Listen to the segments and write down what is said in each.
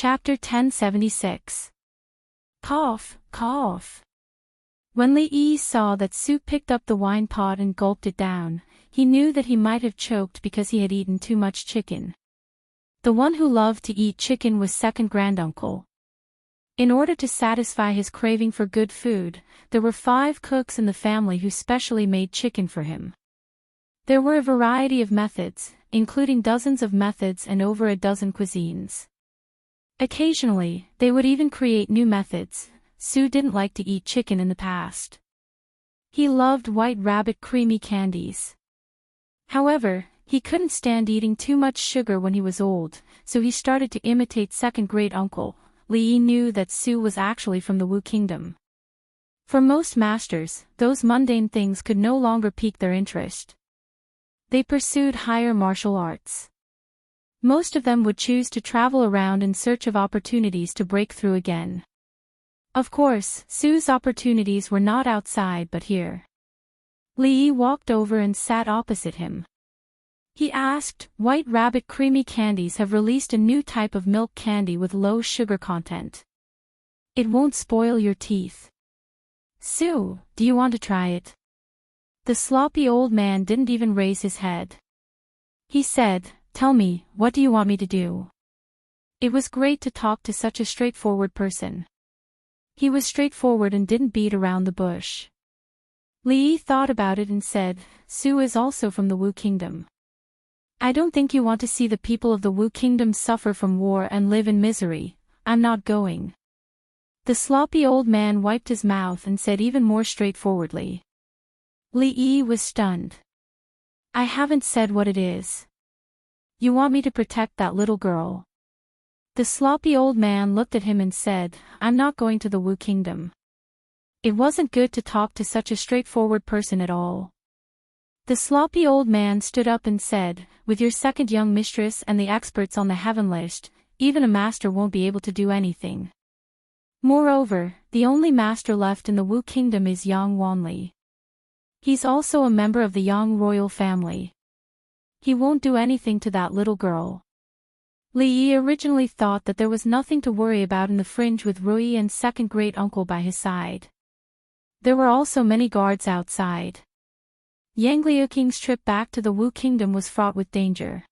Chapter 1076. Cough, cough. When Li Yi saw that Su picked up the wine pot and gulped it down, he knew that he might have choked because he had eaten too much chicken. The one who loved to eat chicken was second granduncle. In order to satisfy his craving for good food, there were 5 cooks in the family who specially made chicken for him. There were a variety of methods, including dozens of methods and over a dozen cuisines. Occasionally, they would even create new methods. Su didn't like to eat chicken in the past. He loved White Rabbit creamy candies. However, he couldn't stand eating too much sugar when he was old, so he started to imitate second great uncle. Li Yi knew that Su was actually from the Wu Kingdom. For most masters, those mundane things could no longer pique their interest. They pursued higher martial arts. Most of them would choose to travel around in search of opportunities to break through again. Of course, Su's opportunities were not outside but here. Li Yi walked over and sat opposite him. He asked, "White Rabbit creamy candies have released a new type of milk candy with low sugar content. It won't spoil your teeth. Su, do you want to try it?" The sloppy old man didn't even raise his head. He said, "Tell me, what do you want me to do?" It was great to talk to such a straightforward person. He was straightforward and didn't beat around the bush. Li Yi thought about it and said, "Su is also from the Wu Kingdom. I don't think you want to see the people of the Wu Kingdom suffer from war and live in misery. I'm not going." The sloppy old man wiped his mouth and said even more straightforwardly. Li Yi was stunned. "I haven't said what it is. You want me to protect that little girl?" The sloppy old man looked at him and said, "I'm not going to the Wu Kingdom." It wasn't good to talk to such a straightforward person at all. The sloppy old man stood up and said, "With your second young mistress and the experts on the heaven list, even a master won't be able to do anything. Moreover, the only master left in the Wu Kingdom is Yang Wanli. He's also a member of the Yang royal family. He won't do anything to that little girl." Li Yi originally thought that there was nothing to worry about in the fringe with Rui and second great uncle by his side. There were also many guards outside. Yang Liuking's trip back to the Wu Kingdom was fraught with danger.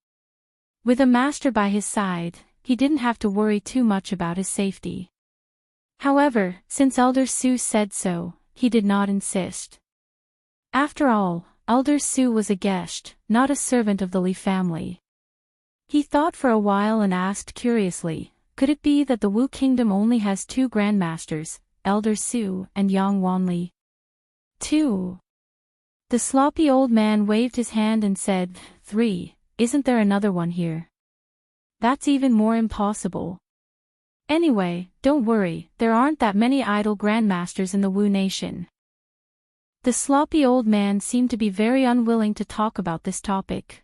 With a master by his side, he didn't have to worry too much about his safety. However, since Elder Su said so, he did not insist. After all, Elder Su was a guest, not a servant of the Li family. He thought for a while and asked curiously, could it be that the Wu Kingdom only has 2 grandmasters, Elder Su and Yang Wanli? 2. The sloppy old man waved his hand and said, 3, isn't there another one here? That's even more impossible. Anyway, don't worry, there aren't that many idle grandmasters in the Wu nation. The sloppy old man seemed to be very unwilling to talk about this topic.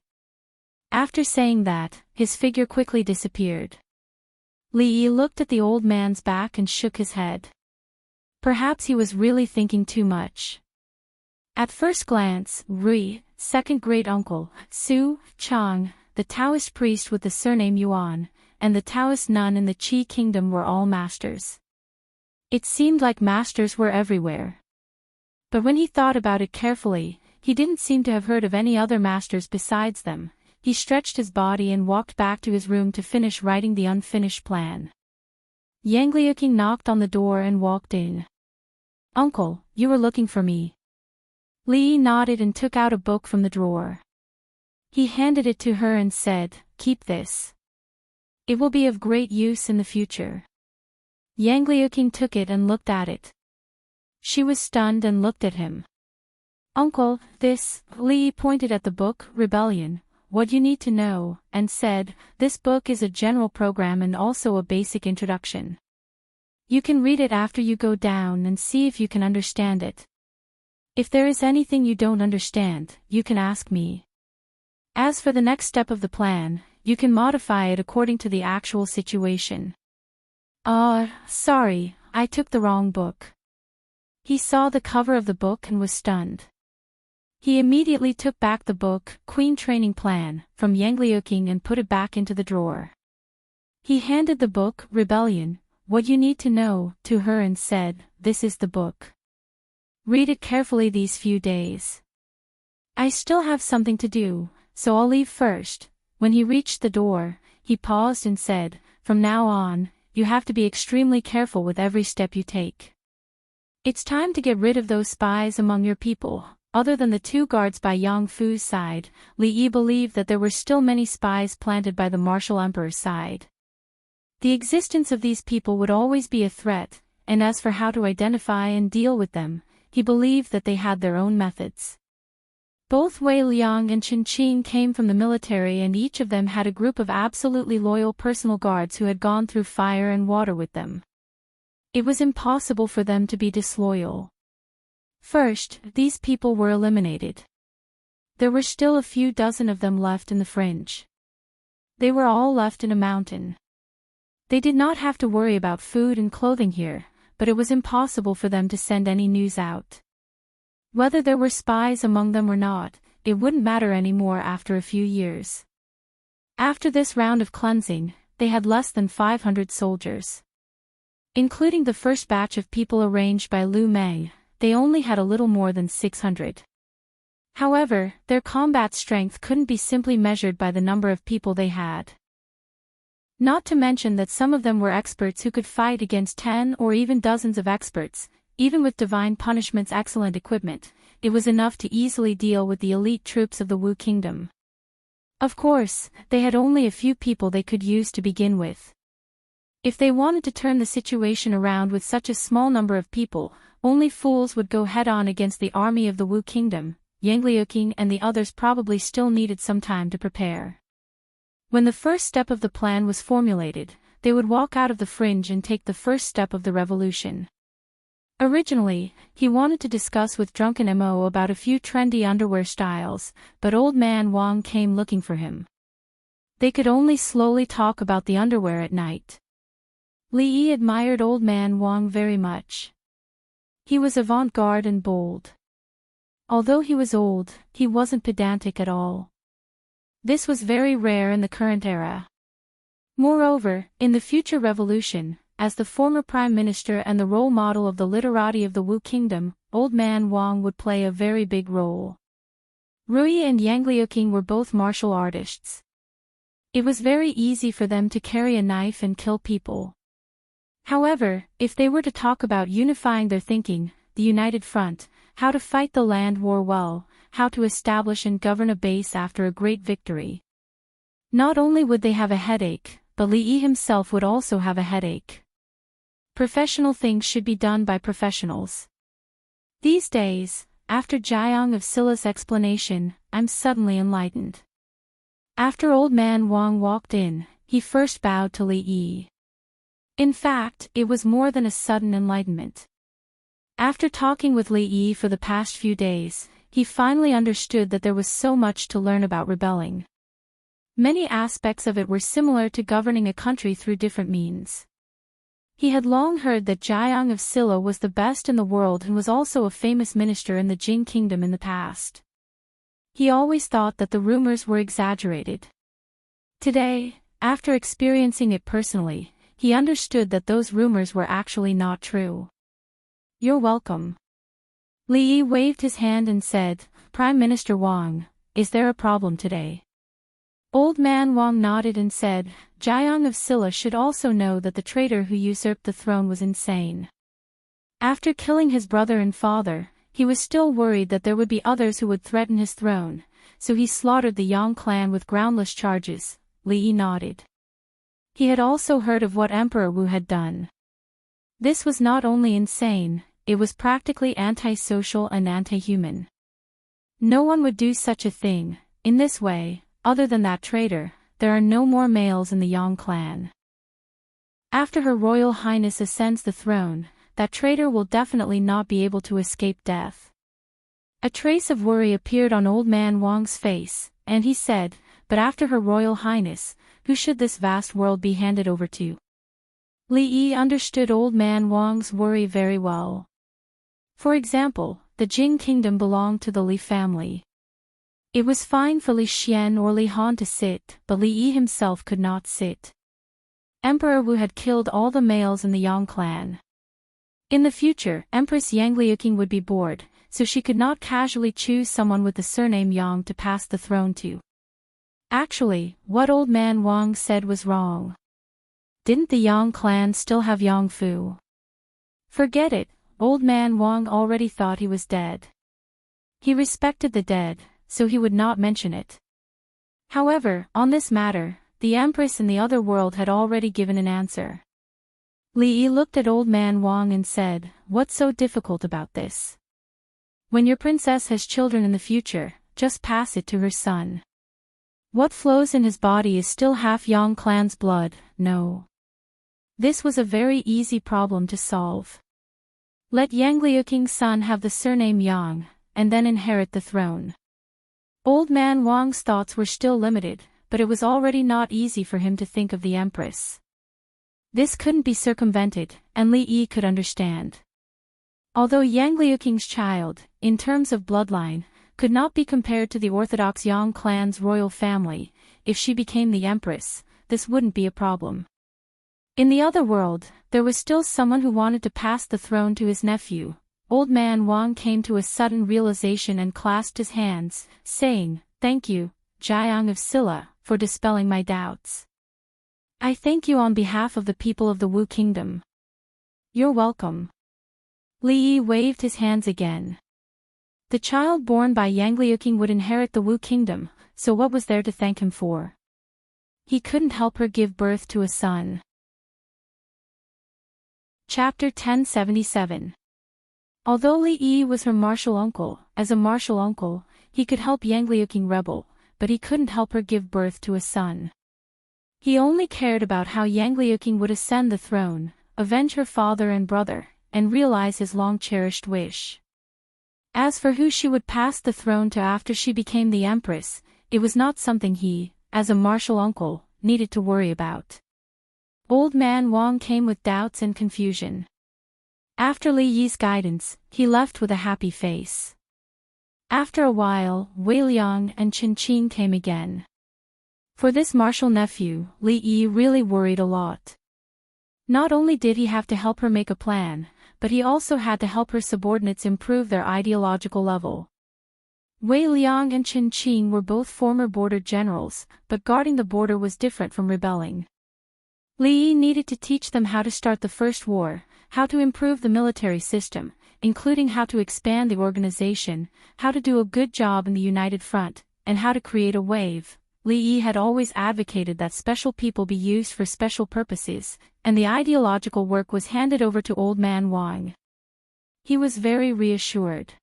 After saying that, his figure quickly disappeared. Li Yi looked at the old man's back and shook his head. Perhaps he was really thinking too much. At first glance, Rui, second great uncle, Su, Chang, the Taoist priest with the surname Yuan, and the Taoist nun in the Qi kingdom were all masters. It seemed like masters were everywhere. But when he thought about it carefully, he didn't seem to have heard of any other masters besides them. He stretched his body and walked back to his room to finish writing the unfinished plan. Yang Liuking knocked on the door and walked in. "Uncle, you were looking for me." Li Yi nodded and took out a book from the drawer. He handed it to her and said, "Keep this. It will be of great use in the future." Yang Liuking took it and looked at it. She was stunned and looked at him. "Uncle, this," Li Yi pointed at the book, Rebellion, "what you need to know," and said, "This book is a general program and also a basic introduction. You can read it after you go down and see if you can understand it. If there is anything you don't understand, you can ask me. As for the next step of the plan, you can modify it according to the actual situation." Sorry, I took the wrong book." He saw the cover of the book and was stunned. He immediately took back the book, Queen Training Plan, from Yang Liuking and put it back into the drawer. He handed the book, Rebellion, What You Need to Know, to her and said, "This is the book. Read it carefully these few days. I still have something to do, so I'll leave first." When he reached the door, he paused and said, "From now on, you have to be extremely careful with every step you take. It's time to get rid of those spies among your people." Other than the two guards by Yang Fu's side, Li Yi believed that there were still many spies planted by the martial emperor's side. The existence of these people would always be a threat, and as for how to identify and deal with them, he believed that they had their own methods. Both Wei Liang and Chen Qing came from the military, and each of them had a group of absolutely loyal personal guards who had gone through fire and water with them. It was impossible for them to be disloyal. First, these people were eliminated. There were still a few dozen of them left in the fringe. They were all left in a mountain. They did not have to worry about food and clothing here, but it was impossible for them to send any news out. Whether there were spies among them or not, it wouldn't matter anymore after a few years. After this round of cleansing, they had less than 500 soldiers. Including the first batch of people arranged by Lu Mei, they only had a little more than 600. However, their combat strength couldn't be simply measured by the number of people they had. Not to mention that some of them were experts who could fight against 10 or even dozens of experts. Even with Divine Punishment's excellent equipment, it was enough to easily deal with the elite troops of the Wu Kingdom. Of course, they had only a few people they could use to begin with. If they wanted to turn the situation around with such a small number of people, only fools would go head-on against the army of the Wu Kingdom. Yang Liuqing and the others probably still needed some time to prepare. When the first step of the plan was formulated, they would walk out of the fringe and take the first step of the revolution. Originally, he wanted to discuss with Drunken Mo about a few trendy underwear styles, but Old Man Wang came looking for him. They could only slowly talk about the underwear at night. Li Yi admired Old Man Wang very much. He was avant-garde and bold. Although he was old, he wasn't pedantic at all. This was very rare in the current era. Moreover, in the future revolution, as the former prime minister and the role model of the literati of the Wu Kingdom, Old Man Wang would play a very big role. Rui and Yang Liuqing were both martial artists. It was very easy for them to carry a knife and kill people. However, if they were to talk about unifying their thinking, the United Front, how to fight the land war well, how to establish and govern a base after a great victory. Not only would they have a headache, but Li Yi himself would also have a headache. Professional things should be done by professionals. These days, after Jiang of Silla's explanation, I'm suddenly enlightened. After Old Man Wang walked in, he first bowed to Li Yi. In fact, it was more than a sudden enlightenment. After talking with Li Yi for the past few days, he finally understood that there was so much to learn about rebelling. Many aspects of it were similar to governing a country through different means. He had long heard that Jiang of Silla was the best in the world and was also a famous minister in the Jing Kingdom in the past. He always thought that the rumors were exaggerated. Today, after experiencing it personally, he understood that those rumors were actually not true. "You're welcome." Li Yi waved his hand and said, "Prime Minister Wang, is there a problem today?" Old Man Wang nodded and said, "Jiang of Silla should also know that the traitor who usurped the throne was insane. After killing his brother and father, he was still worried that there would be others who would threaten his throne, so he slaughtered the Yang clan with groundless charges." Li Yi nodded. He had also heard of what Emperor Wu had done. This was not only insane, it was practically antisocial and anti-human. No one would do such a thing. In this way, other than that traitor, there are no more males in the Yang clan. After Her Royal Highness ascends the throne, that traitor will definitely not be able to escape death. A trace of worry appeared on Old Man Wang's face, and he said, "But after Her Royal Highness, who should this vast world be handed over to?" Li Yi understood Old Man Wang's worry very well. For example, the Jing Kingdom belonged to the Li family. It was fine for Li Xian or Li Han to sit, but Li Yi himself could not sit. Emperor Wu had killed all the males in the Yang clan. In the future, Empress Yang Liuqing would be bored, so she could not casually choose someone with the surname Yang to pass the throne to. Actually, what Old Man Wang said was wrong. Didn't the Yang clan still have Yang Fu? Forget it, Old Man Wang already thought he was dead. He respected the dead, so he would not mention it. However, on this matter, the Empress in the other world had already given an answer. Li Yi looked at Old Man Wang and said, "What's so difficult about this? When your princess has children in the future, just pass it to her son. What flows in his body is still half Yang clan's blood, no." This was a very easy problem to solve. Let Yang Liuqing's son have the surname Yang, and then inherit the throne. Old Man Wang's thoughts were still limited, but it was already not easy for him to think of the Empress. This couldn't be circumvented, and Li Yi could understand. Although Yang Liuqing's child, in terms of bloodline, could not be compared to the orthodox Yang clan's royal family, if she became the Empress, this wouldn't be a problem. In the other world, there was still someone who wanted to pass the throne to his nephew. Old Man Wang came to a sudden realization and clasped his hands, saying, "Thank you, Jiang of Silla, for dispelling my doubts. I thank you on behalf of the people of the Wu Kingdom." "You're welcome." Li Yi waved his hands again. The child born by Yang Liuqing would inherit the Wu Kingdom, so what was there to thank him for? He couldn't help her give birth to a son. Chapter 1077. Although Li Yi was her martial uncle, as a martial uncle, he could help Yang Liuqing rebel, but he couldn't help her give birth to a son. He only cared about how Yang Liuqing would ascend the throne, avenge her father and brother, and realize his long-cherished wish. As for who she would pass the throne to after she became the Empress, it was not something he, as a martial uncle, needed to worry about. Old Man Wang came with doubts and confusion. After Li Yi's guidance, he left with a happy face. After a while, Wei Liang and Qin Qing came again. For this martial nephew, Li Yi really worried a lot. Not only did he have to help her make a plan, but he also had to help her subordinates improve their ideological level. Wei Liang and Qin Qing were both former border generals, but guarding the border was different from rebelling. Li Yi needed to teach them how to start the first war, how to improve the military system, including how to expand the organization, how to do a good job in the United Front, and how to create a wave. Li Yi had always advocated that special people be used for special purposes, and the ideological work was handed over to Old Man Wang. He was very reassured.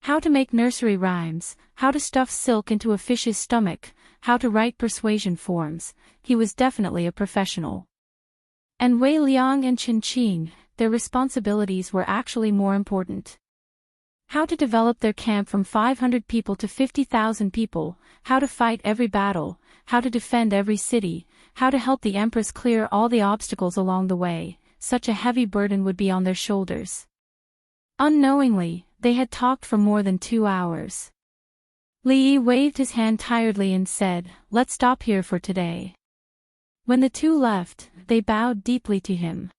How to make nursery rhymes, how to stuff silk into a fish's stomach, how to write persuasion forms, he was definitely a professional. And Wei Liang and Qin Qing, their responsibilities were actually more important. How to develop their camp from 500 people to 50,000 people, how to fight every battle, how to defend every city, how to help the Empress clear all the obstacles along the way, such a heavy burden would be on their shoulders. Unknowingly, they had talked for more than 2 hours. Li Yi waved his hand tiredly and said, "Let's stop here for today." When the two left, they bowed deeply to him.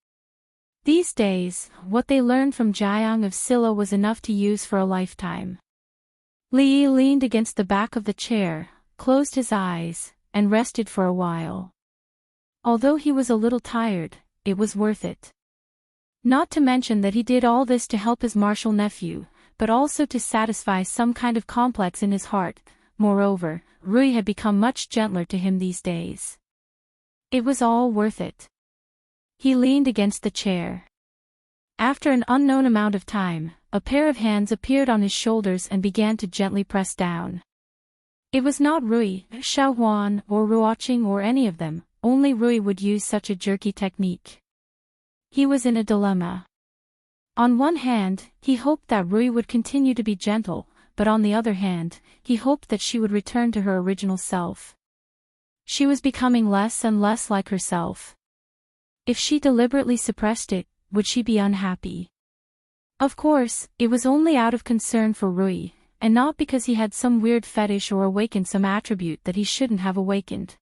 These days, what they learned from Jiang of Silla was enough to use for a lifetime. Li Yi leaned against the back of the chair, closed his eyes, and rested for a while. Although he was a little tired, it was worth it. Not to mention that he did all this to help his martial nephew, but also to satisfy some kind of complex in his heart. Moreover, Rui had become much gentler to him these days. It was all worth it. He leaned against the chair. After an unknown amount of time, a pair of hands appeared on his shoulders and began to gently press down. It was not Rui, Xiaohuan, or Ruoqing or any of them, only Rui would use such a jerky technique. He was in a dilemma. On one hand, he hoped that Rui would continue to be gentle, but on the other hand, he hoped that she would return to her original self. She was becoming less and less like herself. If she deliberately suppressed it, would she be unhappy? Of course, it was only out of concern for Rui, and not because he had some weird fetish or awakened some attribute that he shouldn't have awakened.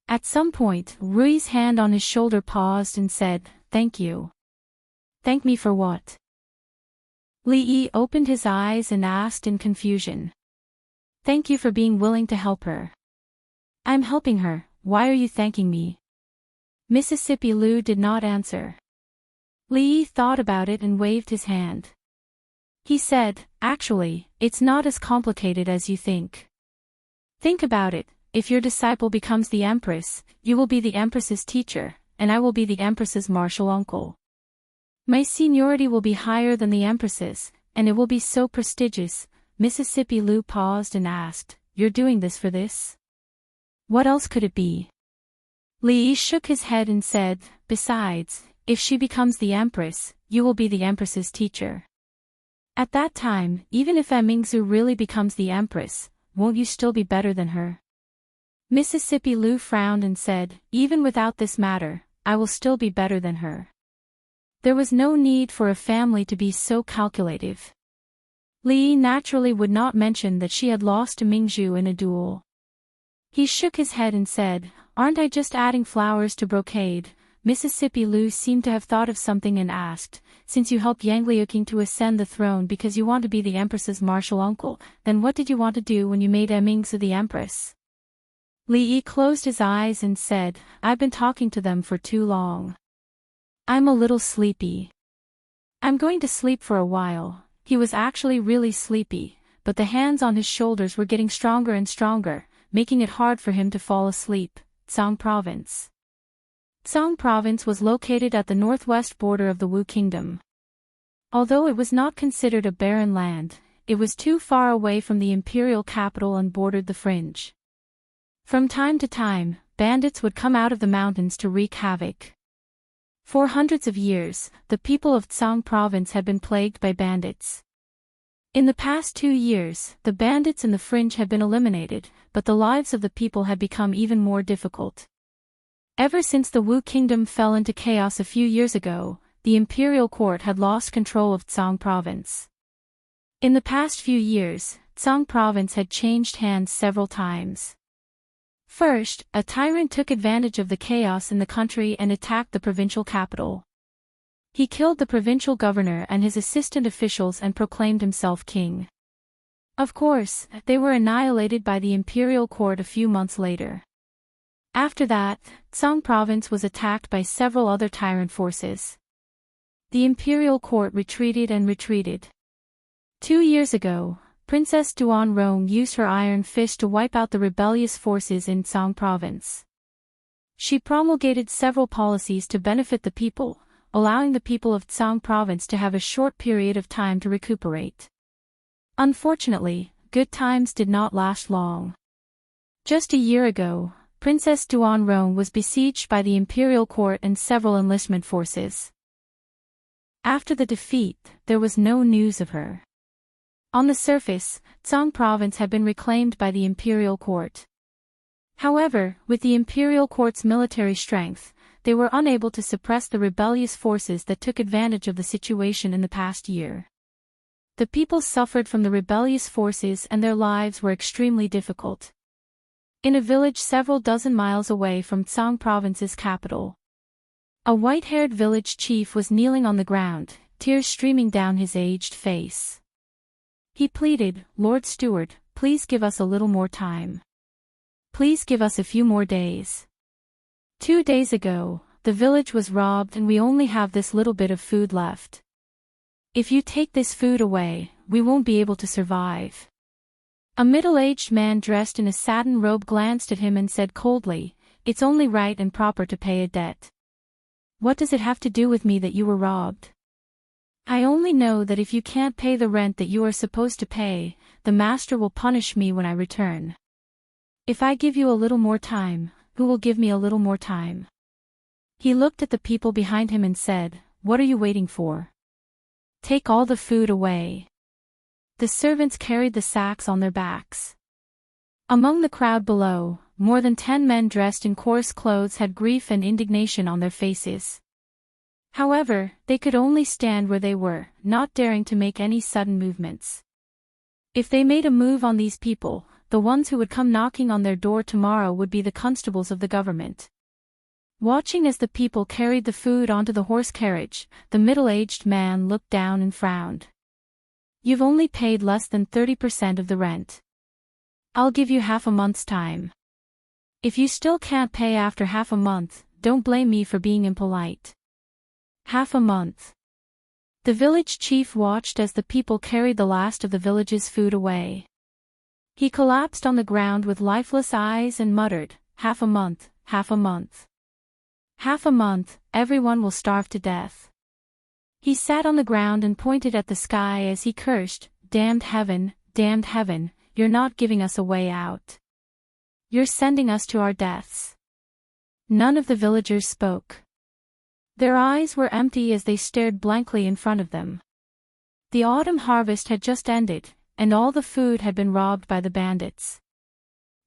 At some point, Rui's hand on his shoulder paused and said, "Thank you." "Thank me for what?" Li Yi opened his eyes and asked in confusion. "Thank you for being willing to help her." "I'm helping her, why are you thanking me?" Mississippi Lu did not answer. Li Yi thought about it and waved his hand. He said, "Actually, it's not as complicated as you think. Think about it, if your disciple becomes the Empress, you will be the Empress's teacher, and I will be the Empress's martial uncle. My seniority will be higher than the Empress's, and it will be so prestigious." Mississippi Lu paused and asked, "You're doing this for this? What else could it be?" Li Yi shook his head and said, "Besides, if she becomes the Empress, you will be the Empress's teacher. At that time, even if Mingzu really becomes the Empress, won't you still be better than her?" Mississippi Lu frowned and said, "Even without this matter, I will still be better than her." There was no need for a family to be so calculative. Li Yi naturally would not mention that she had lost to Mingzhu in a duel. He shook his head and said, "Aren't I just adding flowers to brocade?" Mississippi Lu seemed to have thought of something and asked, "Since you helped Yang Liuqing to ascend the throne because you want to be the Empress's martial uncle, then what did you want to do when you made Mingzu the Empress?" Li Yi closed his eyes and said, "I've been talking to them for too long. I'm a little sleepy. I'm going to sleep for a while." He was actually really sleepy, but the hands on his shoulders were getting stronger and stronger, making it hard for him to fall asleep. Tsang Province. Tsang Province was located at the northwest border of the Wu Kingdom. Although it was not considered a barren land, it was too far away from the imperial capital and bordered the fringe. From time to time, bandits would come out of the mountains to wreak havoc. For hundreds of years, the people of Tsang Province had been plagued by bandits. In the past 2 years, the bandits in the fringe had been eliminated, but the lives of the people had become even more difficult. Ever since the Wu Kingdom fell into chaos a few years ago, the imperial court had lost control of Tsang Province. In the past few years, Tsang Province had changed hands several times. First, a tyrant took advantage of the chaos in the country and attacked the provincial capital. He killed the provincial governor and his assistant officials and proclaimed himself king. Of course, they were annihilated by the imperial court a few months later. After that, Tsang Province was attacked by several other tyrant forces. The imperial court retreated and retreated. 2 years ago, Princess Duan Rong used her iron fist to wipe out the rebellious forces in Tsang Province. She promulgated several policies to benefit the people, allowing the people of Tsang Province to have a short period of time to recuperate. Unfortunately, good times did not last long. Just a year ago, Princess Duan Rong was besieged by the imperial court and several enlistment forces. After the defeat, there was no news of her. On the surface, Tsang Province had been reclaimed by the imperial court. However, with the imperial court's military strength, they were unable to suppress the rebellious forces that took advantage of the situation in the past year. The people suffered from the rebellious forces and their lives were extremely difficult. In a village several dozen miles away from Tsang Province's capital, a white-haired village chief was kneeling on the ground, tears streaming down his aged face. He pleaded, "Lord Steward, please give us a little more time. Please give us a few more days. 2 days ago, the village was robbed and we only have this little bit of food left. If you take this food away, we won't be able to survive." A middle-aged man dressed in a satin robe glanced at him and said coldly, "It's only right and proper to pay a debt. What does it have to do with me that you were robbed? I only know that if you can't pay the rent that you are supposed to pay, the master will punish me when I return. If I give you a little more time, who will give me a little more time?" He looked at the people behind him and said, "What are you waiting for? Take all the food away." The servants carried the sacks on their backs. Among the crowd below, more than 10 men dressed in coarse clothes had grief and indignation on their faces. However, they could only stand where they were, not daring to make any sudden movements. If they made a move on these people, the ones who would come knocking on their door tomorrow would be the constables of the government. Watching as the people carried the food onto the horse carriage, the middle-aged man looked down and frowned. "You've only paid less than 30% of the rent. I'll give you half a month's time. If you still can't pay after half a month, don't blame me for being impolite." Half a month. The village chief watched as the people carried the last of the village's food away. He collapsed on the ground with lifeless eyes and muttered, "Half a month, half a month. Half a month, everyone will starve to death." He sat on the ground and pointed at the sky as he cursed, damned heaven, you're not giving us a way out. You're sending us to our deaths." None of the villagers spoke. Their eyes were empty as they stared blankly in front of them. The autumn harvest had just ended, and all the food had been robbed by the bandits.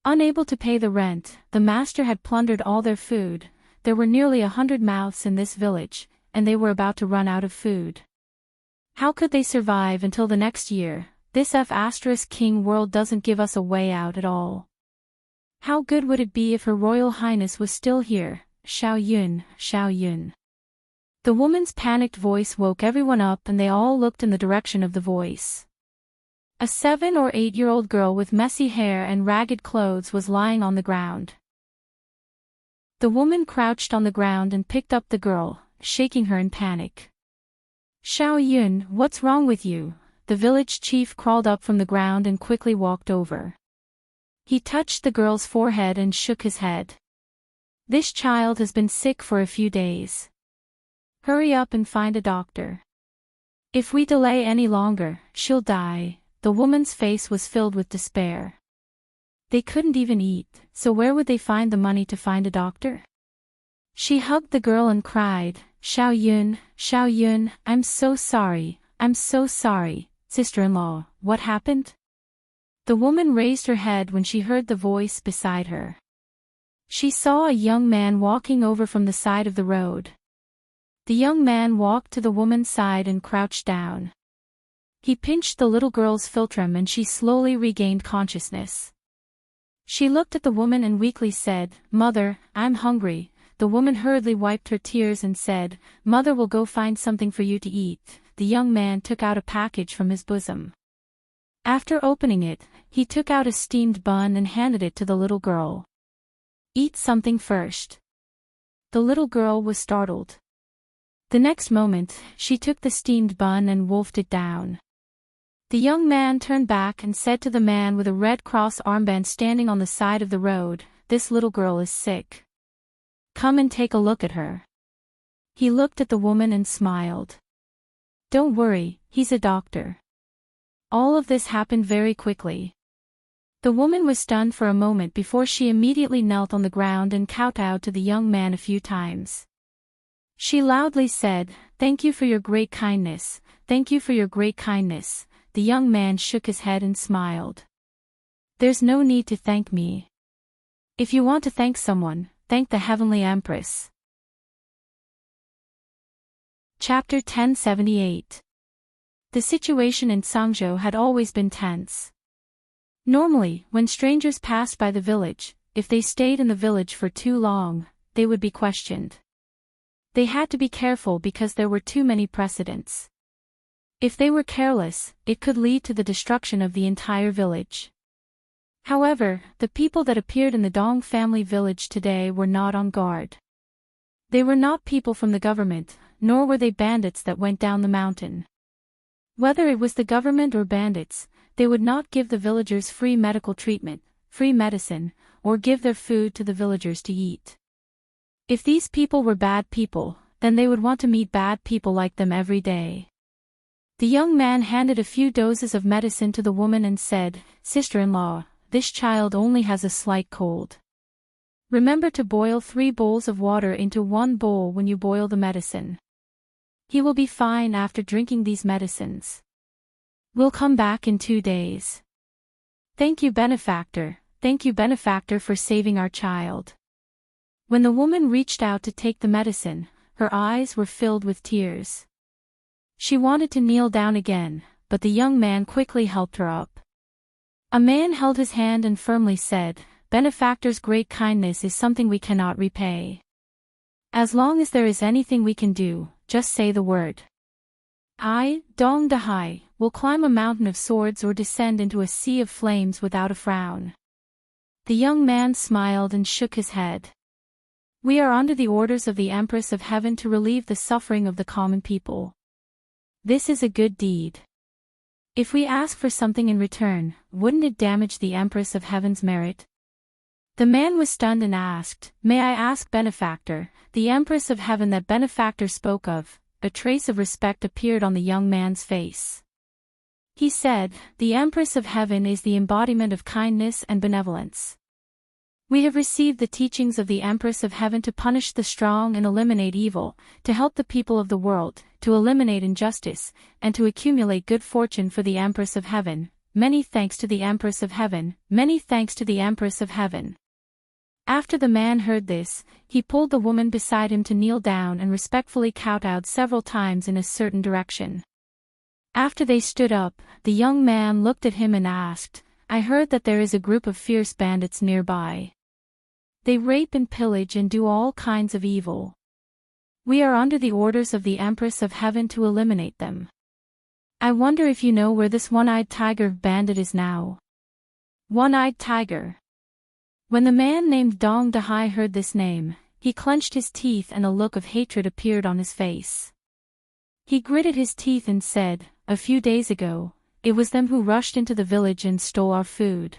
Unable to pay the rent, the master had plundered all their food. There were nearly 100 mouths in this village, and they were about to run out of food. How could they survive until the next year? This King world doesn't give us a way out at all. How good would it be if Her Royal Highness was still here? Xiao Yun, Xiao Yun. The woman's panicked voice woke everyone up and they all looked in the direction of the voice. A 7 or 8-year-old girl with messy hair and ragged clothes was lying on the ground. The woman crouched on the ground and picked up the girl, shaking her in panic. "Xiao Yun, what's wrong with you?" The village chief crawled up from the ground and quickly walked over. He touched the girl's forehead and shook his head. "This child has been sick for a few days. Hurry up and find a doctor. If we delay any longer, she'll die." The woman's face was filled with despair. They couldn't even eat, so where would they find the money to find a doctor? She hugged the girl and cried, Xiao Yun, I'm so sorry, sister-in-law, what happened?" The woman raised her head when she heard the voice beside her. She saw a young man walking over from the side of the road. The young man walked to the woman's side and crouched down. He pinched the little girl's philtrum and she slowly regained consciousness. She looked at the woman and weakly said, "Mother, I'm hungry." The woman hurriedly wiped her tears and said, "Mother will go find something for you to eat." The young man took out a package from his bosom. After opening it, he took out a steamed bun and handed it to the little girl. "Eat something first." The little girl was startled. The next moment, she took the steamed bun and wolfed it down. The young man turned back and said to the man with a Red Cross armband standing on the side of the road, "This little girl is sick. Come and take a look at her." He looked at the woman and smiled. "Don't worry, he's a doctor." All of this happened very quickly. The woman was stunned for a moment before she immediately knelt on the ground and kowtowed to the young man a few times. She loudly said, "Thank you for your great kindness, thank you for your great kindness." The young man shook his head and smiled. "There's no need to thank me. If you want to thank someone, thank the Heavenly Empress." Chapter 1078. The situation in Sangzhou had always been tense. Normally, when strangers passed by the village, if they stayed in the village for too long, they would be questioned. They had to be careful because there were too many precedents. If they were careless, it could lead to the destruction of the entire village. However, the people that appeared in the Dong family village today were not on guard. They were not people from the government, nor were they bandits that went down the mountain. Whether it was the government or bandits, they would not give the villagers free medical treatment, free medicine, or give their food to the villagers to eat. If these people were bad people, then they would want to meet bad people like them every day. The young man handed a few doses of medicine to the woman and said, "Sister-in-law, this child only has a slight cold. Remember to boil 3 bowls of water into 1 bowl when you boil the medicine. He will be fine after drinking these medicines. We'll come back in 2 days. Thank you, benefactor for saving our child." When the woman reached out to take the medicine, her eyes were filled with tears. She wanted to kneel down again, but the young man quickly helped her up. A man held his hand and firmly said, "Benefactor's great kindness is something we cannot repay. As long as there is anything we can do, just say the word. I, Dong Dahai, will climb a mountain of swords or descend into a sea of flames without a frown." The young man smiled and shook his head. "We are under the orders of the Empress of Heaven to relieve the suffering of the common people. This is a good deed. If we ask for something in return, wouldn't it damage the Empress of Heaven's merit?" The man was stunned and asked, "May I ask, Benefactor, the Empress of Heaven that Benefactor spoke of?" A trace of respect appeared on the young man's face. He said, "The Empress of Heaven is the embodiment of kindness and benevolence. We have received the teachings of the Empress of Heaven to punish the strong and eliminate evil, to help the people of the world, to eliminate injustice, and to accumulate good fortune for the Empress of Heaven. Many thanks to the Empress of Heaven, many thanks to the Empress of Heaven." After the man heard this, he pulled the woman beside him to kneel down and respectfully kowtowed several times in a certain direction. After they stood up, the young man looked at him and asked, "I heard that there is a group of fierce bandits nearby. They rape and pillage and do all kinds of evil. We are under the orders of the Empress of Heaven to eliminate them. I wonder if you know where this one-eyed tiger bandit is now?" One-eyed tiger. When the man named Dong Dahai heard this name, he clenched his teeth and a look of hatred appeared on his face. He gritted his teeth and said, "A few days ago, it was them who rushed into the village and stole our food."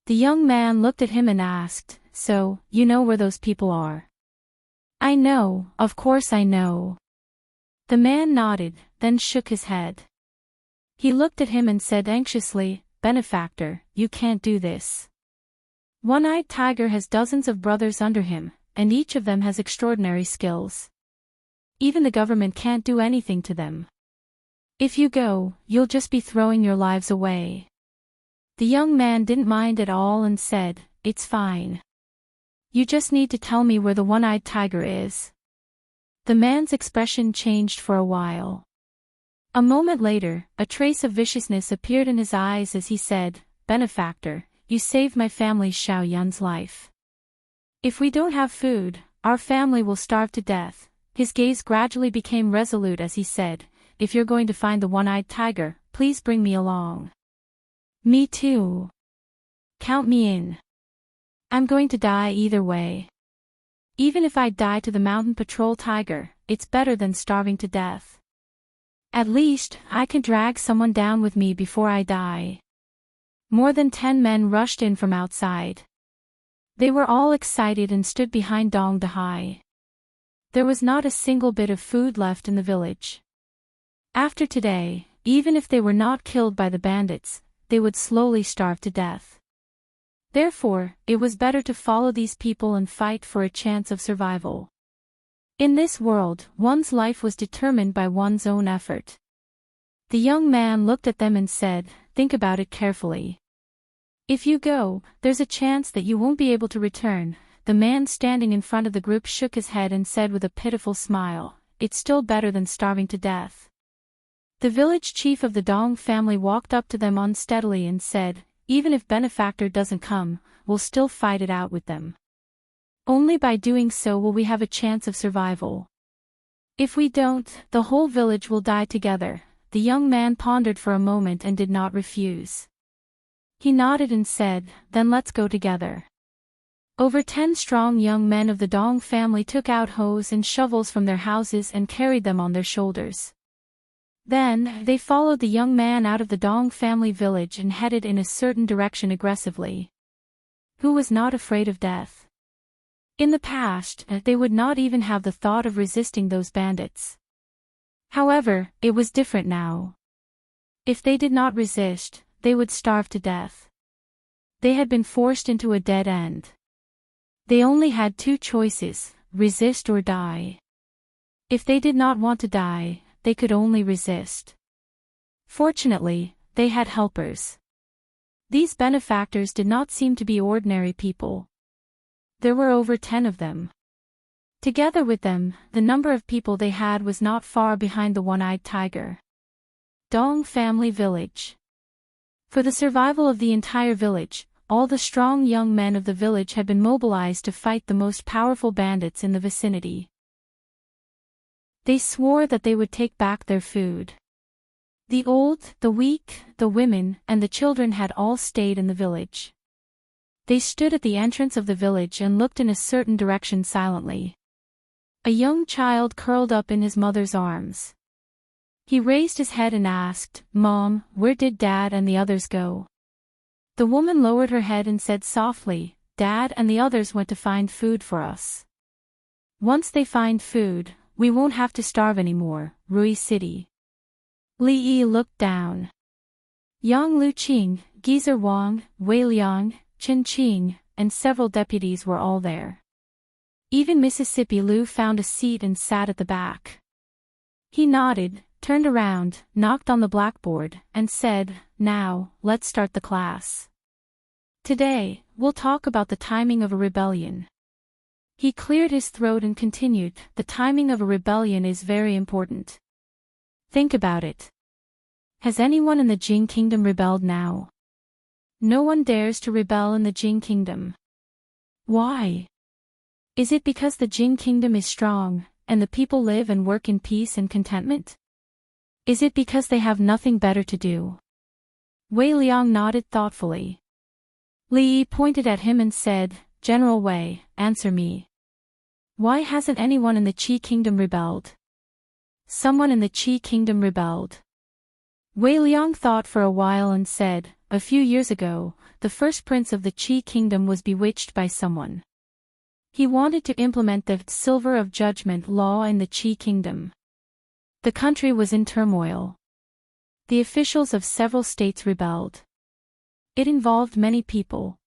The young man looked at him and asked, "So, you know where those people are?" "I know, of course I know." The man nodded, then shook his head. He looked at him and said anxiously, "Benefactor, you can't do this. One-eyed tiger has dozens of brothers under him, and each of them has extraordinary skills. Even the government can't do anything to them. If you go, you'll just be throwing your lives away." The young man didn't mind at all and said, "It's fine. You just need to tell me where the one-eyed tiger is." The man's expression changed for a while. A moment later, a trace of viciousness appeared in his eyes as he said, "Benefactor, you saved my family Xiao Yun's life. If we don't have food, our family will starve to death." His gaze gradually became resolute as he said, "If you're going to find the one-eyed tiger, please bring me along." "Me too. Count me in. I'm going to die either way. Even if I die to the mountain patrol tiger, it's better than starving to death. At least, I can drag someone down with me before I die." More than 10 men rushed in from outside. They were all excited and stood behind Dong Dahai. There was not a single bit of food left in the village. After today, even if they were not killed by the bandits, they would slowly starve to death. Therefore, it was better to follow these people and fight for a chance of survival. In this world, one's life was determined by one's own effort. The young man looked at them and said, "Think about it carefully. If you go, there's a chance that you won't be able to return." The man standing in front of the group shook his head and said with a pitiful smile, "It's still better than starving to death." The village chief of the Dong family walked up to them unsteadily and said, "Even if Benefactor doesn't come, we'll still fight it out with them. Only by doing so will we have a chance of survival. If we don't, the whole village will die together." The young man pondered for a moment and did not refuse. He nodded and said, "Then let's go together." Over 10 strong young men of the Dong family took out hoes and shovels from their houses and carried them on their shoulders. Then, they followed the young man out of the Dong family village and headed in a certain direction aggressively. Who was not afraid of death? In the past, they would not even have the thought of resisting those bandits. However, it was different now. If they did not resist, they would starve to death. They had been forced into a dead end. They only had 2 choices, resist or die. If they did not want to die, they could only resist. Fortunately, they had helpers. These benefactors did not seem to be ordinary people. There were over 10 of them. Together with them, the number of people they had was not far behind the one-eyed tiger. Dong Family Village. For the survival of the entire village, all the strong young men of the village had been mobilized to fight the most powerful bandits in the vicinity. They swore that they would take back their food. The old, the weak, the women, and the children had all stayed in the village. They stood at the entrance of the village and looked in a certain direction silently. A young child curled up in his mother's arms. He raised his head and asked, "Mom, where did Dad and the others go?" The woman lowered her head and said softly, "Dad and the others went to find food for us. Once they find food, we won't have to starve anymore." Rui City. Li Yi looked down. Yang Luqing, Geezer Wang, Wei Liang, Chen Qing, and several deputies were all there. Even Mississippi Lu found a seat and sat at the back. He nodded, turned around, knocked on the blackboard, and said, "Now, let's start the class. Today, we'll talk about the timing of a rebellion." He cleared his throat and continued, "The timing of a rebellion is very important. Think about it. Has anyone in the Jing Kingdom rebelled now? No one dares to rebel in the Jing Kingdom. Why? Is it because the Jing Kingdom is strong, and the people live and work in peace and contentment? Is it because they have nothing better to do?" Wei Liang nodded thoughtfully. Li Yi pointed at him and said, "General Wei, answer me. Why hasn't anyone in the Qi Kingdom rebelled?" "Someone in the Qi Kingdom rebelled." Wei Liang thought for a while and said, "A few years ago, the first prince of the Qi Kingdom was bewitched by someone. He wanted to implement the Silver of Judgment law in the Qi Kingdom. The country was in turmoil. The officials of several states rebelled. It involved many people.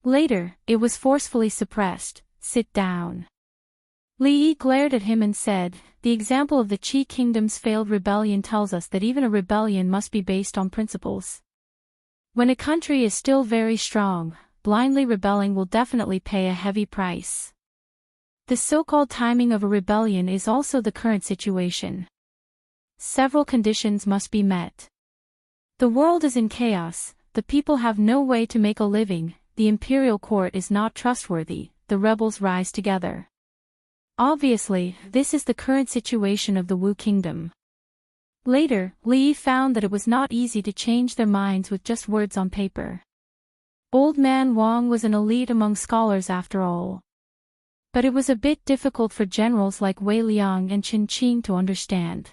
Later, it was forcefully suppressed." "Sit down." Li Yi glared at him and said, "The example of the Qi Kingdom's failed rebellion tells us that even a rebellion must be based on principles. When a country is still very strong, blindly rebelling will definitely pay a heavy price. The so-called timing of a rebellion is also the current situation. Several conditions must be met. The world is in chaos, the people have no way to make a living, the imperial court is not trustworthy, the rebels rise together. Obviously, this is the current situation of the Wu Kingdom." Later, Li Yi found that it was not easy to change their minds with just words on paper. Old Man Wang was an elite among scholars after all. But it was a bit difficult for generals like Wei Liang and Chen Qing to understand.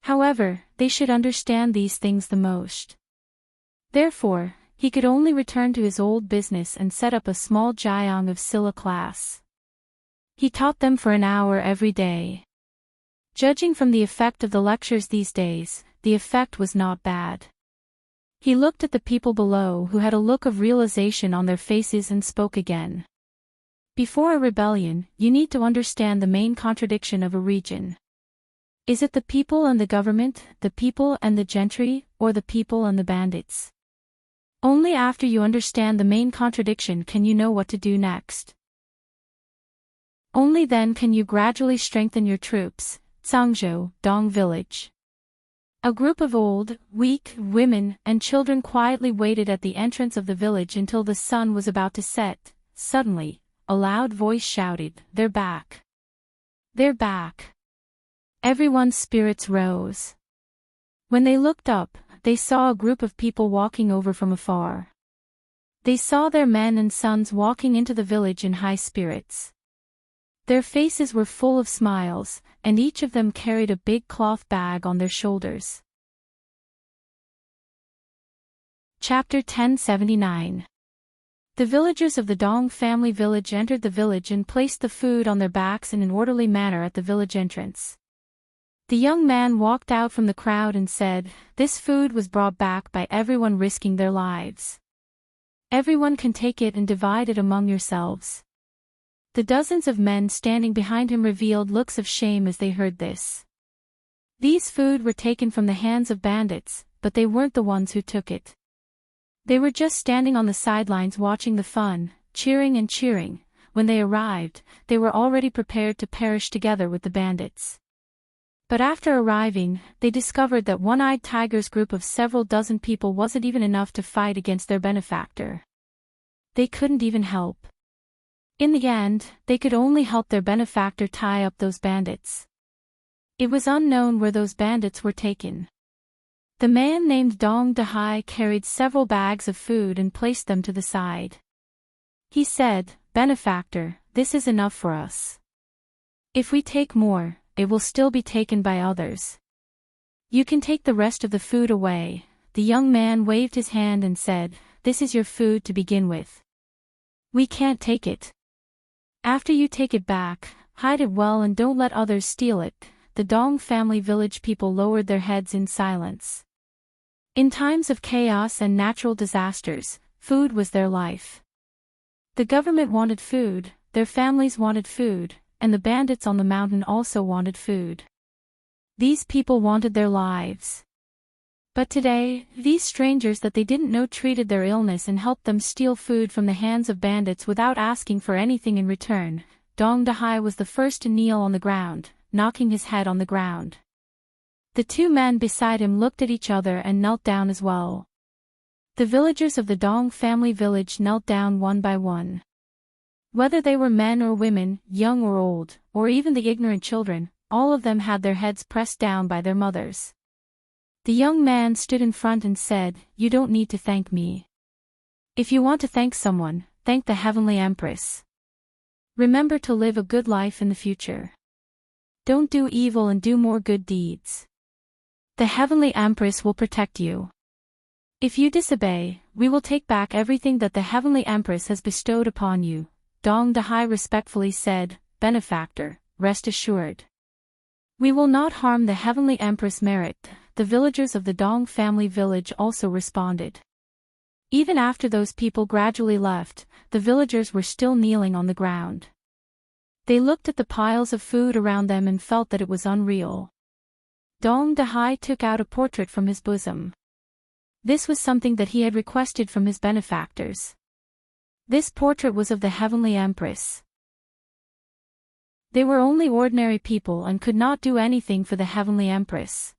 However, they should understand these things the most. Therefore, he could only return to his old business and set up a small Jiang of Silla class. He taught them for an hour every day. Judging from the effect of the lectures these days, the effect was not bad. He looked at the people below who had a look of realization on their faces and spoke again. "Before a rebellion, you need to understand the main contradiction of a region. Is it the people and the government, the people and the gentry, or the people and the bandits? Only after you understand the main contradiction can you know what to do next. Only then can you gradually strengthen your troops." Zhangzhou, Dong Village. A group of old, weak women and children quietly waited at the entrance of the village until the sun was about to set. Suddenly, a loud voice shouted, "They're back! They're back!" Everyone's spirits rose. When they looked up, they saw a group of people walking over from afar. They saw their men and sons walking into the village in high spirits. Their faces were full of smiles, and each of them carried a big cloth bag on their shoulders. Chapter 1079. The villagers of the Dong family village entered the village and placed the food on their backs in an orderly manner at the village entrance. The young man walked out from the crowd and said, "This food was brought back by everyone risking their lives. Everyone can take it and divide it among yourselves." The dozens of men standing behind him revealed looks of shame as they heard this. These food were taken from the hands of bandits, but they weren't the ones who took it. They were just standing on the sidelines watching the fun, cheering and cheering. When they arrived, they were already prepared to perish together with the bandits. But after arriving, they discovered that One-Eyed Tiger's group of several dozen people wasn't even enough to fight against their benefactor. They couldn't even help. In the end, they could only help their benefactor tie up those bandits. It was unknown where those bandits were taken. The man named Dong Dahai carried several bags of food and placed them to the side. He said, "Benefactor, this is enough for us. If we take more, it will still be taken by others. You can take the rest of the food away." The young man waved his hand and said, "This is your food to begin with. We can't take it. After you take it back, hide it well and don't let others steal it." The Dong family village people lowered their heads in silence. In times of chaos and natural disasters, food was their life. The government wanted food, their families wanted food, and the bandits on the mountain also wanted food. These people wanted their lives. But today, these strangers that they didn't know treated their illness and helped them steal food from the hands of bandits without asking for anything in return. Dong Dahai was the first to kneel on the ground, knocking his head on the ground. The two men beside him looked at each other and knelt down as well. The villagers of the Dong family village knelt down one by one. Whether they were men or women, young or old, or even the ignorant children, all of them had their heads pressed down by their mothers. The young man stood in front and said, "You don't need to thank me. If you want to thank someone, thank the Heavenly Empress. Remember to live a good life in the future. Don't do evil and do more good deeds. The Heavenly Empress will protect you. If you disobey, we will take back everything that the Heavenly Empress has bestowed upon you." Dong Dahai respectfully said, "Benefactor, rest assured. We will not harm the Heavenly Empress merit." The villagers of the Dong family village also responded. Even after those people gradually left, the villagers were still kneeling on the ground. They looked at the piles of food around them and felt that it was unreal. Dong Dahai took out a portrait from his bosom. This was something that he had requested from his benefactors. This portrait was of the Heavenly Empress. They were only ordinary people and could not do anything for the Heavenly Empress.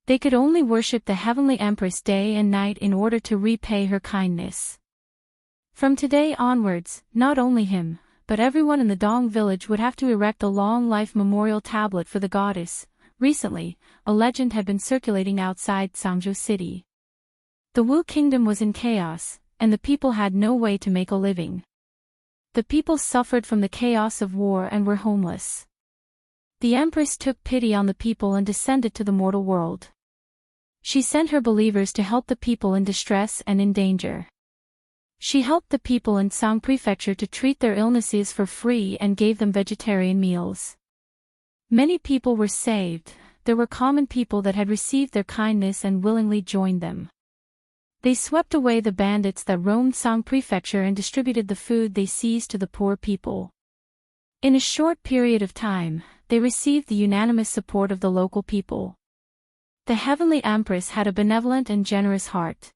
They could only worship the Heavenly Empress day and night in order to repay her kindness. From today onwards, not only him, but everyone in the Dong village would have to erect a long life memorial tablet for the goddess. Recently, a legend had been circulating outside Sangzhou City. The Wu Kingdom was in chaos, and the people had no way to make a living. The people suffered from the chaos of war and were homeless. The Empress took pity on the people and descended to the mortal world. She sent her believers to help the people in distress and in danger. She helped the people in Sang Prefecture to treat their illnesses for free and gave them vegetarian meals. Many people were saved. There were common people that had received their kindness and willingly joined them. They swept away the bandits that roamed Sang Prefecture and distributed the food they seized to the poor people. In a short period of time, they received the unanimous support of the local people. The Heavenly Empress had a benevolent and generous heart.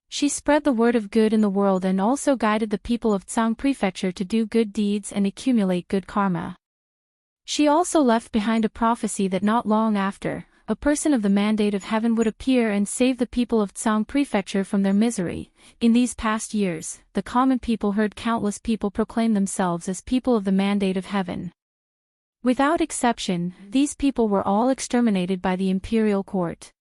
She spread the word of good in the world and also guided the people of Tsang Prefecture to do good deeds and accumulate good karma. She also left behind a prophecy that not long after, a person of the mandate of heaven would appear and save the people of Tsang Prefecture from their misery. In these past years, the common people heard countless people proclaim themselves as people of the mandate of heaven. Without exception, these people were all exterminated by the imperial court.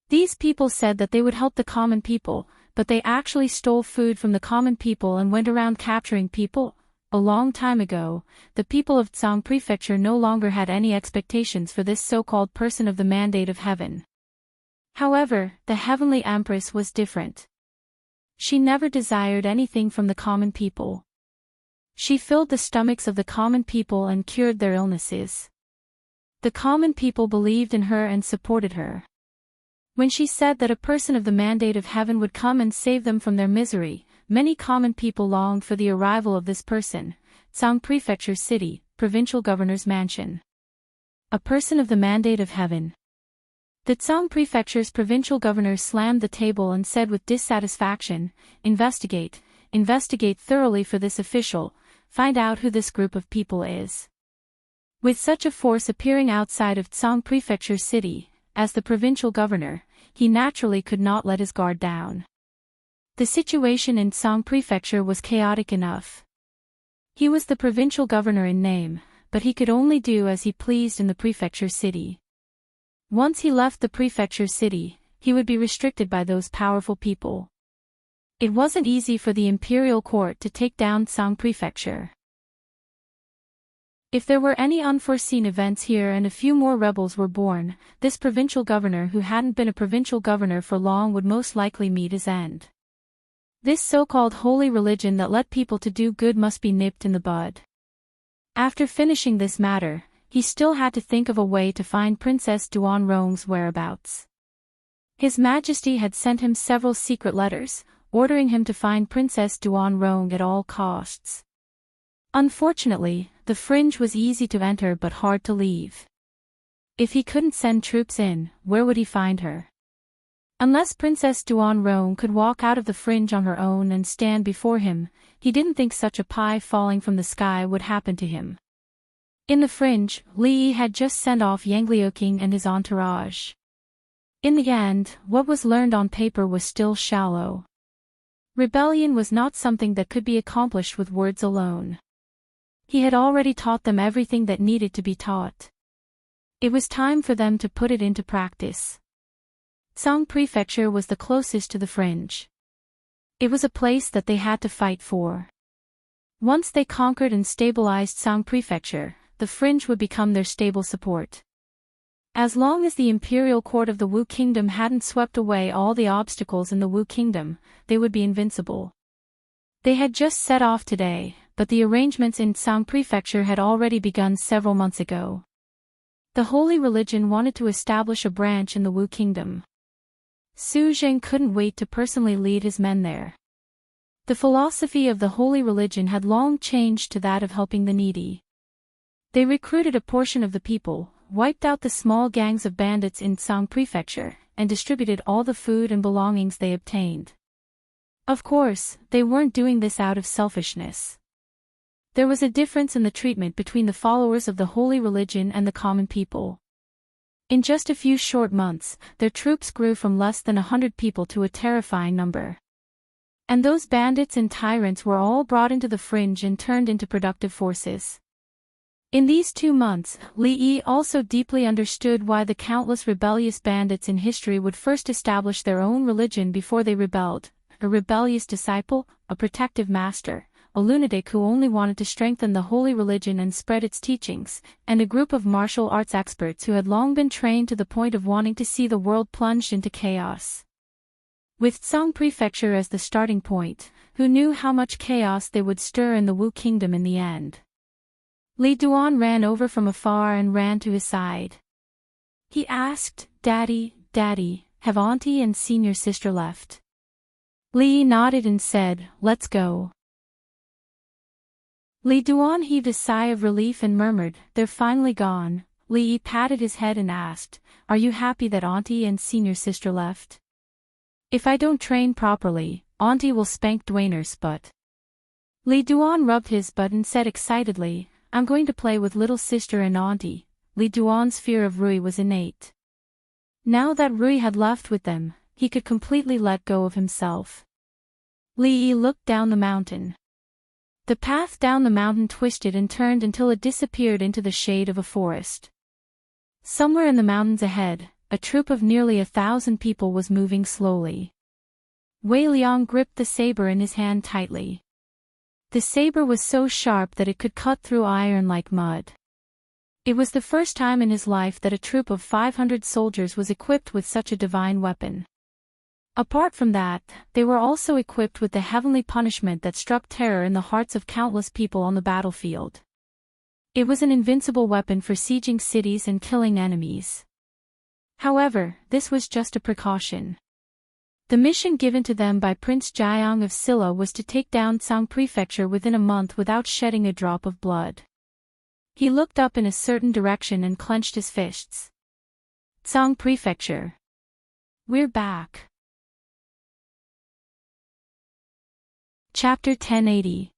These people said that they would help the common people, but they actually stole food from the common people and went around capturing people. A long time ago, the people of Tsang Prefecture no longer had any expectations for this so-called person of the mandate of heaven. However, the Heavenly Empress was different. She never desired anything from the common people. She filled the stomachs of the common people and cured their illnesses. The common people believed in her and supported her. When she said that a person of the mandate of heaven would come and save them from their misery, many common people longed for the arrival of this person. Tsang Prefecture City, Provincial Governor's Mansion. A person of the mandate of heaven. The Tsang Prefecture's provincial governor slammed the table and said with dissatisfaction, investigate thoroughly for this official, find out who this group of people is. With such a force appearing outside of Tsang Prefecture City, as the provincial governor, he naturally could not let his guard down. The situation in Tsang Prefecture was chaotic enough. He was the provincial governor in name, but he could only do as he pleased in the prefecture city. Once he left the prefecture city, he would be restricted by those powerful people. It wasn't easy for the imperial court to take down Tsang Prefecture. If there were any unforeseen events here and a few more rebels were born, this provincial governor who hadn't been a provincial governor for long would most likely meet his end. This so-called holy religion that led people to do good must be nipped in the bud. After finishing this matter, he still had to think of a way to find Princess Duanrong's whereabouts. His Majesty had sent him several secret letters, ordering him to find Princess Duanrong at all costs. Unfortunately, the fringe was easy to enter but hard to leave. If he couldn't send troops in, where would he find her? Unless Princess Duanrong could walk out of the fringe on her own and stand before him, he didn't think such a pie falling from the sky would happen to him. In the fringe, Li Yi had just sent off Yang Liuqing and his entourage. In the end, what was learned on paper was still shallow. Rebellion was not something that could be accomplished with words alone. He had already taught them everything that needed to be taught. It was time for them to put it into practice. Tsang Prefecture was the closest to the fringe. It was a place that they had to fight for. Once they conquered and stabilized Tsang Prefecture, the fringe would become their stable support. As long as the imperial court of the Wu Kingdom hadn't swept away all the obstacles in the Wu Kingdom, they would be invincible. They had just set off today, but the arrangements in Tsang Prefecture had already begun several months ago. The holy religion wanted to establish a branch in the Wu Kingdom. Su Zheng couldn't wait to personally lead his men there. The philosophy of the holy religion had long changed to that of helping the needy. They recruited a portion of the people, wiped out the small gangs of bandits in Tsang Prefecture, and distributed all the food and belongings they obtained. Of course, they weren't doing this out of selfishness. There was a difference in the treatment between the followers of the holy religion and the common people. In just a few short months, their troops grew from less than 100 people to a terrifying number. And those bandits and tyrants were all brought into the fringe and turned into productive forces. In these 2 months, Li Yi also deeply understood why the countless rebellious bandits in history would first establish their own religion before they rebelled: a rebellious disciple, a protective master, a lunatic who only wanted to strengthen the holy religion and spread its teachings, and a group of martial arts experts who had long been trained to the point of wanting to see the world plunged into chaos. With Tsang Prefecture as the starting point, who knew how much chaos they would stir in the Wu Kingdom in the end? Li Duan ran over from afar and ran to his side. He asked, "Daddy, Daddy, have Auntie and senior sister left?" Li nodded and said, "Let's go." Li Duan heaved a sigh of relief and murmured, "They're finally gone." Li patted his head and asked, "Are you happy that Auntie and senior sister left?" "If I don't train properly, Auntie will spank Dwayner's butt." Li Duan rubbed his butt and said excitedly, "I'm going to play with little sister and Auntie." Li Duan's fear of Rui was innate. Now that Rui had left with them, he could completely let go of himself. Li Yi looked down the mountain. The path down the mountain twisted and turned until it disappeared into the shade of a forest. Somewhere in the mountains ahead, a troop of nearly 1,000 people was moving slowly. Wei Liang gripped the saber in his hand tightly. The saber was so sharp that it could cut through iron like mud. It was the first time in his life that a troop of 500 soldiers was equipped with such a divine weapon. Apart from that, they were also equipped with the heavenly punishment that struck terror in the hearts of countless people on the battlefield. It was an invincible weapon for sieging cities and killing enemies. However, this was just a precaution. The mission given to them by Prince Jiang of Silla was to take down Tsang Prefecture within a month without shedding a drop of blood. He looked up in a certain direction and clenched his fists. "Tsang Prefecture. We're back." Chapter 1080.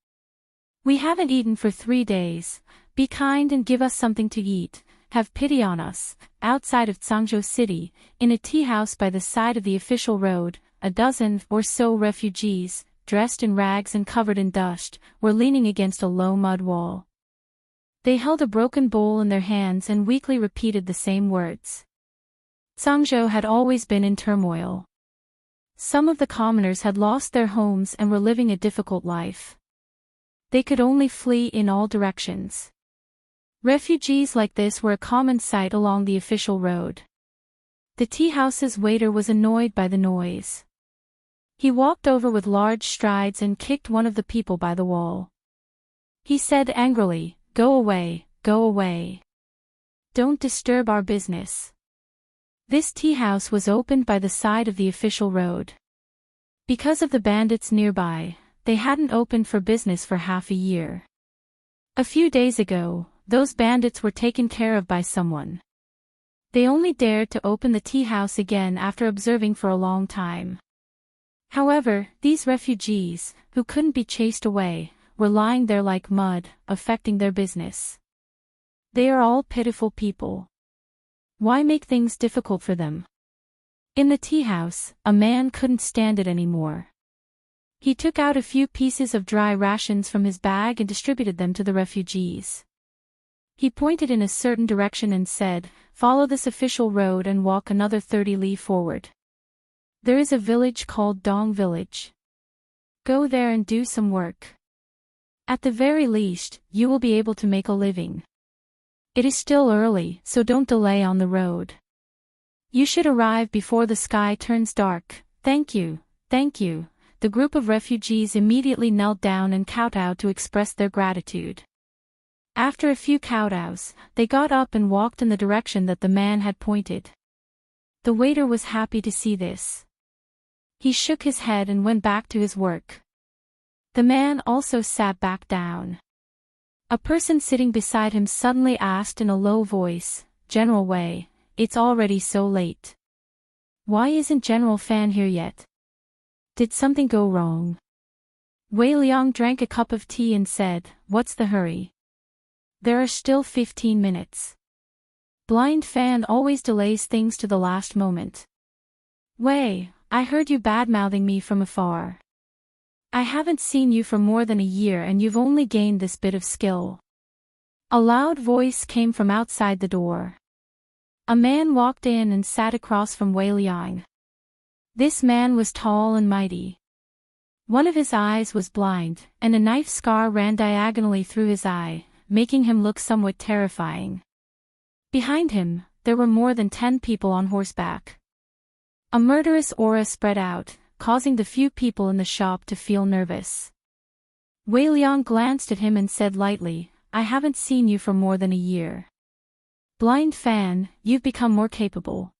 We haven't eaten for 3 days, Be kind and give us something to eat. Have pity on us. Outside of Zhangzhou City, in a tea house by the side of the official road, a dozen or so refugees, dressed in rags and covered in dust, were leaning against a low mud wall. They held a broken bowl in their hands and weakly repeated the same words. Zhangzhou had always been in turmoil. Some of the commoners had lost their homes and were living a difficult life. They could only flee in all directions. Refugees like this were a common sight along the official road. The tea house's waiter was annoyed by the noise. He walked over with large strides and kicked one of the people by the wall. He said angrily, "Go away, go away. Don't disturb our business." This tea house was opened by the side of the official road. Because of the bandits nearby, they hadn't opened for business for half a year. A few days ago, those bandits were taken care of by someone. They only dared to open the tea house again after observing for a long time. However, these refugees, who couldn't be chased away, were lying there like mud, affecting their business. They are all pitiful people. Why make things difficult for them? In the tea house, a man couldn't stand it anymore. He took out a few pieces of dry rations from his bag and distributed them to the refugees. He pointed in a certain direction and said, "Follow this official road and walk another 30 li forward. There is a village called Dong Village. Go there and do some work. At the very least, you will be able to make a living. It is still early, so don't delay on the road. You should arrive before the sky turns dark. Thank you, thank you." The group of refugees immediately knelt down and kowtowed to express their gratitude. After a few kowtows, they got up and walked in the direction that the man had pointed. The waiter was happy to see this. He shook his head and went back to his work. The man also sat back down. A person sitting beside him suddenly asked in a low voice, "General Wei, it's already so late. Why isn't General Fan here yet? Did something go wrong?" Wei Liang drank a cup of tea and said, "What's the hurry? There are still 15 minutes. Blind Fan always delays things to the last moment. Wei, I heard you bad-mouthing me from afar. I haven't seen you for more than a year and you've only gained this bit of skill." A loud voice came from outside the door. A man walked in and sat across from Wei Liang. This man was tall and mighty. One of his eyes was blind, and a knife scar ran diagonally through his eye, making him look somewhat terrifying. Behind him, there were more than 10 people on horseback. A murderous aura spread out, causing the few people in the shop to feel nervous. Wei Liang glanced at him and said lightly, "I haven't seen you for more than a year. Blind Fan, you've become more capable.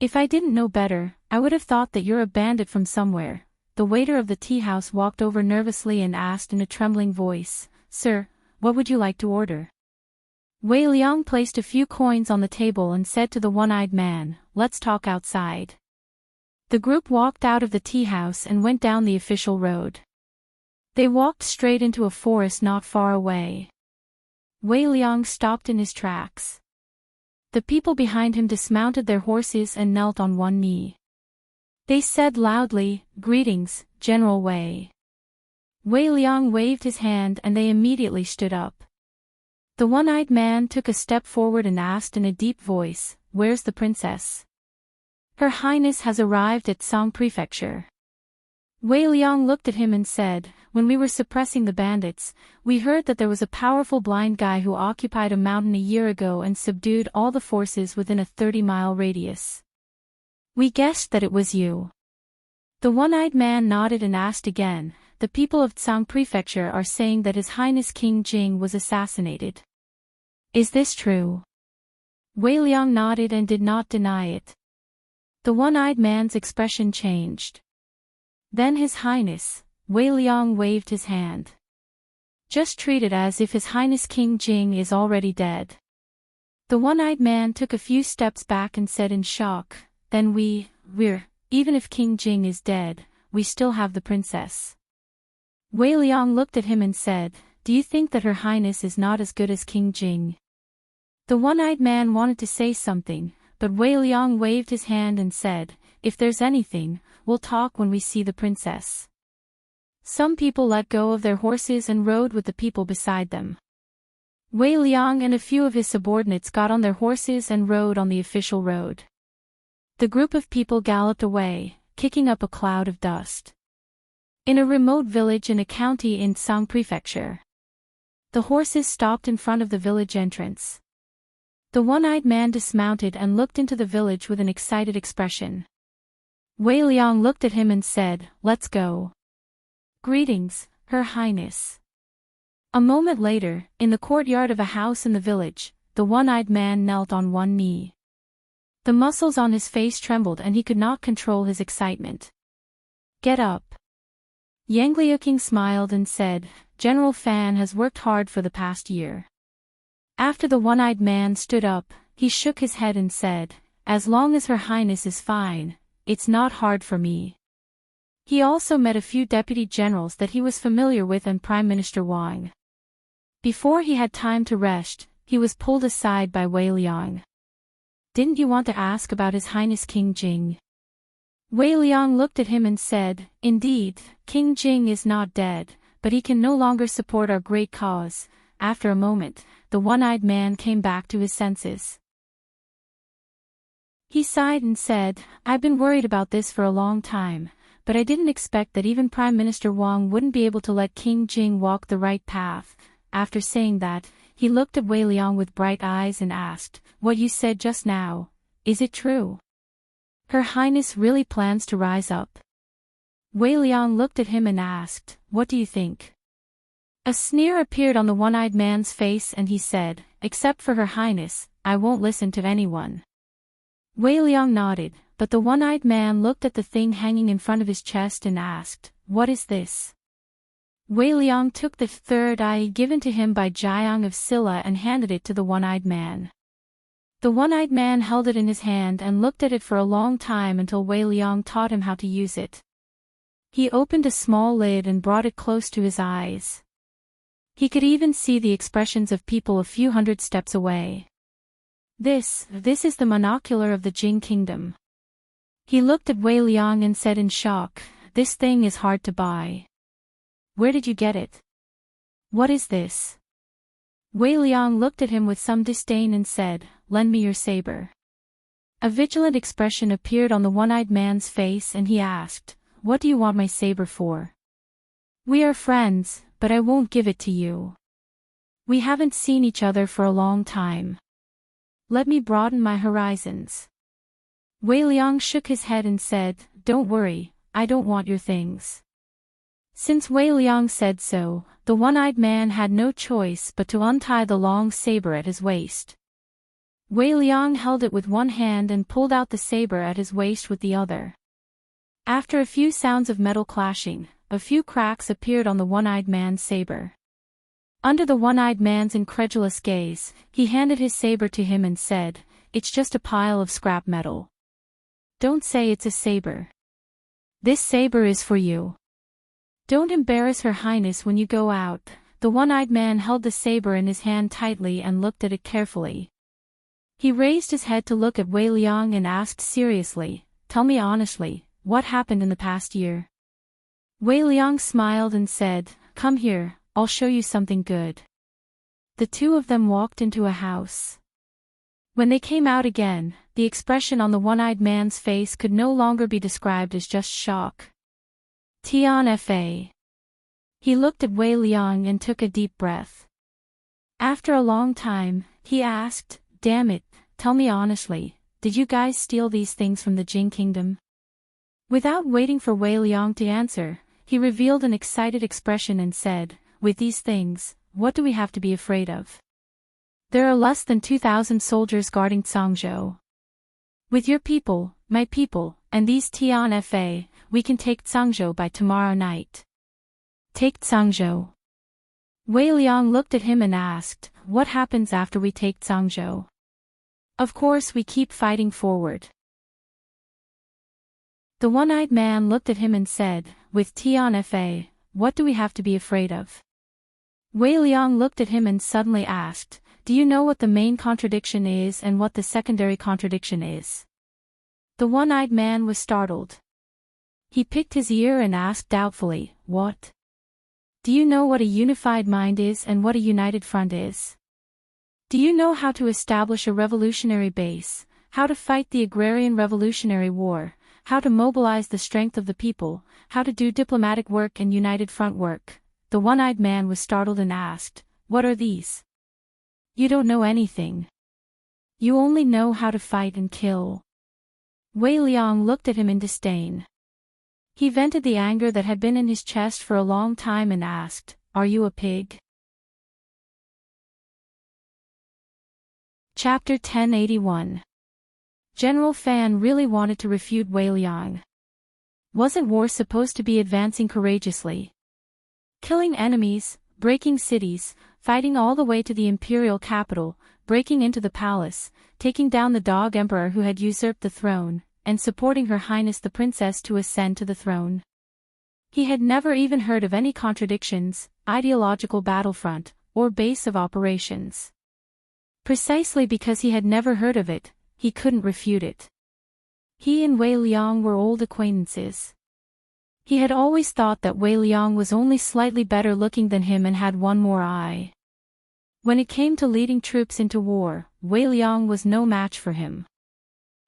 If I didn't know better, I would have thought that you're a bandit from somewhere." The waiter of the tea house walked over nervously and asked in a trembling voice, "Sir, what would you like to order?" Wei Liang placed a few coins on the table and said to the one-eyed man, "Let's talk outside." The group walked out of the tea house and went down the official road. They walked straight into a forest not far away. Wei Liang stopped in his tracks. The people behind him dismounted their horses and knelt on one knee. They said loudly, "Greetings, General Wei." Wei Liang waved his hand and they immediately stood up. The one-eyed man took a step forward and asked in a deep voice, "Where's the princess?" "Her Highness has arrived at Song Prefecture." Wei Liang looked at him and said, "When we were suppressing the bandits, we heard that there was a powerful blind guy who occupied a mountain a year ago and subdued all the forces within a 30-mile radius. We guessed that it was you." The one-eyed man nodded and asked again, "The people of Tsang Prefecture are saying that His Highness King Jing was assassinated. Is this true?" Wei Liang nodded and did not deny it. The one-eyed man's expression changed. "Then His Highness," Wei Liang waved his hand. "Just treat it as if His Highness King Jing is already dead." The one-eyed man took a few steps back and said in shock, "Then we're, even if King Jing is dead, we still have the princess." Wei Liang looked at him and said, do you think that Her Highness is not as good as King Jing? The one-eyed man wanted to say something, but Wei Liang waved his hand and said, if there's anything, we'll talk when we see the princess. Some people let go of their horses and rode with the people beside them. Wei Liang and a few of his subordinates got on their horses and rode on the official road. The group of people galloped away, kicking up a cloud of dust. In a remote village in a county in Sang Prefecture, the horses stopped in front of the village entrance. The one-eyed man dismounted and looked into the village with an excited expression. Wei Liang looked at him and said, let's go. Greetings, Her Highness. A moment later, in the courtyard of a house in the village, the one-eyed man knelt on one knee. The muscles on his face trembled and he could not control his excitement. Get up. Yang Liuqing smiled and said, General Fan has worked hard for the past year. After the one-eyed man stood up, he shook his head and said, as long as Her Highness is fine, it's not hard for me. He also met a few deputy generals that he was familiar with and Prime Minister Wang. Before he had time to rest, he was pulled aside by Wei Liang. Didn't you want to ask about His Highness King Jing? Wei Liang looked at him and said, indeed, King Jing is not dead, but he can no longer support our great cause. After a moment, the one-eyed man came back to his senses. He sighed and said, I've been worried about this for a long time, but I didn't expect that even Prime Minister Wang wouldn't be able to let King Jing walk the right path. After saying that, he looked at Wei Liang with bright eyes and asked, what you said just now, is it true? Her Highness really plans to rise up? Wei Liang looked at him and asked, what do you think? A sneer appeared on the one-eyed man's face and he said, except for Her Highness, I won't listen to anyone. Wei Liang nodded, but the one-eyed man looked at the thing hanging in front of his chest and asked, what is this? Wei Liang took the third eye given to him by Jiang of Silla and handed it to the one-eyed man. The one-eyed man held it in his hand and looked at it for a long time until Wei Liang taught him how to use it. He opened a small lid and brought it close to his eyes. He could even see the expressions of people a few hundred steps away. This is the monocular of the Jing Kingdom. He looked at Wei Liang and said in shock, this thing is hard to buy. Where did you get it? What is this? Wei Liang looked at him with some disdain and said, lend me your saber. A vigilant expression appeared on the one-eyed man's face and he asked, what do you want my saber for? We are friends, but I won't give it to you. We haven't seen each other for a long time. Let me broaden my horizons. Wei Liang shook his head and said, don't worry, I don't want your things. Since Wei Liang said so, the one-eyed man had no choice but to untie the long saber at his waist. Wei Liang held it with one hand and pulled out the saber at his waist with the other. After a few sounds of metal clashing, a few cracks appeared on the one-eyed man's saber. Under the one-eyed man's incredulous gaze, he handed his saber to him and said, it's just a pile of scrap metal. Don't say it's a saber. This saber is for you. Don't embarrass Her Highness when you go out. The one-eyed man held the saber in his hand tightly and looked at it carefully. He raised his head to look at Wei Liang and asked seriously, tell me honestly, what happened in the past year? Wei Liang smiled and said, come here, I'll show you something good. The two of them walked into a house. When they came out again, the expression on the one-eyed man's face could no longer be described as just shock. Tian Fa. He looked at Wei Liang and took a deep breath. After a long time, he asked, damn it, tell me honestly, did you guys steal these things from the Jing Kingdom? Without waiting for Wei Liang to answer, he revealed an excited expression and said, with these things, what do we have to be afraid of? There are less than 2,000 soldiers guarding Tsangzhou. With your people, my people, and these Tian Fa, we can take Tsangzhou by tomorrow night. Take Tsangzhou. Wei Liang looked at him and asked, what happens after we take Tsangzhou? Of course we keep fighting forward. The one-eyed man looked at him and said, with Tian Fa, what do we have to be afraid of? Wei Liang looked at him and suddenly asked, "Do you know what the main contradiction is and what the secondary contradiction is?" The one-eyed man was startled. He picked his ear and asked doubtfully, "What? Do you know what a unified mind is and what a united front is? Do you know how to establish a revolutionary base, how to fight the agrarian revolutionary war, how to mobilize the strength of the people, how to do diplomatic work and united front work?" The one-eyed man was startled and asked, "What are these?" "You don't know anything. You only know how to fight and kill." Wei Liang looked at him in disdain. He vented the anger that had been in his chest for a long time and asked, "Are you a pig?" Chapter 1081. General Fan really wanted to refute Wei Liang. Wasn't war supposed to be advancing courageously? Killing enemies, breaking cities, fighting all the way to the imperial capital, breaking into the palace, taking down the dog emperor who had usurped the throne, and supporting Her Highness the Princess to ascend to the throne. He had never even heard of any contradictions, ideological battlefront, or base of operations. Precisely because he had never heard of it, he couldn't refute it. He and Wei Liang were old acquaintances. He had always thought that Wei Liang was only slightly better looking than him and had one more eye. When it came to leading troops into war, Wei Liang was no match for him.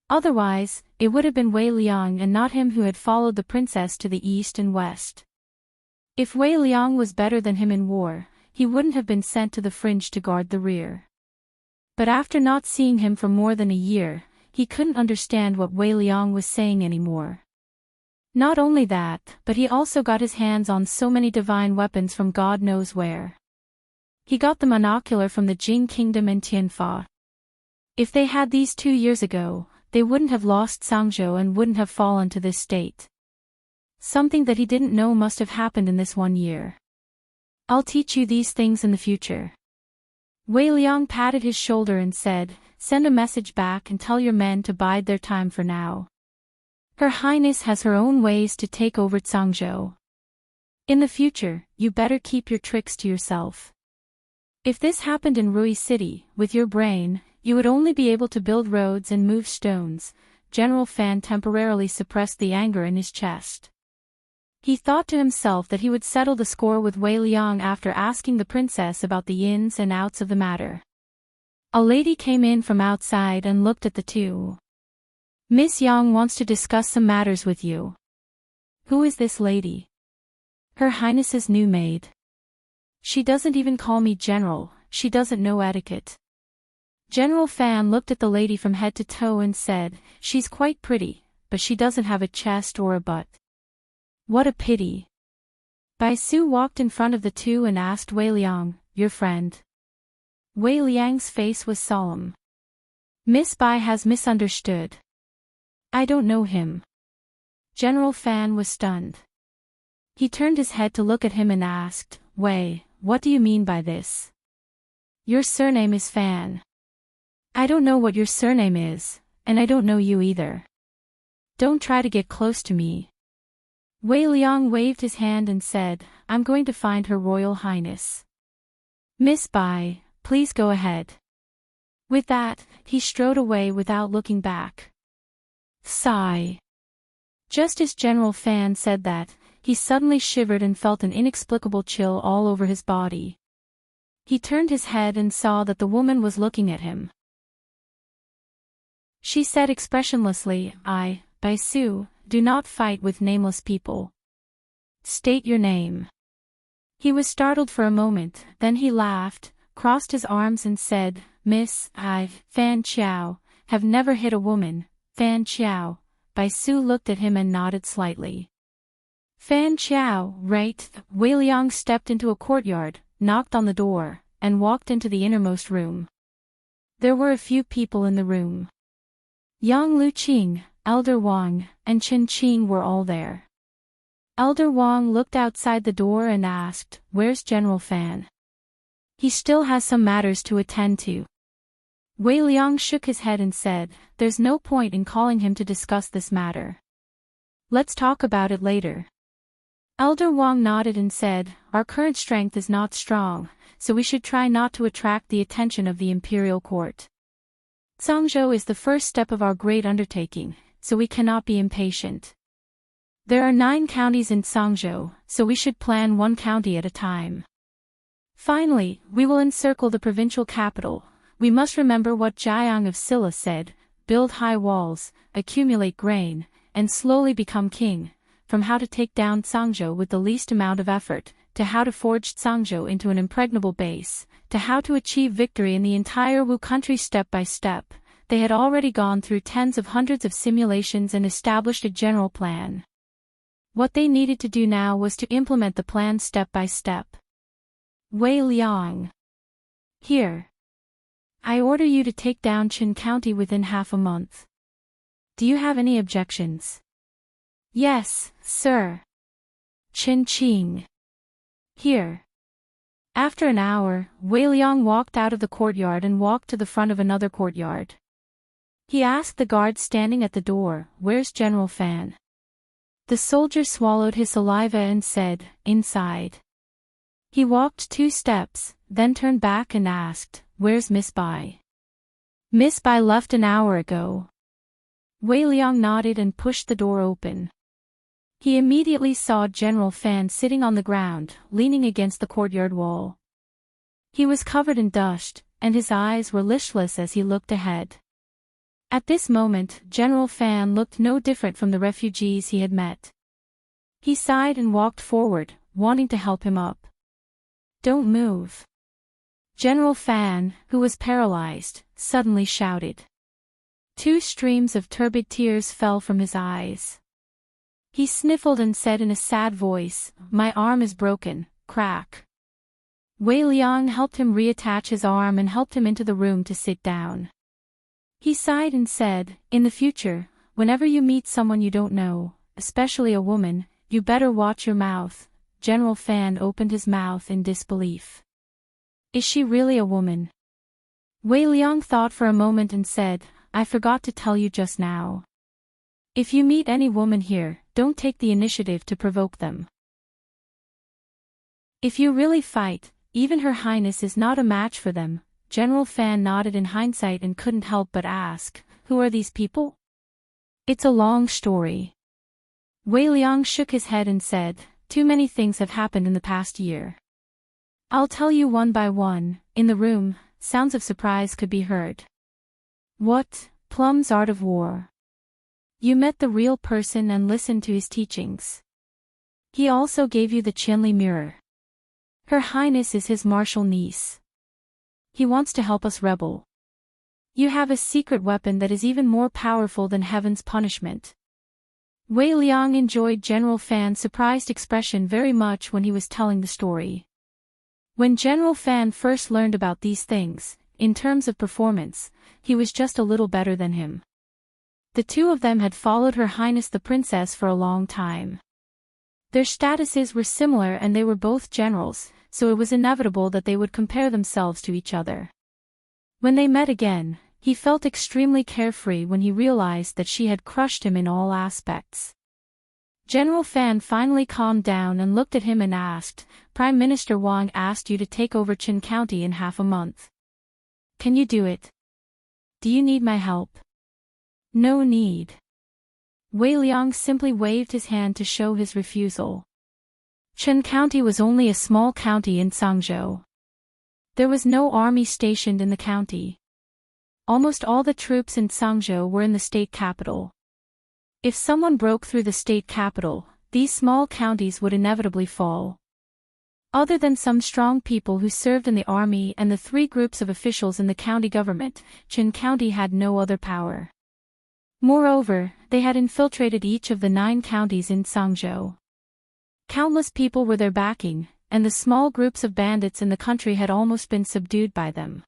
Otherwise, it would have been Wei Liang and not him who had followed the princess to the east and west. If Wei Liang was better than him in war, he wouldn't have been sent to the fringe to guard the rear. But after not seeing him for more than a year, he couldn't understand what Wei Liang was saying anymore. Not only that, but he also got his hands on so many divine weapons from God knows where. He got the monocular from the Jing Kingdom and Tianfa. If they had these 2 years ago, they wouldn't have lost Sangzhou and wouldn't have fallen to this state. Something that he didn't know must have happened in this 1 year. "I'll teach you these things in the future." Wei Liang patted his shoulder and said, "Send a message back and tell your men to bide their time for now. Her Highness has her own ways to take over Sangzhou. In the future, you better keep your tricks to yourself. If this happened in Rui City, with your brain, you would only be able to build roads and move stones." General Fan temporarily suppressed the anger in his chest. He thought to himself that he would settle the score with Wei Liang after asking the princess about the ins and outs of the matter. A lady came in from outside and looked at the two. "Miss Yang wants to discuss some matters with you." "Who is this lady?" "Her Highness's new maid. She doesn't even call me General, she doesn't know etiquette." General Fan looked at the lady from head to toe and said, "She's quite pretty, but she doesn't have a chest or a butt." "What a pity." Bai Su walked in front of the two and asked Wei Liang, "Your friend?" Wei Liang's face was solemn. "Miss Bai has misunderstood. I don't know him." General Fan was stunned. He turned his head to look at him and asked, "Wei, what do you mean by this? Your surname is Fan." "I don't know what your surname is, and I don't know you either. Don't try to get close to me." Wei Liang waved his hand and said, "I'm going to find Her Royal Highness. Miss Bai, please go ahead." With that, he strode away without looking back. Sigh. Just as General Fan said that, he suddenly shivered and felt an inexplicable chill all over his body. He turned his head and saw that the woman was looking at him. She said expressionlessly, Bai Su, do not fight with nameless people. State your name." He was startled for a moment, then he laughed, crossed his arms and said, "Miss, Fan Chiao, have never hit a woman, Fan Chiao." Bai Su looked at him and nodded slightly. "Fan Chiao, right?" Wei Liang stepped into a courtyard, knocked on the door, and walked into the innermost room. There were a few people in the room. Yang Luqing, Elder Wang, and Chen Qing were all there. Elder Wang looked outside the door and asked, "Where's General Fan? He still has some matters to attend to." Wei Liang shook his head and said, "There's no point in calling him to discuss this matter. Let's talk about it later." Elder Wang nodded and said, "Our current strength is not strong, so we should try not to attract the attention of the imperial court. Zhangzhou is the first step of our great undertaking, so we cannot be impatient. There are 9 counties in Zhangzhou, so we should plan one county at a time. Finally, we will encircle the provincial capital. We must remember what Jiang of Silla said, build high walls, accumulate grain, and slowly become king. From how to take down Zhangzhou with the least amount of effort, to how to forge Zhangzhou into an impregnable base, to how to achieve victory in the entire Wu country step by step. They had already gone through tens of hundreds of simulations and established a general plan. What they needed to do now was to implement the plan step by step. Wei Liang. Here. I order you to take down Qin County within half a month. Do you have any objections? Yes, sir. Qin Qing. Here. After an hour, Wei Liang walked out of the courtyard and walked to the front of another courtyard. He asked the guard standing at the door, "Where's General Fan?" The soldier swallowed his saliva and said, "Inside." He walked 2 steps, then turned back and asked, "Where's Miss Bai?" "Miss Bai left an hour ago." Wei Liang nodded and pushed the door open. He immediately saw General Fan sitting on the ground, leaning against the courtyard wall. He was covered in dust, and his eyes were listless as he looked ahead. At this moment, General Fan looked no different from the refugees he had met. He sighed and walked forward, wanting to help him up. "Don't move." General Fan, who was paralyzed, suddenly shouted. 2 streams of turbid tears fell from his eyes. He sniffled and said in a sad voice, "My arm is broken, crack." Wei Liang helped him reattach his arm and helped him into the room to sit down. He sighed and said, "In the future, whenever you meet someone you don't know, especially a woman, you better watch your mouth." General Fan opened his mouth in disbelief. "Is she really a woman?" Wei Liang thought for a moment and said, "I forgot to tell you just now. If you meet any woman here, don't take the initiative to provoke them. If you really fight, even Her Highness is not a match for them." General Fan nodded in hindsight and couldn't help but ask, "Who are these people?" "It's a long story." Wei Liang shook his head and said, "Too many things have happened in the past year. I'll tell you one by one." In the room, sounds of surprise could be heard. "What? Plum's Art of War? You met the real person and listened to his teachings. He also gave you the Qianli mirror. Her Highness is his martial niece. He wants to help us rebel. You have a secret weapon that is even more powerful than heaven's punishment." Wei Liang enjoyed General Fan's surprised expression very much when he was telling the story. When General Fan first learned about these things, in terms of performance, he was just a little better than him. The 2 of them had followed Her Highness the Princess for a long time. Their statuses were similar and they were both generals, so it was inevitable that they would compare themselves to each other. When they met again, he felt extremely carefree when he realized that she had crushed him in all aspects. General Fan finally calmed down and looked at him and asked, "Prime Minister Wang asked you to take over Qin County in half a month. Can you do it? Do you need my help?" "No need." Wei Liang simply waved his hand to show his refusal. Qin County was only a small county in Zhangzhou. There was no army stationed in the county. Almost all the troops in Zhangzhou were in the state capital. If someone broke through the state capital, these small counties would inevitably fall. Other than some strong people who served in the army and the 3 groups of officials in the county government, Qin County had no other power. Moreover, they had infiltrated each of the 9 counties in Zhangzhou. Countless people were their backing, and the small groups of bandits in the country had almost been subdued by them.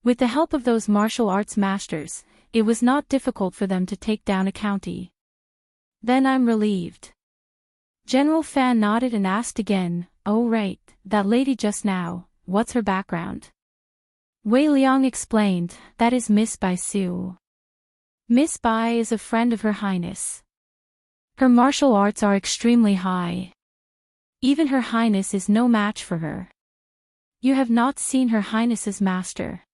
With the help of those martial arts masters, it was not difficult for them to take down a county. "Then I'm relieved." General Fan nodded and asked again, "Oh right, that lady just now, what's her background?" Wei Liang explained, "That is Miss Bai Su. Miss Bai is a friend of Her Highness. Her martial arts are extremely high. Even Her Highness is no match for her. You have not seen Her Highness's master.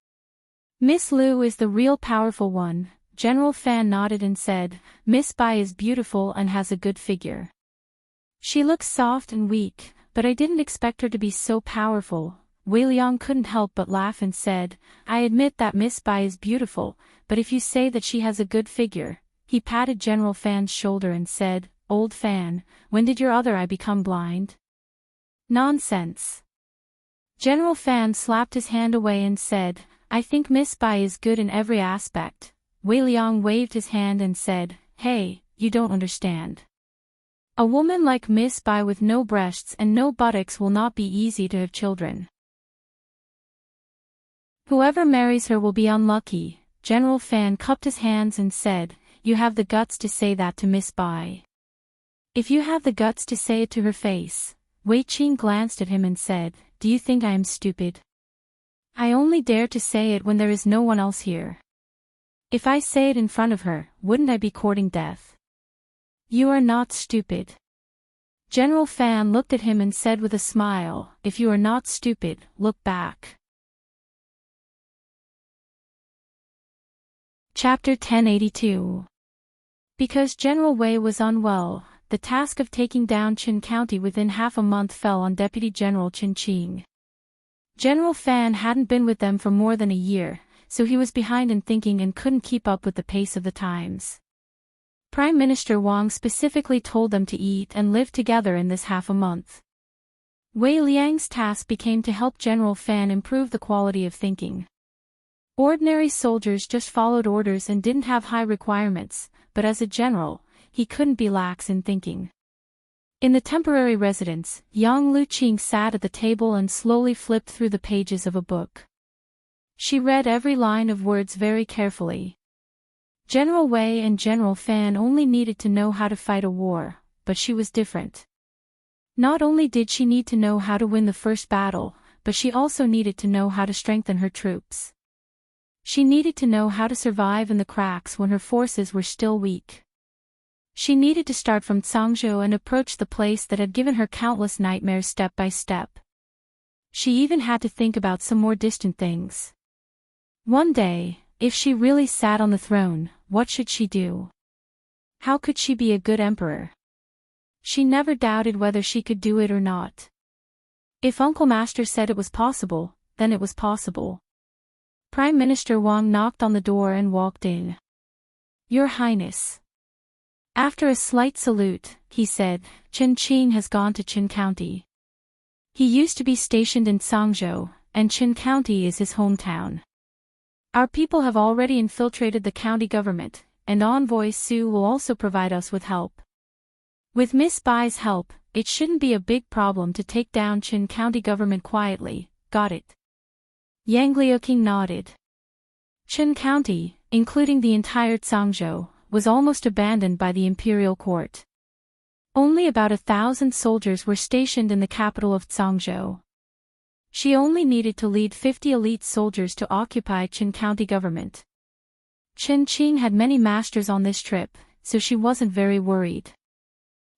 Miss Lu is the real powerful one. General Fan nodded and said, Miss Bai is beautiful and has a good figure. She looks soft and weak, but I didn't expect her to be so powerful. Wei Liang couldn't help but laugh and said, I admit that Miss Bai is beautiful, but if you say that she has a good figure. He patted General Fan's shoulder and said, Old Fan, when did your other eye become blind? Nonsense. General Fan slapped his hand away and said, I think Miss Bai is good in every aspect. Wei Liang waved his hand and said, Hey, you don't understand. A woman like Miss Bai with no breasts and no buttocks will not be easy to have children. Whoever marries her will be unlucky. General Fan cupped his hands and said, You have the guts to say that to Miss Bai. If you have the guts to say it to her face. Wei Qing glanced at him and said, Do you think I am stupid? I only dare to say it when there is no one else here. If I say it in front of her, wouldn't I be courting death? You are not stupid. General Fan looked at him and said with a smile, If you are not stupid, look back. Chapter 1082. Because General Wei was unwell, the task of taking down Qin County within half a month fell on Deputy General Qin Qing. General Fan hadn't been with them for more than a year, so he was behind in thinking and couldn't keep up with the pace of the times. Prime Minister Wang specifically told them to eat and live together in this half a month. Wei Liang's task became to help General Fan improve the quality of thinking. Ordinary soldiers just followed orders and didn't have high requirements, but as a general, he couldn't be lax in thinking. In the temporary residence, young Lu Qing sat at the table and slowly flipped through the pages of a book. She read every line of words very carefully. General Wei and General Fan only needed to know how to fight a war, but she was different. Not only did she need to know how to win the first battle, but she also needed to know how to strengthen her troops. She needed to know how to survive in the cracks when her forces were still weak. She needed to start from Cangzhou and approach the place that had given her countless nightmares step by step. She even had to think about some more distant things. One day, if she really sat on the throne, what should she do? How could she be a good emperor? She never doubted whether she could do it or not. If Uncle Master said it was possible, then it was possible. Prime Minister Wang knocked on the door and walked in. Your Highness. After a slight salute, he said, Qin Qing has gone to Qin County. He used to be stationed in Cangzhou, and Qin County is his hometown. Our people have already infiltrated the county government, and Envoy Su will also provide us with help. With Miss Bai's help, it shouldn't be a big problem to take down Qin County government quietly, got it? Yang Liuqing nodded. Qin County, including the entire Cangzhou, was almost abandoned by the imperial court. Only about 1,000 soldiers were stationed in the capital of Cangzhou. She only needed to lead 50 elite soldiers to occupy Qin County government. Qin Qing had many masters on this trip, so she wasn't very worried.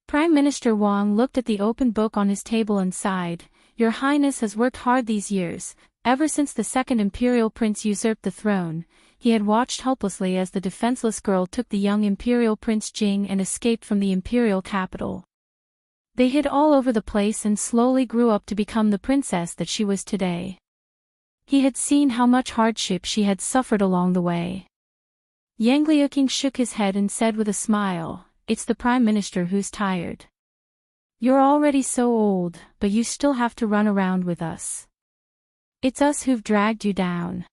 Prime Minister Wang looked at the open book on his table and sighed, Your Highness has worked hard these years. Ever since the second imperial prince usurped the throne, he had watched helplessly as the defenseless girl took the young imperial prince Jing and escaped from the imperial capital. They hid all over the place and slowly grew up to become the princess that she was today. He had seen how much hardship she had suffered along the way. Yang Liuqing shook his head and said with a smile, It's the Prime Minister who's tired. You're already so old, but you still have to run around with us. It's us who've dragged you down.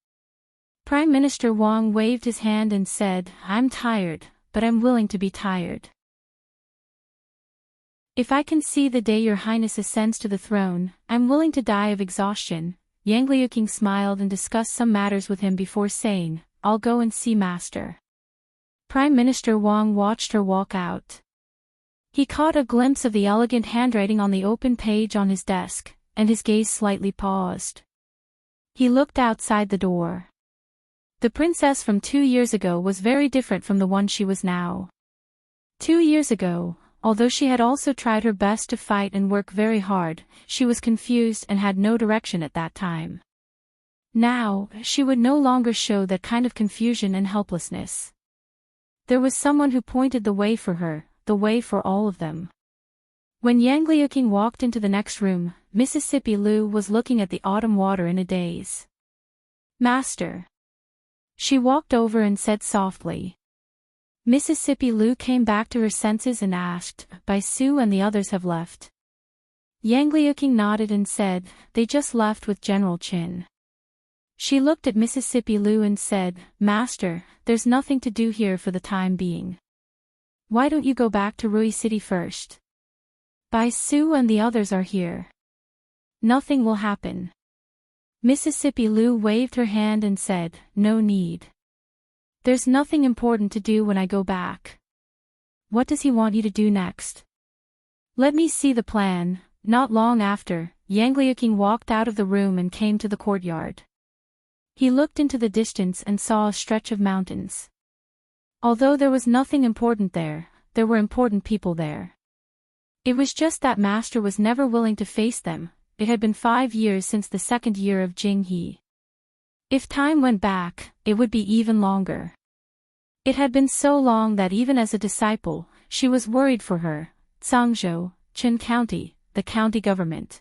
Prime Minister Wang waved his hand and said, I'm tired, but I'm willing to be tired. If I can see the day Your Highness ascends to the throne, I'm willing to die of exhaustion. Yang Liuqing smiled and discussed some matters with him before saying, I'll go and see Master. Prime Minister Wang watched her walk out. He caught a glimpse of the elegant handwriting on the open page on his desk, and his gaze slightly paused. He looked outside the door. The princess from 2 years ago was very different from the one she was now. 2 years ago, Although she had also tried her best to fight and work very hard, she was confused and had no direction at that time. Now, she would no longer show that kind of confusion and helplessness. There was someone who pointed the way for her, the way for all of them. When Yang Liuqing walked into the next room, Mississippi Lu was looking at the autumn water in a daze. "Master." She walked over and said softly. Mississippi Lu came back to her senses and asked, "Bai Su and the others have left?" Yang Liuqing nodded and said, "They just left with General Qin." She looked at Mississippi Lu and said, "Master, there's nothing to do here for the time being. Why don't you go back to Rui City first? Bai Su and the others are here. Nothing will happen." Mississippi Lu waved her hand and said, "No need. There's nothing important to do when I go back." "What does he want you to do next?" "Let me see the plan." Not long after, Yang Liuqing walked out of the room and came to the courtyard. He looked into the distance and saw a stretch of mountains. Although there was nothing important there were important people there. It was just that Master was never willing to face them. It had been 5 years since the second year of Jing He. If time went back, it would be even longer. It had been so long that even as a disciple, she was worried for her. Zhangzhou, Qin County, the county government.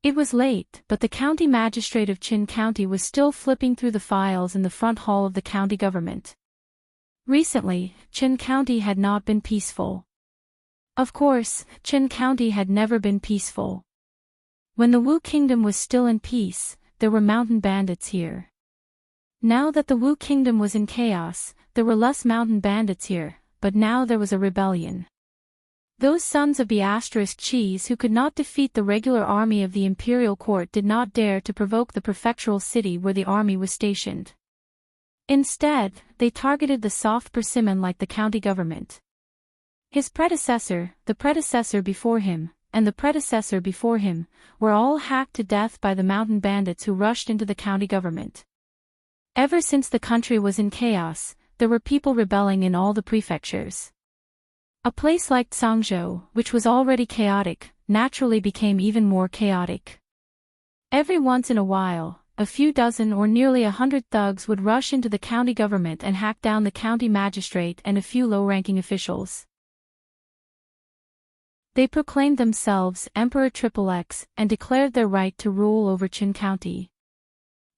It was late, but the county magistrate of Qin County was still flipping through the files in the front hall of the county government. Recently, Qin County had not been peaceful. Of course, Qin County had never been peaceful. When the Wu Kingdom was still in peace, there were mountain bandits here. Now that the Wu Kingdom was in chaos, there were less mountain bandits here, but now there was a rebellion. Those sons of B***Cheese who could not defeat the regular army of the imperial court did not dare to provoke the prefectural city where the army was stationed. Instead, they targeted the soft persimmon like the county government. His predecessor, the predecessor before him, and the predecessor before him, were all hacked to death by the mountain bandits who rushed into the county government. Ever since the country was in chaos, there were people rebelling in all the prefectures. A place like Zhangzhou, which was already chaotic, naturally became even more chaotic. Every once in a while, a few dozen or nearly 100 thugs would rush into the county government and hack down the county magistrate and a few low-ranking officials. They proclaimed themselves Emperor XXX and declared their right to rule over Qin County.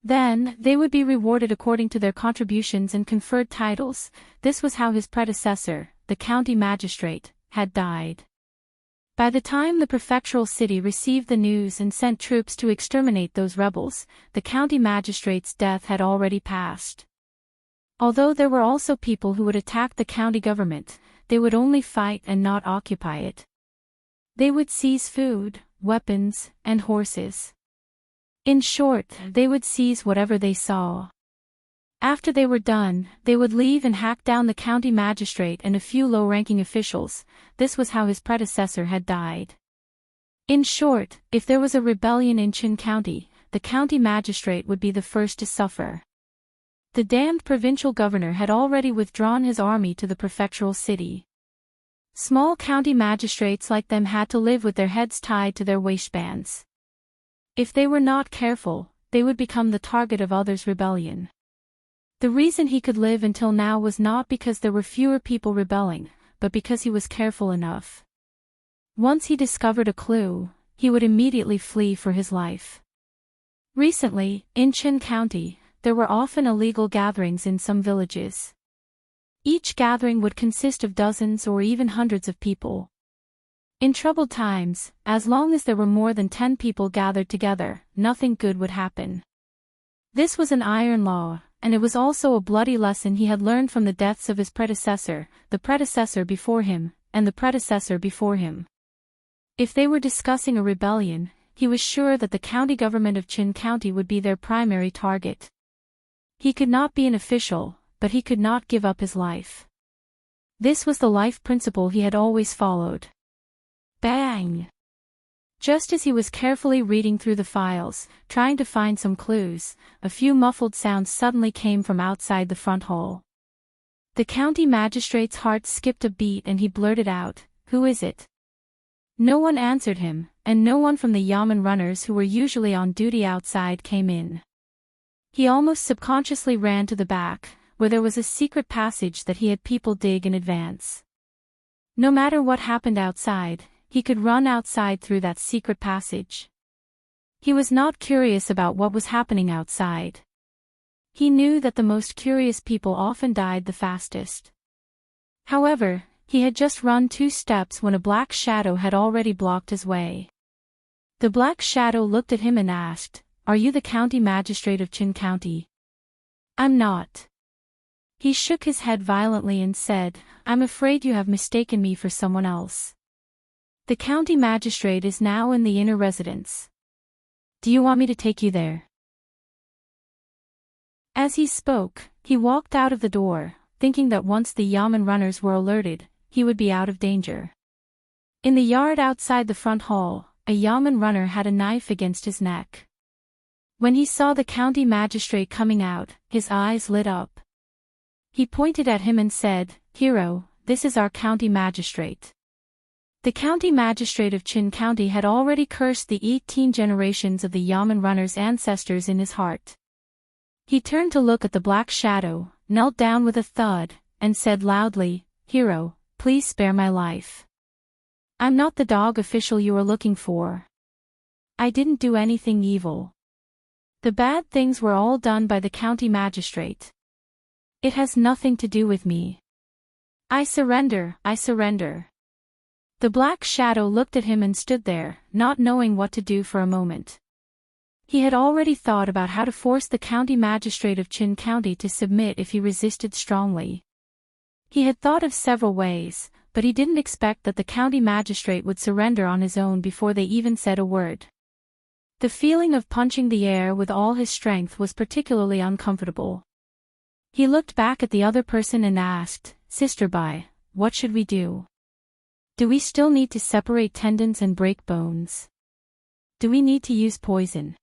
Then, they would be rewarded according to their contributions and conferred titles. This was how his predecessor, the county magistrate, had died. By the time the prefectural city received the news and sent troops to exterminate those rebels, the county magistrate's death had already passed. Although there were also people who would attack the county government, they would only fight and not occupy it. They would seize food, weapons, and horses. In short, they would seize whatever they saw. After they were done, they would leave and hack down the county magistrate and a few low-ranking officials. This was how his predecessor had died. In short, if there was a rebellion in Qin County, the county magistrate would be the first to suffer. The damned provincial governor had already withdrawn his army to the prefectural city. Small county magistrates like them had to live with their heads tied to their waistbands. If they were not careful, they would become the target of others' rebellion. The reason he could live until now was not because there were fewer people rebelling, but because he was careful enough. Once he discovered a clue, he would immediately flee for his life. Recently, in Qin County, there were often illegal gatherings in some villages. Each gathering would consist of dozens or even hundreds of people. In troubled times, as long as there were more than 10 people gathered together, nothing good would happen. This was an iron law, and it was also a bloody lesson he had learned from the deaths of his predecessor, the predecessor before him, and the predecessor before him. If they were discussing a rebellion, he was sure that the county government of Qin County would be their primary target. He could not be an official, but he could not give up his life. This was the life principle he had always followed. Bang! Just as he was carefully reading through the files, trying to find some clues, a few muffled sounds suddenly came from outside the front hall. The county magistrate's heart skipped a beat and he blurted out, who is it? No one answered him, and no one from the yamen runners who were usually on duty outside came in. He almost subconsciously ran to the back, where there was a secret passage that he had people dig in advance. No matter what happened outside, he could run outside through that secret passage. He was not curious about what was happening outside. He knew that the most curious people often died the fastest. However, he had just run 2 steps when a black shadow had already blocked his way. The black shadow looked at him and asked, "Are you the county magistrate of Chin County?" "I'm not." He shook his head violently and said, "I'm afraid you have mistaken me for someone else. The county magistrate is now in the inner residence. Do you want me to take you there?" As he spoke, he walked out of the door, thinking that once the yamen runners were alerted, he would be out of danger. In the yard outside the front hall, a yamen runner had a knife against his neck. When he saw the county magistrate coming out, his eyes lit up. He pointed at him and said, "Hero, this is our county magistrate." The county magistrate of Chin County had already cursed the 18 generations of the yamen runners' ancestors in his heart. He turned to look at the black shadow, knelt down with a thud, and said loudly, "Hero, please spare my life. I'm not the dog official you are looking for. I didn't do anything evil. The bad things were all done by the county magistrate. It has nothing to do with me. I surrender, I surrender." The black shadow looked at him and stood there, not knowing what to do for a moment. He had already thought about how to force the county magistrate of Chin County to submit if he resisted strongly. He had thought of several ways, but he didn't expect that the county magistrate would surrender on his own before they even said a word. The feeling of punching the air with all his strength was particularly uncomfortable. He looked back at the other person and asked, "Sister Bai, what should we do? Do we still need to separate tendons and break bones? Do we need to use poison?"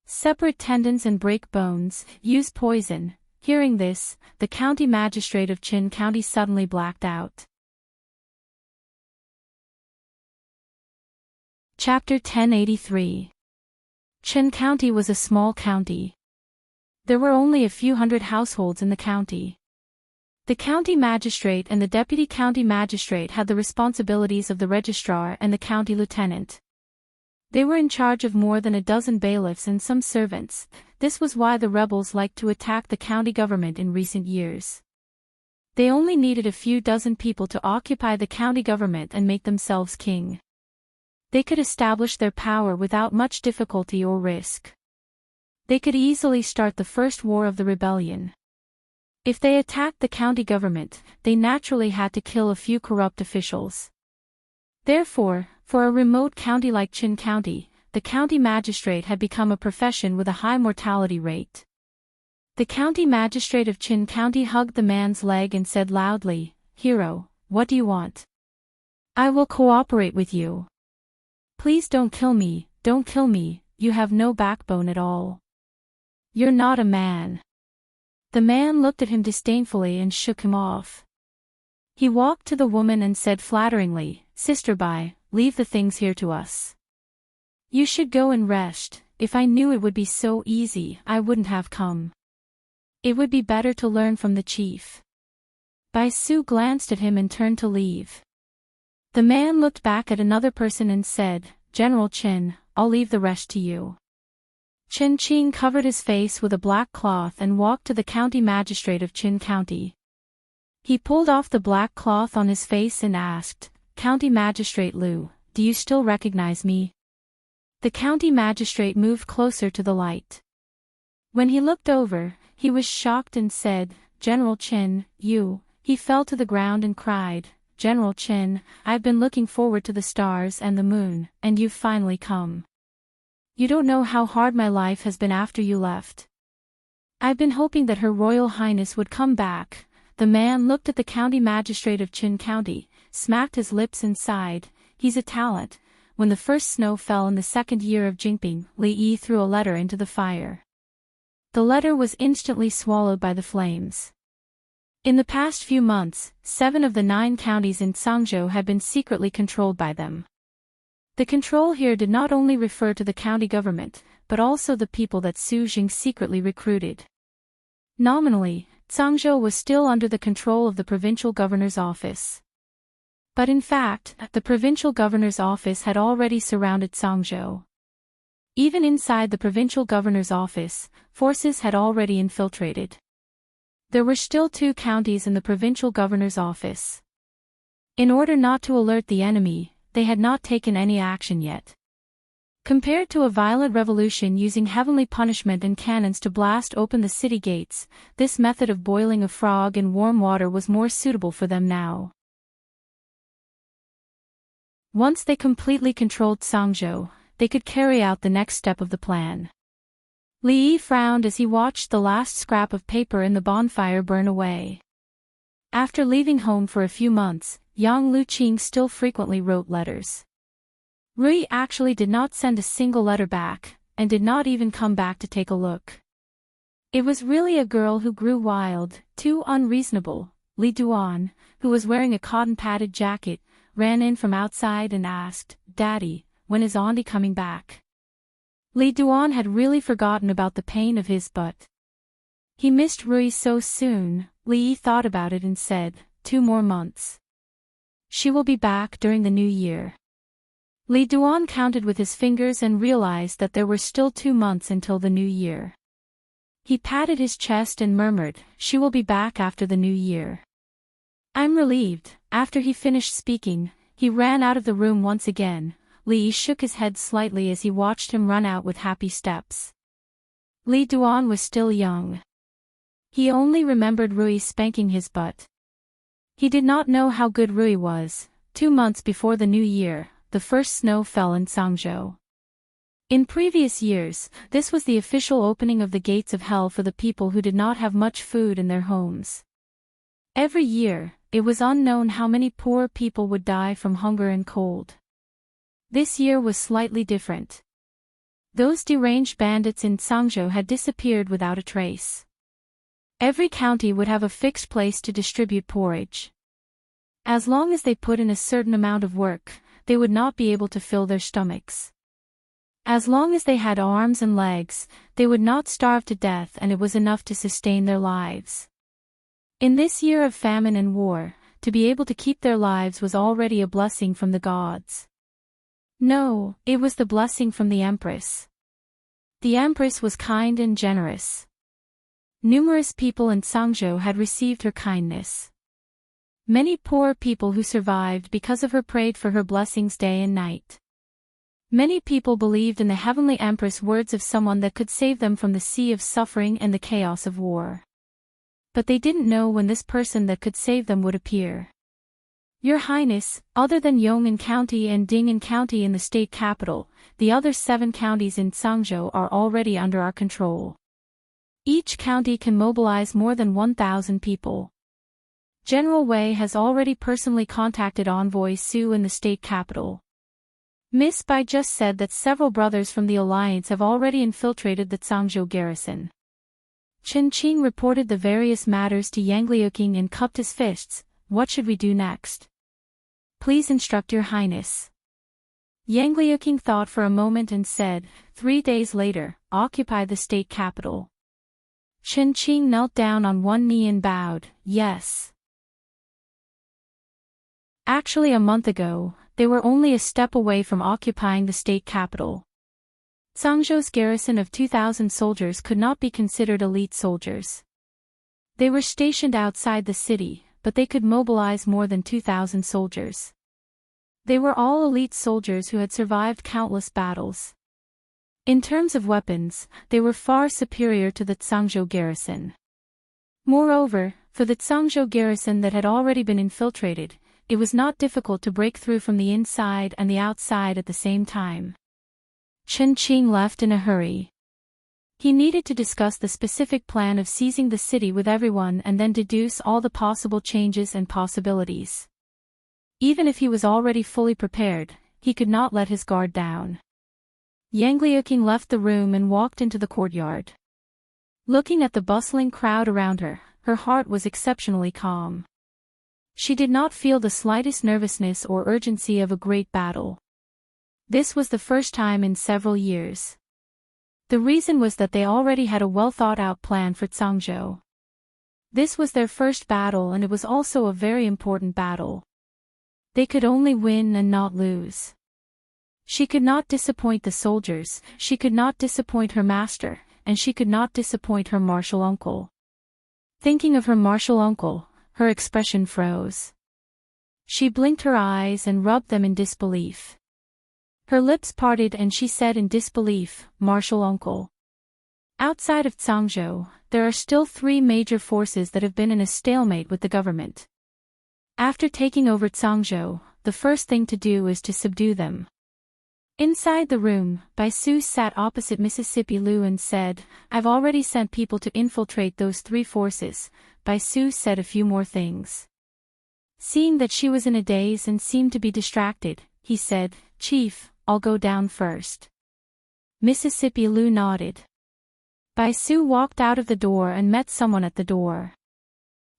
Separate tendons and break bones, use poison. Hearing this, the county magistrate of Chin County suddenly blacked out. Chapter 1083. Chin County was a small county. There were only a few hundred households in the county. The county magistrate and the deputy county magistrate had the responsibilities of the registrar and the county lieutenant. They were in charge of more than a dozen bailiffs and some servants. This was why the rebels liked to attack the county government in recent years. They only needed a few dozen people to occupy the county government and make themselves king. They could establish their power without much difficulty or risk. They could easily start the first war of the rebellion. If they attacked the county government, they naturally had to kill a few corrupt officials. Therefore, for a remote county like Chin County, the county magistrate had become a profession with a high mortality rate. The county magistrate of Chin County hugged the man's leg and said loudly, "Hero, what do you want? I will cooperate with you. Please don't kill me, you have no backbone at all. You're not a man." The man looked at him disdainfully and shook him off. He walked to the woman and said flatteringly, "Sister Bai, leave the things here to us. You should go and rest. If I knew it would be so easy, I wouldn't have come. It would be better to learn from the chief." Bai Su glanced at him and turned to leave. The man looked back at another person and said, "General Chin, I'll leave the rest to you." Chin Ching covered his face with a black cloth and walked to the county magistrate of Chin County. He pulled off the black cloth on his face and asked, "County Magistrate Liu, do you still recognize me?" The county magistrate moved closer to the light. When he looked over, he was shocked and said, "General Chin, you." He fell to the ground and cried, "General Chin, I've been looking forward to the stars and the moon, and you've finally come. You don't know how hard my life has been after you left. I've been hoping that Her Royal Highness would come back." The man looked at the county magistrate of Chin County, smacked his lips and sighed, "He's a talent." When the first snow fell in the second year of Jinping, Li Yi threw a letter into the fire. The letter was instantly swallowed by the flames. In the past few months, 7 of the 9 counties in Sangzhou had been secretly controlled by them. The control here did not only refer to the county government, but also the people that Su Jing secretly recruited. Nominally, Sangzhou was still under the control of the provincial governor's office. But in fact, the provincial governor's office had already surrounded Sangzhou. Even inside the provincial governor's office, forces had already infiltrated. There were still 2 counties in the provincial governor's office. In order not to alert the enemy, they had not taken any action yet. Compared to a violent revolution using heavenly punishment and cannons to blast open the city gates, this method of boiling a frog in warm water was more suitable for them now. Once they completely controlled Sangzhou, they could carry out the next step of the plan. Li Yi frowned as he watched the last scrap of paper in the bonfire burn away. After leaving home for a few months, Yang Luqing still frequently wrote letters. Rui actually did not send a single letter back, and did not even come back to take a look. It was really a girl who grew wild, too unreasonable. Li Duan, who was wearing a cotton-padded jacket, ran in from outside and asked, "Daddy, when is Auntie coming back?" Li Duan had really forgotten about the pain of his butt. He missed Rui so soon. Li Yi thought about it and said, 2 more months. She will be back during the new year. Li Duan counted with his fingers and realized that there were still 2 months until the new year. He patted his chest and murmured, "She will be back after the new year." "I'm relieved." After he finished speaking, he ran out of the room once again. Li Yi shook his head slightly as he watched him run out with happy steps. Li Duan was still young. He only remembered Rui spanking his butt. He did not know how good Rui was. 2 months before the new year, the first snow fell in Sangzhou. In previous years, this was the official opening of the gates of hell for the people who did not have much food in their homes. Every year, it was unknown how many poor people would die from hunger and cold. This year was slightly different. Those deranged bandits in Sangzhou had disappeared without a trace. Every county would have a fixed place to distribute porridge. As long as they put in a certain amount of work, they would not be able to fill their stomachs. As long as they had arms and legs, they would not starve to death, and it was enough to sustain their lives. In this year of famine and war, to be able to keep their lives was already a blessing from the gods. No, it was the blessing from the Empress. The Empress was kind and generous. Numerous people in Sangzhou had received her kindness. Many poor people who survived because of her prayed for her blessings day and night. Many people believed in the Heavenly Empress' words of someone that could save them from the sea of suffering and the chaos of war. But they didn't know when this person that could save them would appear. "Your Highness, other than Yong'an County and Ding'an County in the state capital, the other 7 counties in Sangzhou are already under our control. Each county can mobilize more than 1,000 people. General Wei has already personally contacted Envoy Su in the state capital. Miss Bai just said that several brothers from the alliance have already infiltrated the Sangzhou garrison." Chen Qing reported the various matters to Yang Liuqing and cupped his fists. "What should we do next? Please instruct your Highness." Yang Liuqing thought for a moment and said, 3 days later, occupy the state capital." Chen Qing knelt down on one knee and bowed, "Yes." Actually, a month ago, they were only a step away from occupying the state capital. Sangzhou's garrison of 2,000 soldiers could not be considered elite soldiers. They were stationed outside the city, but they could mobilize more than 2,000 soldiers. They were all elite soldiers who had survived countless battles. In terms of weapons, they were far superior to the Sangzhou garrison. Moreover, for the Sangzhou garrison that had already been infiltrated, it was not difficult to break through from the inside and the outside at the same time. Chen Qing left in a hurry. He needed to discuss the specific plan of seizing the city with everyone and then deduce all the possible changes and possibilities. Even if he was already fully prepared, he could not let his guard down. Yang Liuqing left the room and walked into the courtyard. Looking at the bustling crowd around her, her heart was exceptionally calm. She did not feel the slightest nervousness or urgency of a great battle. This was the first time in several years. The reason was that they already had a well-thought-out plan for Tsangzhou. This was their first battle, and it was also a very important battle. They could only win and not lose. She could not disappoint the soldiers, she could not disappoint her master, and she could not disappoint her martial uncle. Thinking of her martial uncle, her expression froze. She blinked her eyes and rubbed them in disbelief. Her lips parted and she said in disbelief, "Martial uncle." Outside of Tsangzhou, there are still 3 major forces that have been in a stalemate with the government. After taking over Tsangzhou, the first thing to do is to subdue them. Inside the room, Baisu sat opposite Mississippi Liu and said, "I've already sent people to infiltrate those 3 forces." Baisu said a few more things. Seeing that she was in a daze and seemed to be distracted, he said, "Chief, I'll go down first." Mississippi Liu nodded. Baisu walked out of the door and met someone at the door.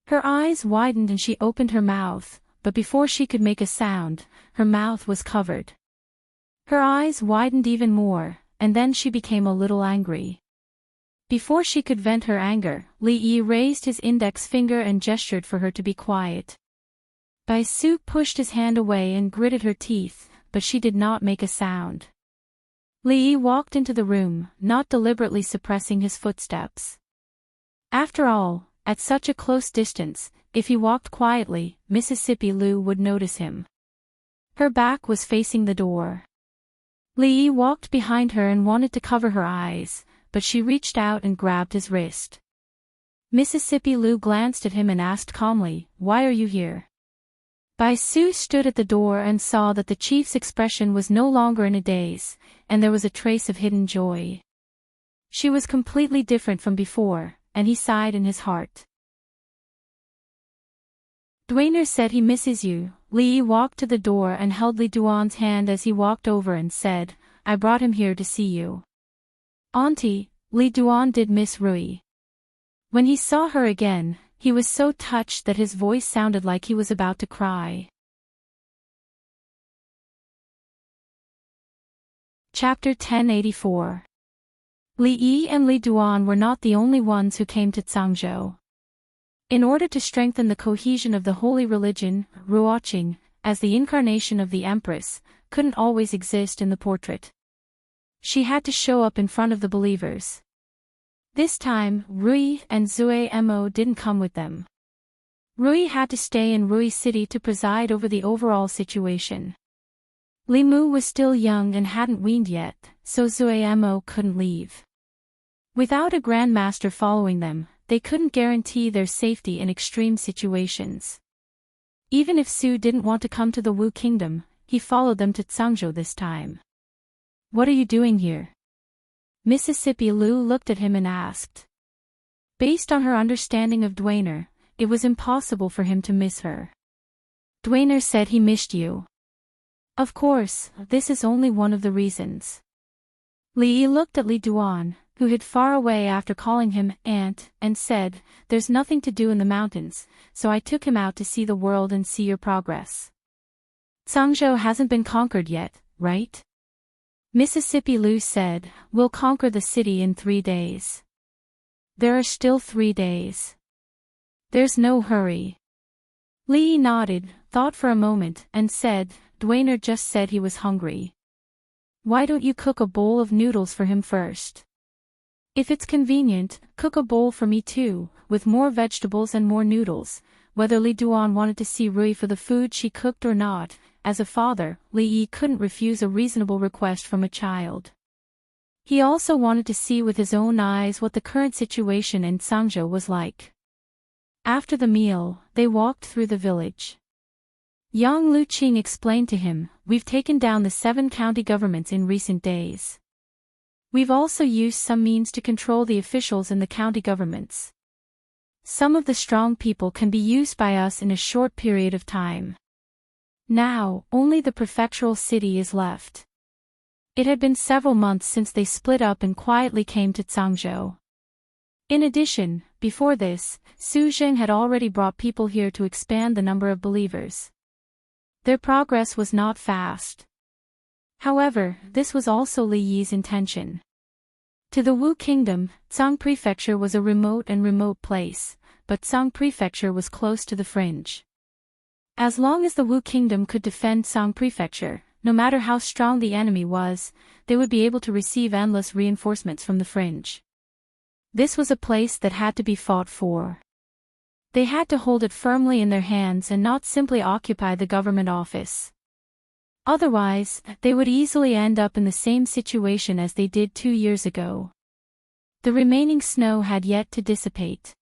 Her eyes widened and she opened her mouth, but before she could make a sound, her mouth was covered. Her eyes widened even more, and then she became a little angry. Before she could vent her anger, Li Yi raised his index finger and gestured for her to be quiet. Baisu pushed his hand away and gritted her teeth, but she did not make a sound. Li Yi walked into the room, not deliberately suppressing his footsteps. After all, at such a close distance, if he walked quietly, Mississippi Liu would notice him. Her back was facing the door. Li Yi walked behind her and wanted to cover her eyes, but she reached out and grabbed his wrist. Mississippi Liu glanced at him and asked calmly, "Why are you here?" Baisu stood at the door and saw that the chief's expression was no longer in a daze, and there was a trace of hidden joy. She was completely different from before, and he sighed in his heart. Dwener said he misses you. Li Yi walked to the door and held Li Duan's hand as he walked over and said, "I brought him here to see you." Auntie, Li Duan did miss Rui. When he saw her again, he was so touched that his voice sounded like he was about to cry. Chapter 1084. Li Yi and Li Duan were not the only ones who came to Tsangzhou. In order to strengthen the cohesion of the holy religion, Ruoqing, as the incarnation of the Empress, couldn't always exist in the portrait. She had to show up in front of the believers. This time, Rui and Zue Mo didn't come with them. Rui had to stay in Rui City to preside over the overall situation. Li Mu was still young and hadn't weaned yet, so Zue Mo couldn't leave. Without a grandmaster following them, they couldn't guarantee their safety in extreme situations. Even if Su didn't want to come to the Wu Kingdom, he followed them to Tsangzhou this time. "What are you doing here?" Mississippi Liu looked at him and asked. Based on her understanding of Dwener, it was impossible for him to miss her. "Dwener said he missed you." "Of course, this is only one of the reasons." Li Yi looked at Li Duan, who hid far away after calling him aunt, and said, "There's nothing to do in the mountains, so I took him out to see the world and see your progress. Tsangzhou hasn't been conquered yet, right?" Mississippi Liu said, "We'll conquer the city in 3 days. There are still 3 days. There's no hurry." Li Yi nodded, thought for a moment, and said, "Dwener just said he was hungry. Why don't you cook a bowl of noodles for him first? If it's convenient, cook a bowl for me too, with more vegetables and more noodles." Whether Li Duan wanted to see Rui for the food she cooked or not, as a father, Li Yi couldn't refuse a reasonable request from a child. He also wanted to see with his own eyes what the current situation in Tsangzhou was like. After the meal, they walked through the village. Yang Luqing explained to him, "We've taken down the 7 county governments in recent days. We've also used some means to control the officials in the county governments. Some of the strong people can be used by us in a short period of time. Now, only the prefectural city is left." It had been several months since they split up and quietly came to Tsangzhou. In addition, before this, Su Zheng had already brought people here to expand the number of believers. Their progress was not fast. However, this was also Li Yi's intention. To the Wu Kingdom, Tsang Prefecture was a remote place, but Tsang Prefecture was close to the fringe. As long as the Wu Kingdom could defend Tsang Prefecture, no matter how strong the enemy was, they would be able to receive endless reinforcements from the fringe. This was a place that had to be fought for. They had to hold it firmly in their hands and not simply occupy the government office. Otherwise, they would easily end up in the same situation as they did 2 years ago. The remaining snow had yet to dissipate.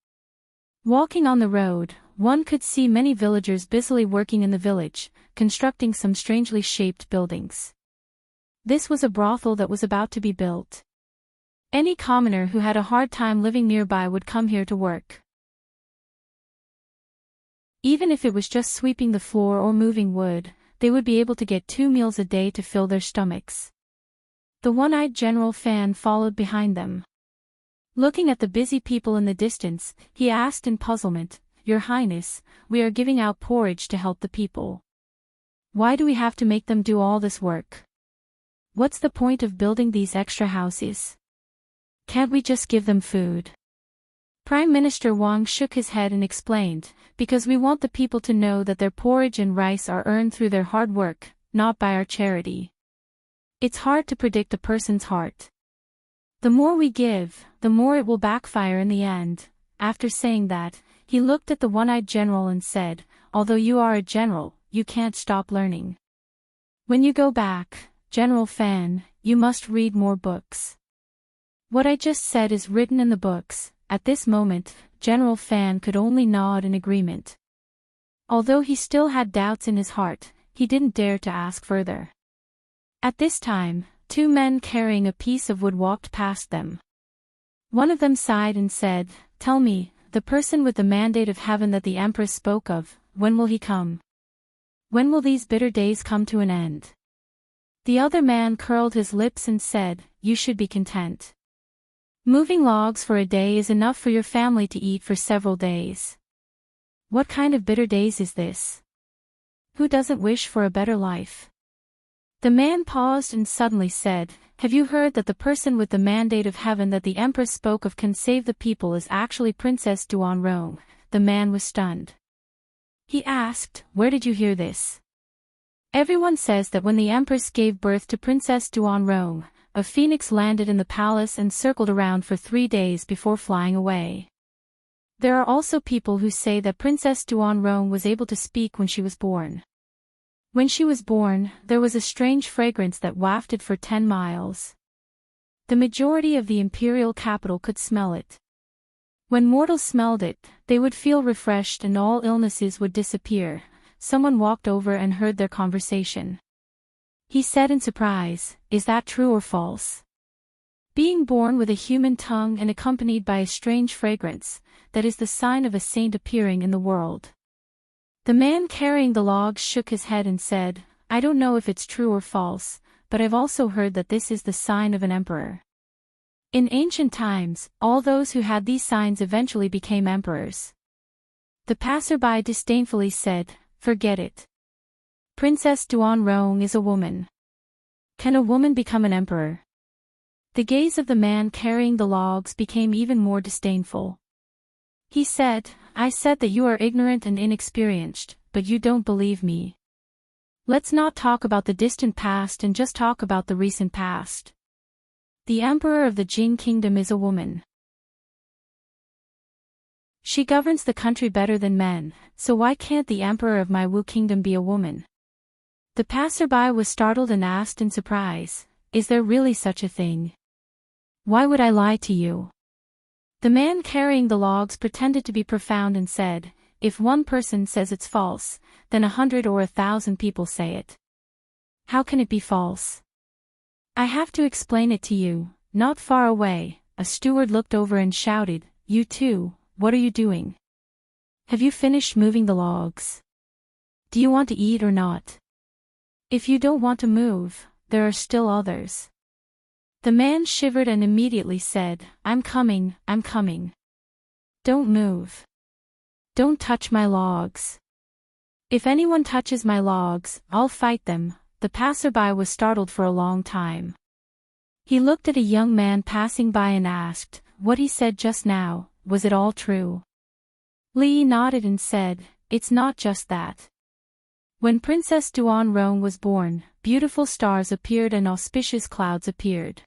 Walking on the road, one could see many villagers busily working in the village, constructing some strangely shaped buildings. This was a brothel that was about to be built. Any commoner who had a hard time living nearby would come here to work. Even if it was just sweeping the floor or moving wood, they would be able to get 2 meals a day to fill their stomachs. The one-eyed General Fan followed behind them. Looking at the busy people in the distance, he asked in puzzlement, "Your Highness, we are giving out porridge to help the people. Why do we have to make them do all this work? What's the point of building these extra houses? Can't we just give them food?" Prime Minister Wang shook his head and explained, "Because we want the people to know that their porridge and rice are earned through their hard work, not by our charity. It's hard to predict a person's heart. The more we give, the more it will backfire in the end." After saying that, he looked at the one-eyed general and said, "Although you are a general, you can't stop learning. When you go back, General Fan, you must read more books. What I just said is written in the books." At this moment, General Fan could only nod in agreement. Although he still had doubts in his heart, he didn't dare to ask further. At this time, 2 men carrying a piece of wood walked past them. One of them sighed and said, "Tell me, the person with the mandate of heaven that the Empress spoke of, when will he come? When will these bitter days come to an end?" The other man curled his lips and said, "You should be content. Moving logs for a day is enough for your family to eat for several days. What kind of bitter days is this? Who doesn't wish for a better life?" The man paused and suddenly said, "Have you heard that the person with the mandate of heaven that the Empress spoke of can save the people is actually Princess Duanrong?" The man was stunned. He asked, "Where did you hear this?" "Everyone says that when the Empress gave birth to Princess Duanrong, a phoenix landed in the palace and circled around for 3 days before flying away. There are also people who say that Princess Duanrong was able to speak when she was born. When she was born, there was a strange fragrance that wafted for 10 miles. The majority of the imperial capital could smell it. When mortals smelled it, they would feel refreshed and all illnesses would disappear." Someone walked over and heard their conversation. He said in surprise, "Is that true or false? Being born with a human tongue and accompanied by a strange fragrance, that is the sign of a saint appearing in the world." The man carrying the logs shook his head and said, "I don't know if it's true or false, but I've also heard that this is the sign of an emperor. In ancient times, all those who had these signs eventually became emperors." The passerby disdainfully said, "Forget it. Princess Duanrong is a woman. Can a woman become an emperor?" The gaze of the man carrying the logs became even more disdainful. He said, "I said that you are ignorant and inexperienced, but you don't believe me. Let's not talk about the distant past and just talk about the recent past. The emperor of the Jing Kingdom is a woman. She governs the country better than men, so why can't the emperor of my Wu Kingdom be a woman?" The passerby was startled and asked in surprise, "Is there really such a thing? Why would I lie to you?" The man carrying the logs pretended to be profound and said, "If one person says it's false, then 100 or 1,000 people say it. How can it be false? I have to explain it to you." Not far away, a steward looked over and shouted, "You two, what are you doing? Have you finished moving the logs? Do you want to eat or not? If you don't want to move, there are still others." The man shivered and immediately said, I'm coming." Don't move. Don't touch my logs. If anyone touches my logs, I'll fight them. The passerby was startled for a long time. He looked at a young man passing by and asked, what he said just now, was it all true? Lee nodded and said, it's not just that. When Princess Duan Rong was born, beautiful stars appeared and auspicious clouds appeared.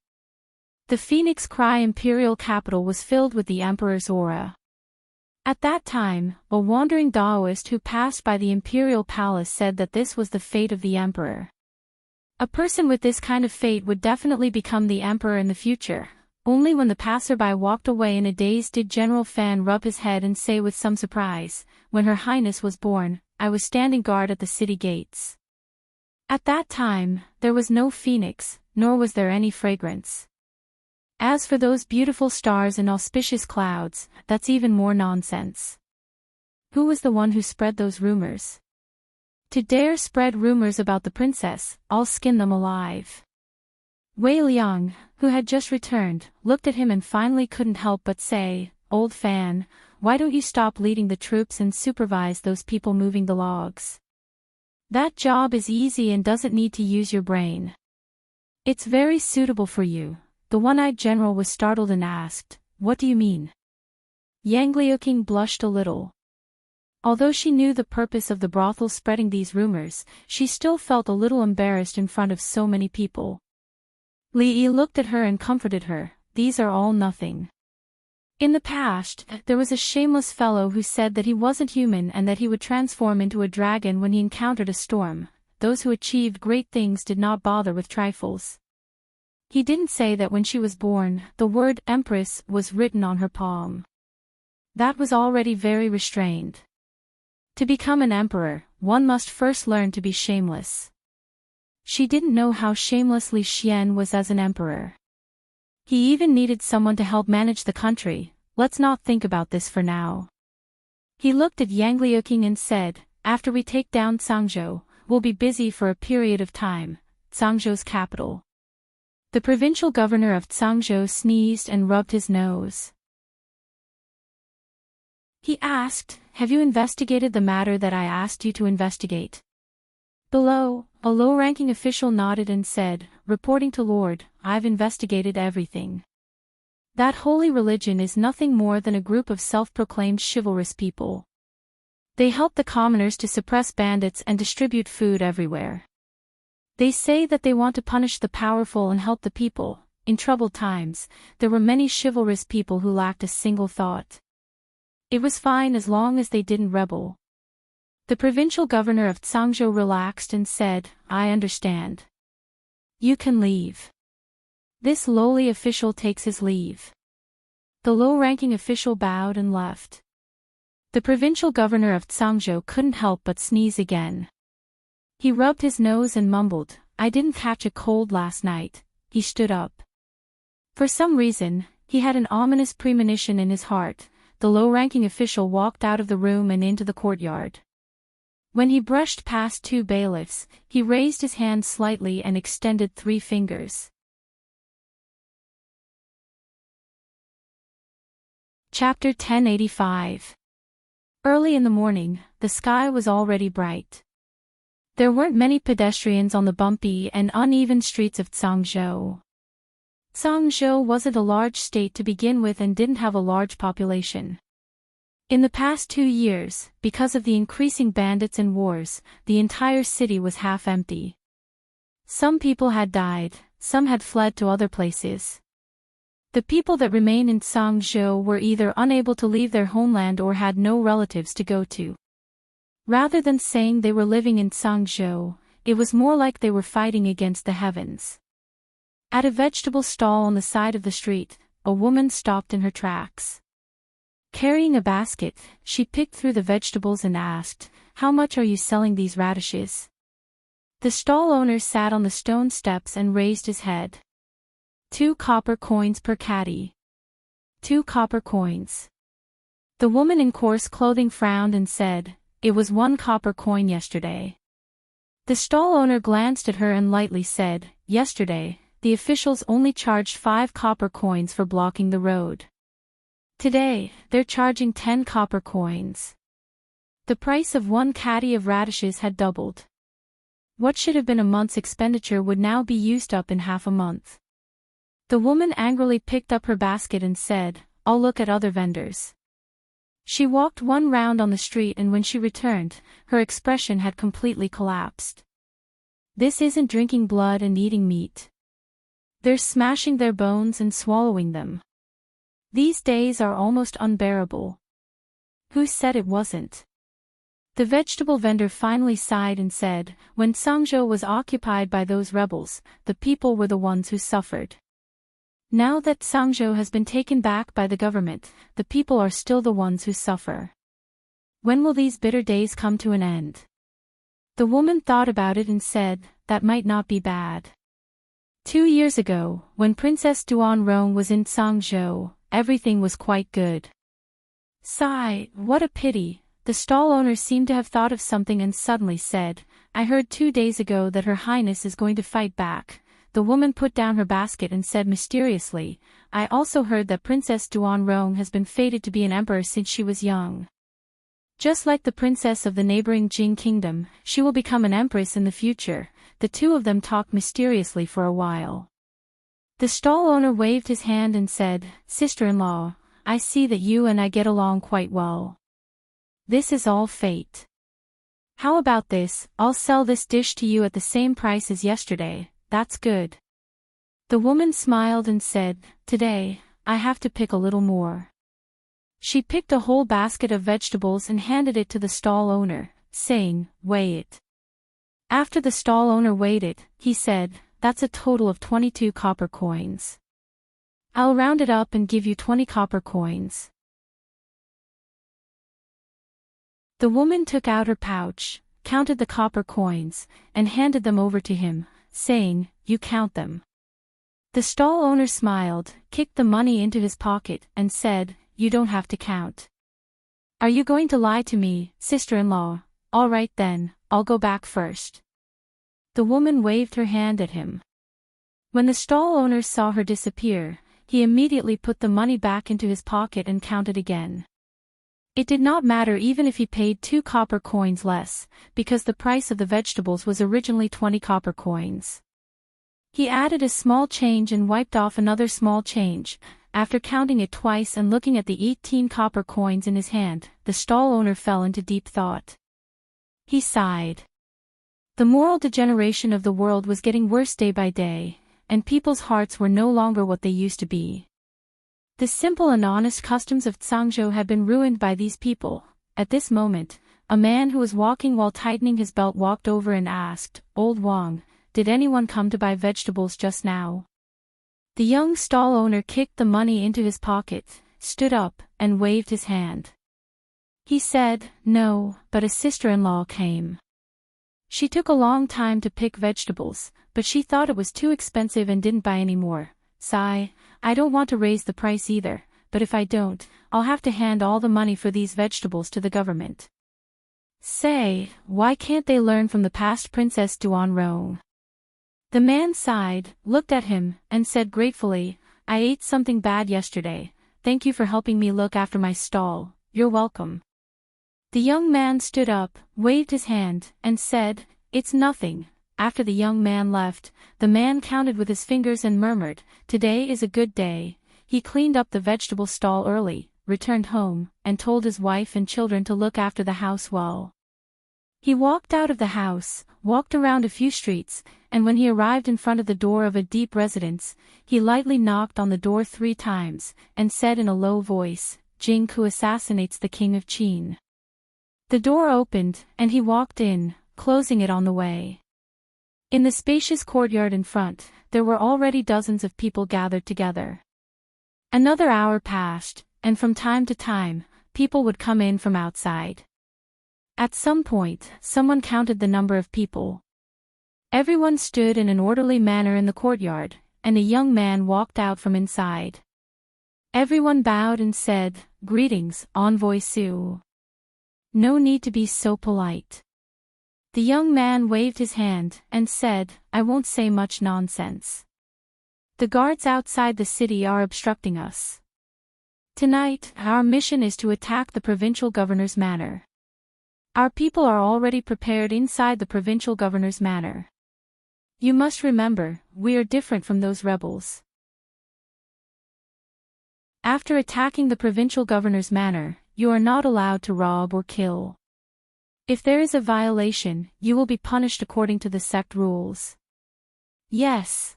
The Phoenix Cry imperial capital was filled with the emperor's aura. At that time, a wandering Taoist who passed by the imperial palace said that this was the fate of the emperor. A person with this kind of fate would definitely become the emperor in the future. Only when the passerby walked away in a daze did General Fan rub his head and say with some surprise, when Her Highness was born, I was standing guard at the city gates. At that time, there was no phoenix, nor was there any fragrance. As for those beautiful stars and auspicious clouds, that's even more nonsense. Who was the one who spread those rumors? To dare spread rumors about the princess, I'll skin them alive. Wei Liang, who had just returned, looked at him and finally couldn't help but say, Old Fan, why don't you stop leading the troops and supervise those people moving the logs? That job is easy and doesn't need to use your brain. It's very suitable for you. The one-eyed general was startled and asked, what do you mean? Yang Liuqing blushed a little. Although she knew the purpose of the brothel spreading these rumors, she still felt a little embarrassed in front of so many people. Li Yi looked at her and comforted her, these are all nothing. In the past, there was a shameless fellow who said that he wasn't human and that he would transform into a dragon when he encountered a storm. Those who achieved great things did not bother with trifles. He didn't say that when she was born, the word Empress was written on her palm. That was already very restrained. To become an emperor, one must first learn to be shameless. She didn't know how shamelessly Xian was as an emperor. He even needed someone to help manage the country. Let's not think about this for now. He looked at Yang Liuqing and said, after we take down Cangzhou, we'll be busy for a period of time. Cangzhou's capital. The provincial governor of Cangzhou sneezed and rubbed his nose. He asked, have you investigated the matter that I asked you to investigate? Below, a low-ranking official nodded and said, reporting to Lord, I've investigated everything. That holy religion is nothing more than a group of self-proclaimed chivalrous people. They help the commoners to suppress bandits and distribute food everywhere. They say that they want to punish the powerful and help the people. In troubled times, there were many chivalrous people who lacked a single thought. It was fine as long as they didn't rebel. The provincial governor of Cangzhou relaxed and said, I understand. You can leave. This lowly official takes his leave. The low-ranking official bowed and left. The provincial governor of Cangzhou couldn't help but sneeze again. He rubbed his nose and mumbled, I didn't catch a cold last night. He stood up. For some reason, he had an ominous premonition in his heart. The low-ranking official walked out of the room and into the courtyard. When he brushed past two bailiffs, he raised his hand slightly and extended 3 fingers. Chapter 1085. Early in the morning, the sky was already bright. There weren't many pedestrians on the bumpy and uneven streets of Cangzhou. Cangzhou wasn't a large state to begin with and didn't have a large population. In the past 2 years, because of the increasing bandits and wars, the entire city was half empty. Some people had died, some had fled to other places. The people that remained in Cangzhou were either unable to leave their homeland or had no relatives to go to. Rather than saying they were living in Cangzhou, it was more like they were fighting against the heavens. At a vegetable stall on the side of the street, a woman stopped in her tracks. Carrying a basket, she picked through the vegetables and asked, How much are you selling these radishes? The stall owner sat on the stone steps and raised his head. 2 copper coins per caddy. 2 copper coins. The woman in coarse clothing frowned and said, It was 1 copper coin yesterday. The stall owner glanced at her and lightly said, Yesterday, the officials only charged 5 copper coins for blocking the road. Today, they're charging 10 copper coins. The price of 1 caddy of radishes had doubled. What should have been a month's expenditure would now be used up in half a month. The woman angrily picked up her basket and said, "I'll look at other vendors." She walked one round on the street, and when she returned, her expression had completely collapsed. This isn't drinking blood and eating meat. They're smashing their bones and swallowing them. These days are almost unbearable. Who said it wasn't? The vegetable vendor finally sighed and said, "When Sangzhou was occupied by those rebels, the people were the ones who suffered. Now that Sangzhou has been taken back by the government, the people are still the ones who suffer. When will these bitter days come to an end?" The woman thought about it and said, "That might not be bad. 2 years ago, when Princess Duanrong was in Sangzhou, everything was quite good." Sigh, what a pity. The stall owner seemed to have thought of something and suddenly said, "I heard 2 days ago that Her Highness is going to fight back." The woman put down her basket and said mysteriously, "I also heard that Princess Duanrong has been fated to be an emperor since she was young. Just like the princess of the neighboring Jing kingdom, she will become an empress in the future." The two of them talked mysteriously for a while. The stall owner waved his hand and said, "Sister-in-law, I see that you and I get along quite well. This is all fate. How about this? I'll sell this dish to you at the same price as yesterday. That's good." The woman smiled and said, "Today, I have to pick a little more." She picked a whole basket of vegetables and handed it to the stall owner, saying, "Weigh it." After the stall owner weighed it, he said, "That's a total of 22 copper coins. I'll round it up and give you 20 copper coins." The woman took out her pouch, counted the copper coins, and handed them over to him, saying, "You count them." The stall owner smiled, kicked the money into his pocket, and said, "You don't have to count." "Are you going to lie to me, sister-in-law? All right then, I'll go back first." The woman waved her hand at him. When the stall owner saw her disappear, he immediately put the money back into his pocket and counted again. It did not matter even if he paid 2 copper coins less, because the price of the vegetables was originally 20 copper coins. He added a small change and wiped off another small change. After counting it twice and looking at the 18 copper coins in his hand, the stall owner fell into deep thought. He sighed. The moral degeneration of the world was getting worse day by day, and people's hearts were no longer what they used to be. The simple and honest customs of Sangzhou had been ruined by these people. At this moment, a man who was walking while tightening his belt walked over and asked, "Old Wang, did anyone come to buy vegetables just now?" The young stall owner kicked the money into his pocket, stood up, and waved his hand. He said, "No, but a sister-in-law came. She took a long time to pick vegetables, but she thought it was too expensive and didn't buy any more." Sigh, I don't want to raise the price either, but if I don't, I'll have to hand all the money for these vegetables to the government. Say, why can't they learn from the past Princess Duanrong? The man sighed, looked at him, and said gratefully, "I ate something bad yesterday. Thank you for helping me look after my stall. You're welcome." The young man stood up, waved his hand, and said, "It's nothing." After the young man left, the man counted with his fingers and murmured, "Today is a good day." He cleaned up the vegetable stall early, returned home, and told his wife and children to look after the house well. He walked out of the house, walked around a few streets, and when he arrived in front of the door of a deep residence, he lightly knocked on the door 3 times, and said in a low voice, "Jing Ku assassinates the king of Qin." The door opened, and he walked in, closing it on the way. In the spacious courtyard in front, there were already dozens of people gathered together. Another hour passed, and from time to time, people would come in from outside. At some point, someone counted the number of people. Everyone stood in an orderly manner in the courtyard, and a young man walked out from inside. Everyone bowed and said, "Greetings, Envoy Su. No need to be so polite." The young man waved his hand, and said, "I won't say much nonsense. The guards outside the city are obstructing us." Tonight, our mission is to attack the provincial governor's manor. Our people are already prepared inside the provincial governor's manor. You must remember, we are different from those rebels. After attacking the provincial governor's manor, you are not allowed to rob or kill. If there is a violation, you will be punished according to the sect rules. Yes.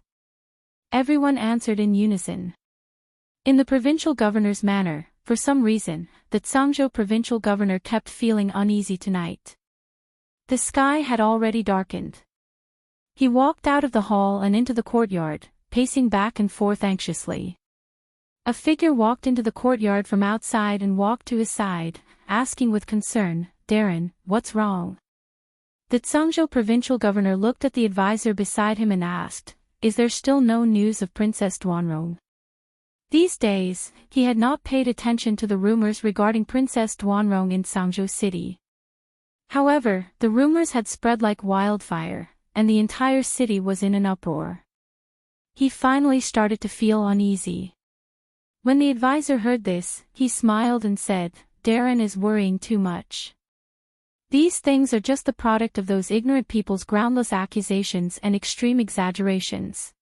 Everyone answered in unison. In the provincial governor's manor, for some reason, the Tsangzhou provincial governor kept feeling uneasy tonight. The sky had already darkened. He walked out of the hall and into the courtyard, pacing back and forth anxiously. A figure walked into the courtyard from outside and walked to his side, asking with concern, "Darren, what's wrong?" The Tsangzhou provincial governor looked at the advisor beside him and asked, "Is there still no news of Princess Duanrong?" These days, he had not paid attention to the rumors regarding Princess Duanrong in Tsangzhou City. However, the rumors had spread like wildfire, and the entire city was in an uproar. He finally started to feel uneasy. When the advisor heard this, he smiled and said, "Darren is worrying too much. These things are just the product of those ignorant people's groundless accusations and extreme exaggerations.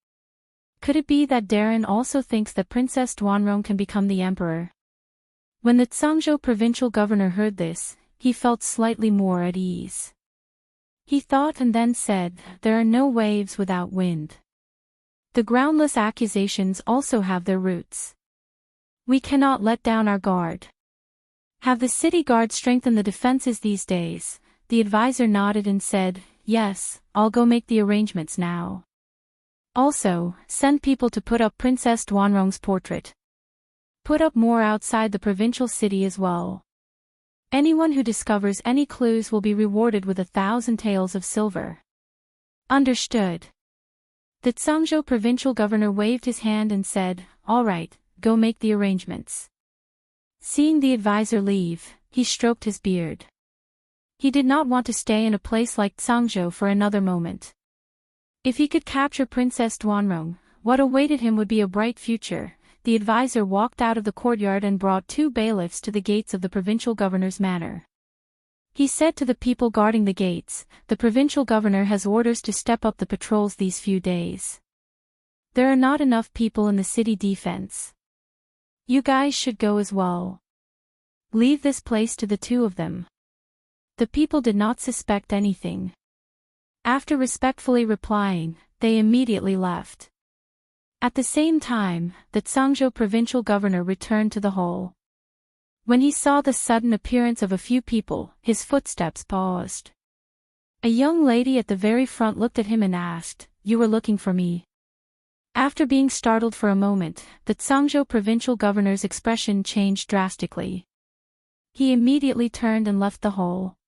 Could it be that Darren also thinks that Princess Duanrong can become the emperor?" When the Tsangzhou provincial governor heard this, he felt slightly more at ease. He thought and then said, "There are no waves without wind. The groundless accusations also have their roots. We cannot let down our guard. Have the city guard strengthen the defenses these days?" The advisor nodded and said, "Yes, I'll go make the arrangements now. Also, send people to put up Princess Duanrong's portrait. Put up more outside the provincial city as well. Anyone who discovers any clues will be rewarded with 1,000 taels of silver." Understood. The Tsangzhou provincial governor waved his hand and said, "All right, go make the arrangements." Seeing the advisor leave, he stroked his beard. He did not want to stay in a place like Tsangzhou for another moment. If he could capture Princess Duanrong, what awaited him would be a bright future. The advisor walked out of the courtyard and brought 2 bailiffs to the gates of the provincial governor's manor. He said to the people guarding the gates, "The provincial governor has orders to step up the patrols these few days. There are not enough people in the city defense. You guys should go as well. Leave this place to the 2 of them." The people did not suspect anything. After respectfully replying, they immediately left. At the same time, the Tsangzhou provincial governor returned to the hall. When he saw the sudden appearance of a few people, his footsteps paused. A young lady at the very front looked at him and asked, "You were looking for me?" After being startled for a moment, the Tsangzhou provincial governor's expression changed drastically. He immediately turned and left the hall.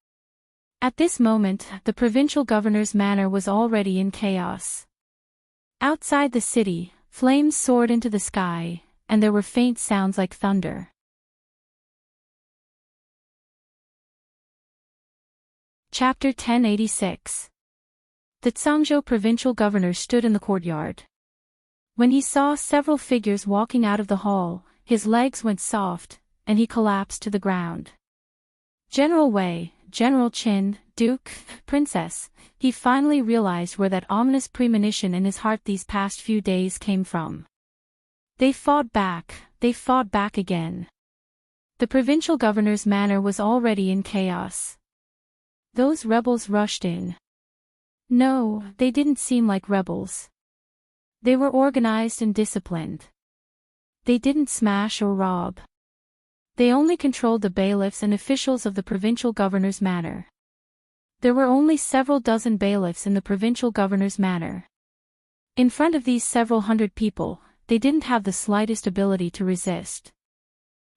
At this moment, the provincial governor's manor was already in chaos. Outside the city, flames soared into the sky, and there were faint sounds like thunder. Chapter 1086. The Tsangzhou provincial governor stood in the courtyard. When he saw several figures walking out of the hall, his legs went soft, and he collapsed to the ground. General Wei, General Qin, Duke, Princess, he finally realized where that ominous premonition in his heart these past few days came from. They fought back again. The provincial governor's manor was already in chaos. Those rebels rushed in. No, they didn't seem like rebels. They were organized and disciplined. They didn't smash or rob. They only controlled the bailiffs and officials of the provincial governor's manor. There were only several dozen bailiffs in the provincial governor's manor. In front of these several hundred people, they didn't have the slightest ability to resist.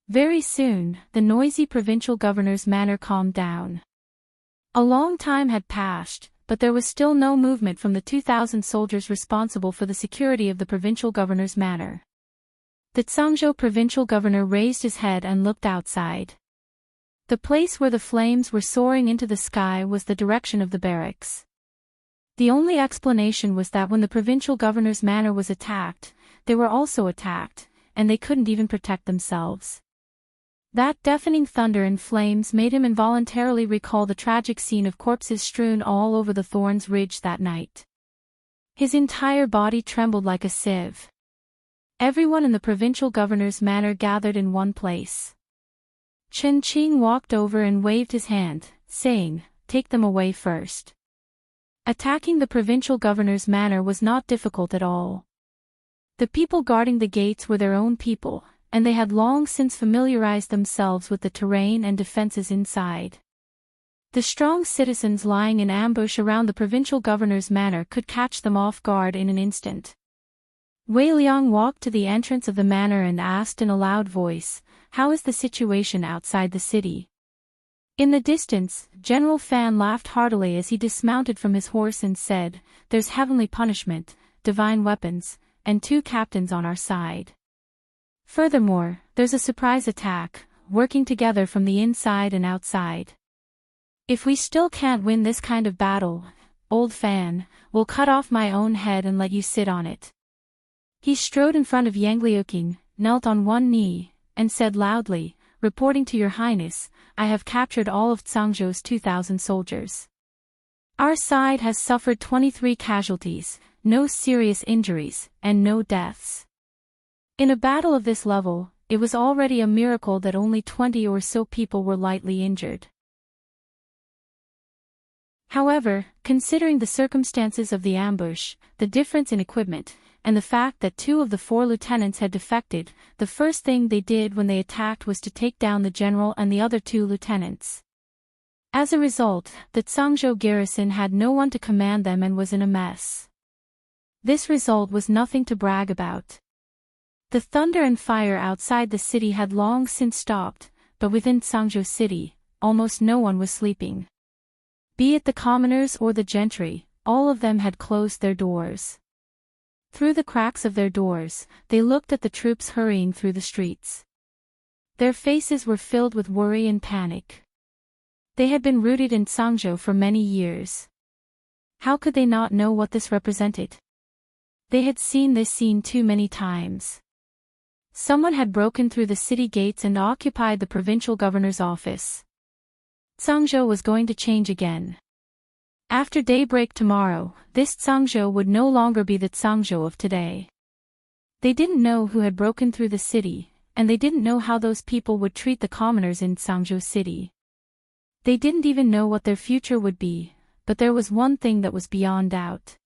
Very soon, the noisy provincial governor's manor calmed down. A long time had passed, but there was still no movement from the 2,000 soldiers responsible for the security of the provincial governor's manor. The Tsangzhou provincial governor raised his head and looked outside. The place where the flames were soaring into the sky was the direction of the barracks. The only explanation was that when the provincial governor's manor was attacked, they were also attacked, and they couldn't even protect themselves. That deafening thunder and flames made him involuntarily recall the tragic scene of corpses strewn all over the Thorns Ridge that night. His entire body trembled like a sieve. Everyone in the provincial governor's manor gathered in one place. Chen-Ching walked over and waved his hand, saying, "Take them away first." Attacking the provincial governor's manor was not difficult at all. The people guarding the gates were their own people, and they had long since familiarized themselves with the terrain and defenses inside. The strong citizens lying in ambush around the provincial governor's manor could catch them off guard in an instant. Wei Liang walked to the entrance of the manor and asked in a loud voice, "How is the situation outside the city?" In the distance, General Fan laughed heartily as he dismounted from his horse and said, "There's heavenly punishment, divine weapons, and 2 captains on our side. Furthermore, there's a surprise attack, working together from the inside and outside. If we still can't win this kind of battle, old Fan, we'll cut off my own head and let you sit on it." He strode in front of Yang Liuqing, knelt on one knee, and said loudly, "Reporting to your highness, I have captured all of Zhangzhou's 2,000 soldiers. Our side has suffered 23 casualties, no serious injuries, and no deaths. In a battle of this level, it was already a miracle that only 20 or so people were lightly injured. However, considering the circumstances of the ambush, the difference in equipment, and the fact that 2 of the 4 lieutenants had defected, the first thing they did when they attacked was to take down the general and the other 2 lieutenants. As a result, the Zhangzhou garrison had no one to command them and was in a mess. This result was nothing to brag about. The thunder and fire outside the city had long since stopped, but within Zhangzhou city, almost no one was sleeping. Be it the commoners or the gentry, all of them had closed their doors. Through the cracks of their doors, they looked at the troops hurrying through the streets. Their faces were filled with worry and panic. They had been rooted in Zhangzhou for many years. How could they not know what this represented? They had seen this scene too many times. Someone had broken through the city gates and occupied the provincial governor's office. Zhangzhou was going to change again. After daybreak tomorrow, this Zhangzhou would no longer be the Zhangzhou of today. They didn't know who had broken through the city, and they didn't know how those people would treat the commoners in Zhangzhou city. They didn't even know what their future would be, but there was one thing that was beyond doubt.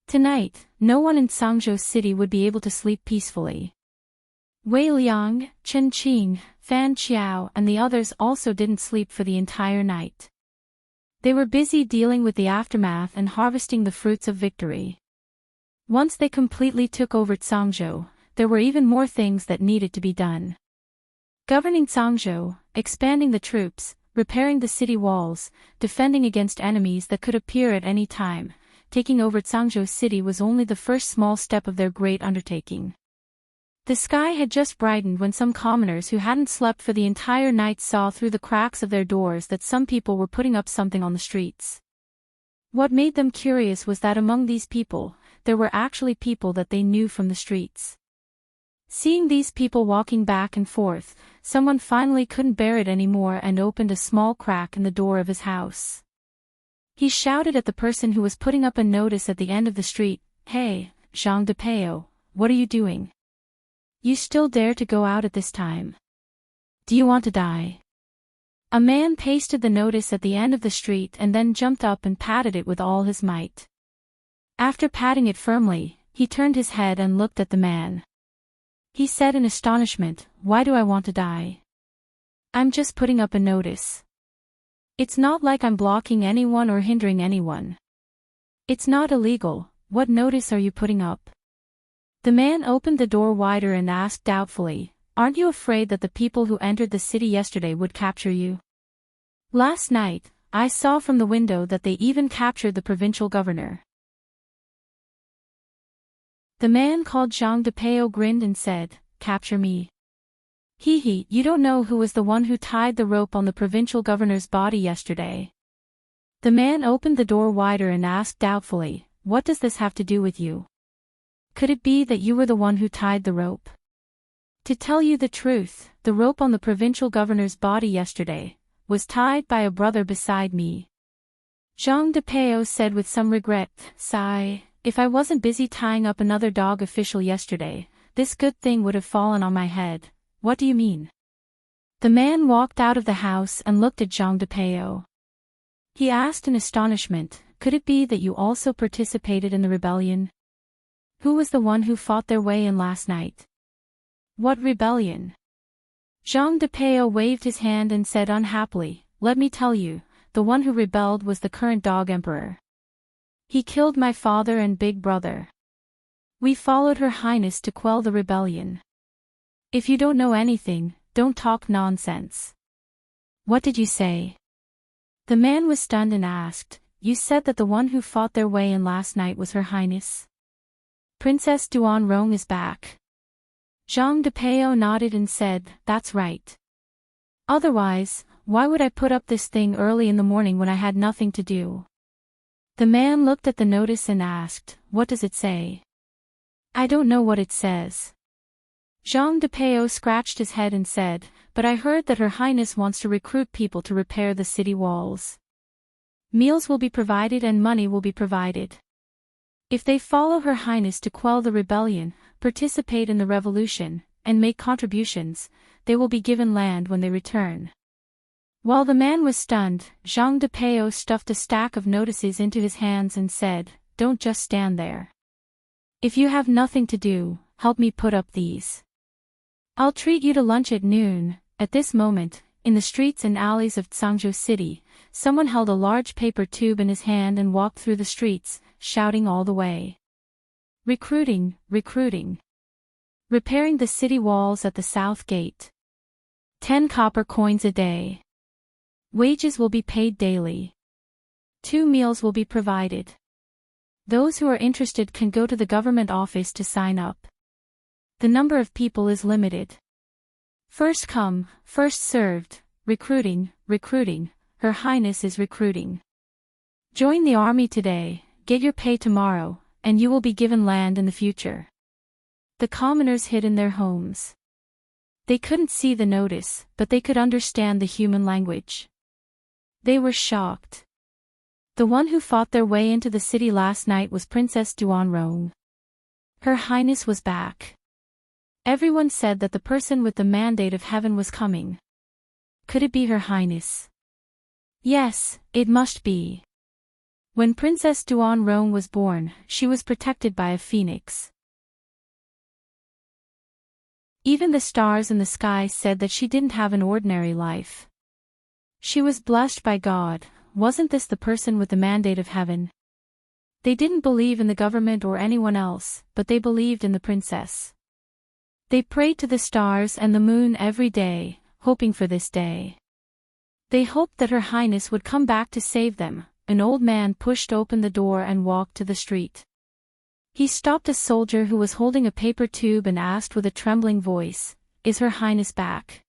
Tonight, no one in Zhangzhou city would be able to sleep peacefully. Wei Liang, Chen Qing, Fan Qiao and the others also didn't sleep for the entire night. They were busy dealing with the aftermath and harvesting the fruits of victory. Once they completely took over Zhangzhou, there were even more things that needed to be done. Governing Zhangzhou, expanding the troops, repairing the city walls, defending against enemies that could appear at any time, taking over Zhangzhou city was only the first small step of their great undertaking. The sky had just brightened when some commoners who hadn't slept for the entire night saw through the cracks of their doors that some people were putting up something on the streets. What made them curious was that among these people, there were actually people that they knew from the streets. Seeing these people walking back and forth, someone finally couldn't bear it anymore and opened a small crack in the door of his house. He shouted at the person who was putting up a notice at the end of the street, "Hey, Zhang Depeo, what are you doing? You still dare to go out at this time? Do you want to die?" A man pasted the notice at the end of the street and then jumped up and patted it with all his might. After patting it firmly, he turned his head and looked at the man. He said in astonishment, "Why do I want to die? I'm just putting up a notice. It's not like I'm blocking anyone or hindering anyone. It's not illegal. What notice are you putting up?" The man opened the door wider and asked doubtfully, "Aren't you afraid that the people who entered the city yesterday would capture you? Last night, I saw from the window that they even captured the provincial governor." The man called Zhang Depeo grinned and said, "Capture me? Hee, you don't know who was the one who tied the rope on the provincial governor's body yesterday." The man opened the door wider and asked doubtfully, "What does this have to do with you? Could it be that you were the one who tied the rope?" To tell you the truth, the rope on the provincial governor's body yesterday was tied by a brother beside me. Jean de Peo said with some regret, sigh, if I wasn't busy tying up another dog official yesterday, this good thing would have fallen on my head. What do you mean? The man walked out of the house and looked at Jean de Peo. He asked in astonishment, could it be that you also participated in the rebellion? Who was the one who fought their way in last night? What rebellion? Jean de Peo waved his hand and said unhappily, let me tell you, the one who rebelled was the current dog emperor. He killed my father and big brother. We followed Her Highness to quell the rebellion. If you don't know anything, don't talk nonsense. What did you say? The man was stunned and asked, you said that the one who fought their way in last night was Her Highness? Princess Duanrong is back. Jean de Peo nodded and said, that's right. Otherwise, why would I put up this thing early in the morning when I had nothing to do? The man looked at the notice and asked, what does it say? I don't know what it says. Jean de Peo scratched his head and said, but I heard that Her Highness wants to recruit people to repair the city walls. Meals will be provided and money will be provided. If they follow Her Highness to quell the rebellion, participate in the revolution, and make contributions, they will be given land when they return. While the man was stunned, Jean de Peo stuffed a stack of notices into his hands and said, don't just stand there. If you have nothing to do, help me put up these. I'll treat you to lunch at noon. At this moment, in the streets and alleys of Tsangzhou City, someone held a large paper tube in his hand and walked through the streets, shouting all the way. Recruiting, recruiting. Repairing the city walls at the south gate. 10 copper coins a day. Wages will be paid daily. 2 meals will be provided. Those who are interested can go to the government office to sign up. The number of people is limited. First come, first served. Recruiting, recruiting. Her Highness is recruiting. Join the army today, get your pay tomorrow, and you will be given land in the future. The commoners hid in their homes. They couldn't see the notice, but they could understand the human language. They were shocked. The one who fought their way into the city last night was Princess Duanrong. Her Highness was back. Everyone said that the person with the mandate of heaven was coming. Could it be Her Highness? Yes, it must be. When Princess Duanrong was born, she was protected by a phoenix. Even the stars in the sky said that she didn't have an ordinary life. She was blessed by God. Wasn't this the person with the mandate of heaven? They didn't believe in the government or anyone else, but they believed in the princess. They prayed to the stars and the moon every day, hoping for this day. They hoped that Her Highness would come back to save them. An old man pushed open the door and walked to the street. He stopped a soldier who was holding a paper tube and asked with a trembling voice, "Is Her Highness back?"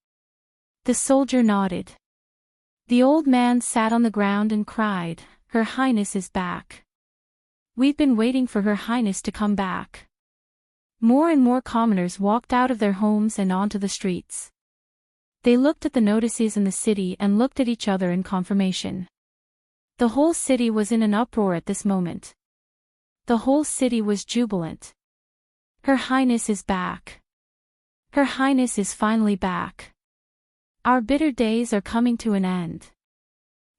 The soldier nodded. The old man sat on the ground and cried, "Her Highness is back. We've been waiting for Her Highness to come back." More and more commoners walked out of their homes and onto the streets. They looked at the notices in the city and looked at each other in confirmation. The whole city was in an uproar at this moment. The whole city was jubilant. Her Highness is back. Her Highness is finally back. Our bitter days are coming to an end.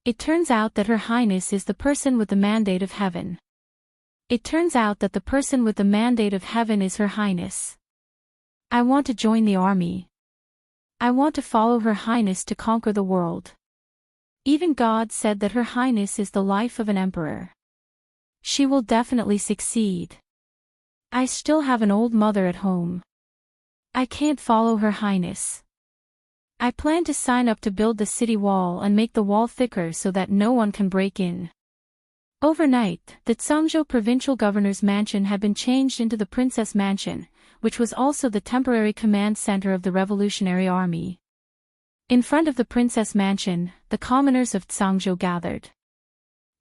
It turns out that Her Highness is the person with the mandate of heaven. It turns out that the person with the mandate of heaven is Her Highness. I want to join the army. I want to follow Her Highness to conquer the world. Even God said that Her Highness is the life of an emperor. She will definitely succeed. I still have an old mother at home. I can't follow Her Highness. I plan to sign up to build the city wall and make the wall thicker so that no one can break in. Overnight, the Tsangzhou provincial governor's mansion had been changed into the Princess Mansion, which was also the temporary command center of the Revolutionary Army. In front of the Princess Mansion, the commoners of Tsangzhou gathered.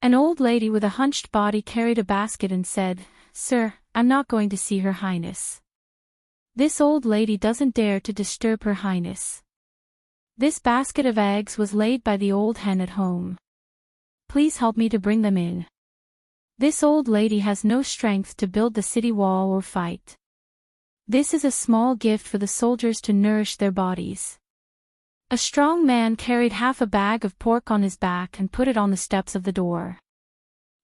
An old lady with a hunched body carried a basket and said, "Sir, I'm not going to see Her Highness." This old lady doesn't dare to disturb Her Highness. This basket of eggs was laid by the old hen at home. Please help me to bring them in. This old lady has no strength to build the city wall or fight. This is a small gift for the soldiers to nourish their bodies. A strong man carried half a bag of pork on his back and put it on the steps of the door.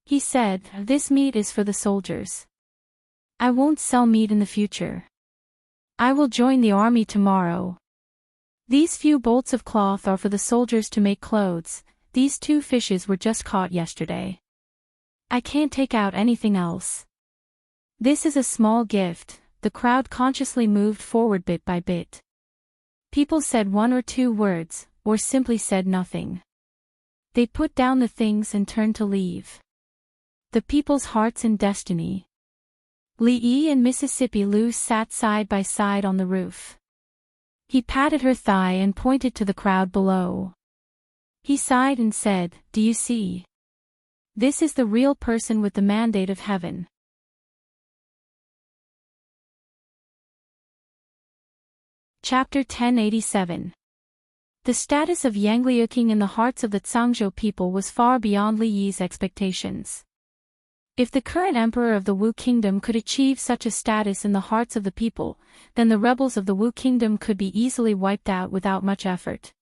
He said, "This meat is for the soldiers. I won't sell meat in the future. I will join the army tomorrow. These few bolts of cloth are for the soldiers to make clothes. These 2 fishes were just caught yesterday. I can't take out anything else. This is a small gift." The crowd consciously moved forward bit by bit. People said 1 or 2 words, or simply said nothing. They put down the things and turned to leave. The people's hearts and destiny. Lee and Mississippi Lou sat side by side on the roof. He patted her thigh and pointed to the crowd below. He sighed and said, "Do you see? This is the real person with the mandate of heaven." Chapter 1087. The status of Yang Liuqing in the hearts of the Zhangzhou people was far beyond Li Yi's expectations. If the current emperor of the Wu kingdom could achieve such a status in the hearts of the people, then the rebels of the Wu kingdom could be easily wiped out without much effort.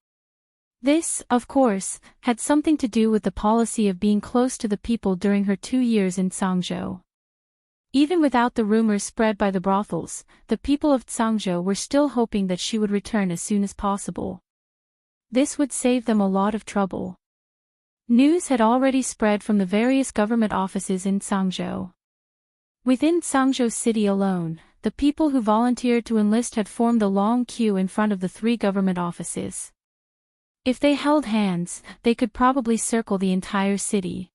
This, of course, had something to do with the policy of being close to the people during her 2 years in Zhangzhou. Even without the rumors spread by the brothels, the people of Zhangzhou were still hoping that she would return as soon as possible. This would save them a lot of trouble. News had already spread from the various government offices in Zhangzhou. Within Zhangzhou city alone, the people who volunteered to enlist had formed a long queue in front of the 3 government offices. If they held hands, they could probably circle the entire city.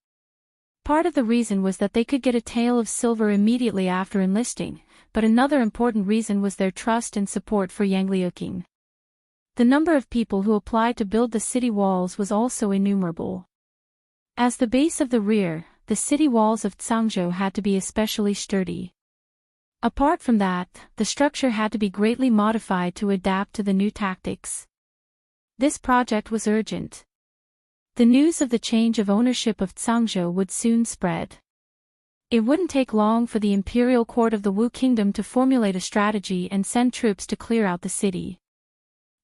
Part of the reason was that they could get a tael of silver immediately after enlisting, but another important reason was their trust and support for Yang Liuqing. The number of people who applied to build the city walls was also innumerable. As the base of the rear, the city walls of Zhangzhou had to be especially sturdy. Apart from that, the structure had to be greatly modified to adapt to the new tactics. This project was urgent. The news of the change of ownership of Zhangzhou would soon spread. It wouldn't take long for the imperial court of the Wu kingdom to formulate a strategy and send troops to clear out the city.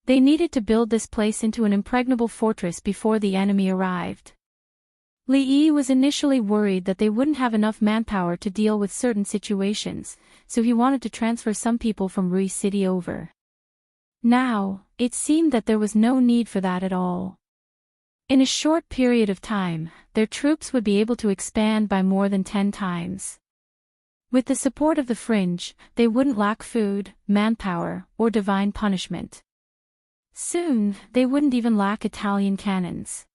They needed to build this place into an impregnable fortress before the enemy arrived. Li Yi was initially worried that they wouldn't have enough manpower to deal with certain situations, so he wanted to transfer some people from Rui City over. Now, it seemed that there was no need for that at all. In a short period of time, their troops would be able to expand by more than 10 times. With the support of the fringe, they wouldn't lack food, manpower, or divine punishment. Soon, they wouldn't even lack Italian cannons.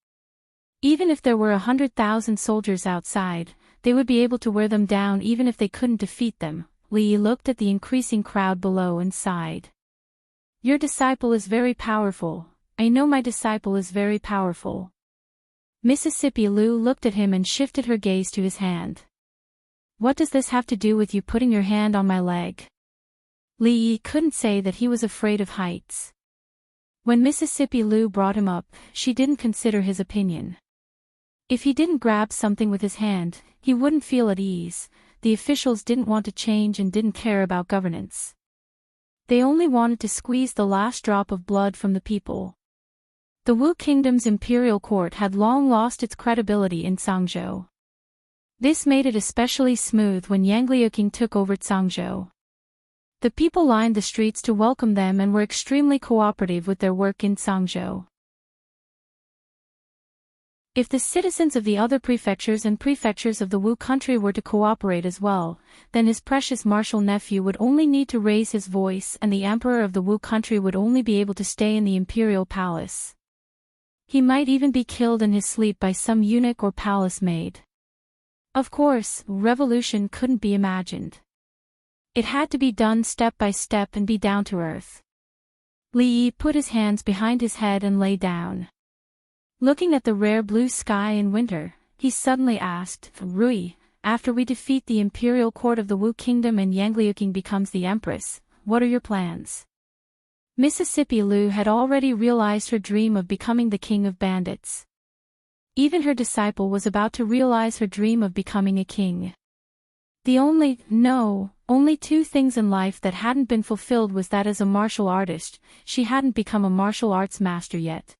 Even if there were 100,000 soldiers outside, they would be able to wear them down even if they couldn't defeat them. Li looked at the increasing crowd below and sighed. "Your disciple is very powerful. I know my disciple is very powerful." Mississippi Lou looked at him and shifted her gaze to his hand. "What does this have to do with you putting your hand on my leg?" Li couldn't say that he was afraid of heights. When Mississippi Lou brought him up, she didn't consider his opinion. If he didn't grab something with his hand, he wouldn't feel at ease. The officials didn't want to change and didn't care about governance. They only wanted to squeeze the last drop of blood from the people. The Wu Kingdom's imperial court had long lost its credibility in Zhangzhou. This made it especially smooth when Yang Liuqing took over Zhangzhou. The people lined the streets to welcome them and were extremely cooperative with their work in Zhangzhou. If the citizens of the other prefectures and prefectures of the Wu country were to cooperate as well, then his precious martial nephew would only need to raise his voice and the emperor of the Wu country would only be able to stay in the imperial palace. He might even be killed in his sleep by some eunuch or palace maid. Of course, revolution couldn't be imagined. It had to be done step by step and be down to earth. Li Yi put his hands behind his head and lay down. Looking at the rare blue sky in winter, he suddenly asked, "Rui, after we defeat the imperial court of the Wu kingdom and Yang Liuqing becomes the empress, what are your plans? Mississippi Lou had already realized her dream of becoming the king of bandits. Even her disciple was about to realize her dream of becoming a king. The only two things in life that hadn't been fulfilled was that as a martial artist, she hadn't become a martial arts master yet.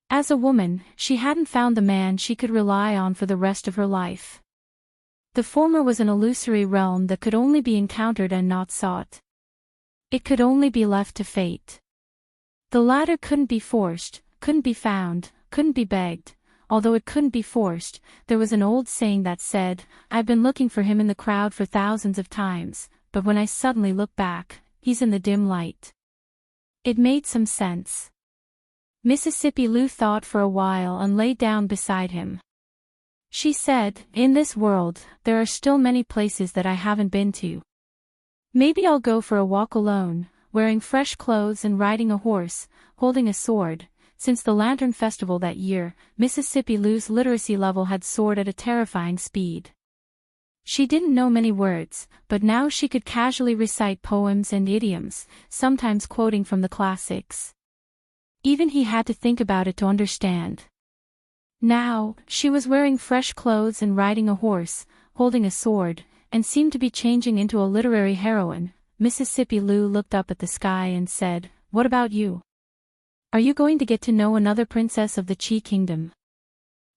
As a woman, she hadn't found the man she could rely on for the rest of her life. The former was an illusory realm that could only be encountered and not sought. It could only be left to fate. The latter couldn't be forced, couldn't be found, couldn't be begged. Although it couldn't be forced, there was an old saying that said, "I've been looking for him in the crowd for thousands of times, but when I suddenly look back, he's in the dim light." It made some sense. Mississippi Lou thought for a while and lay down beside him. She said, "In this world, there are still many places that I haven't been to. Maybe I'll go for a walk alone, wearing fresh clothes and riding a horse, holding a sword." Since the Lantern Festival that year, Mississippi Lou's literacy level had soared at a terrifying speed. She didn't know many words, but now she could casually recite poems and idioms, sometimes quoting from the classics. Even he had to think about it to understand. Now, she was wearing fresh clothes and riding a horse, holding a sword, and seemed to be changing into a literary heroine. Mississippi Lou looked up at the sky and said, "What about you? Are you going to get to know another princess of the Chi Kingdom?"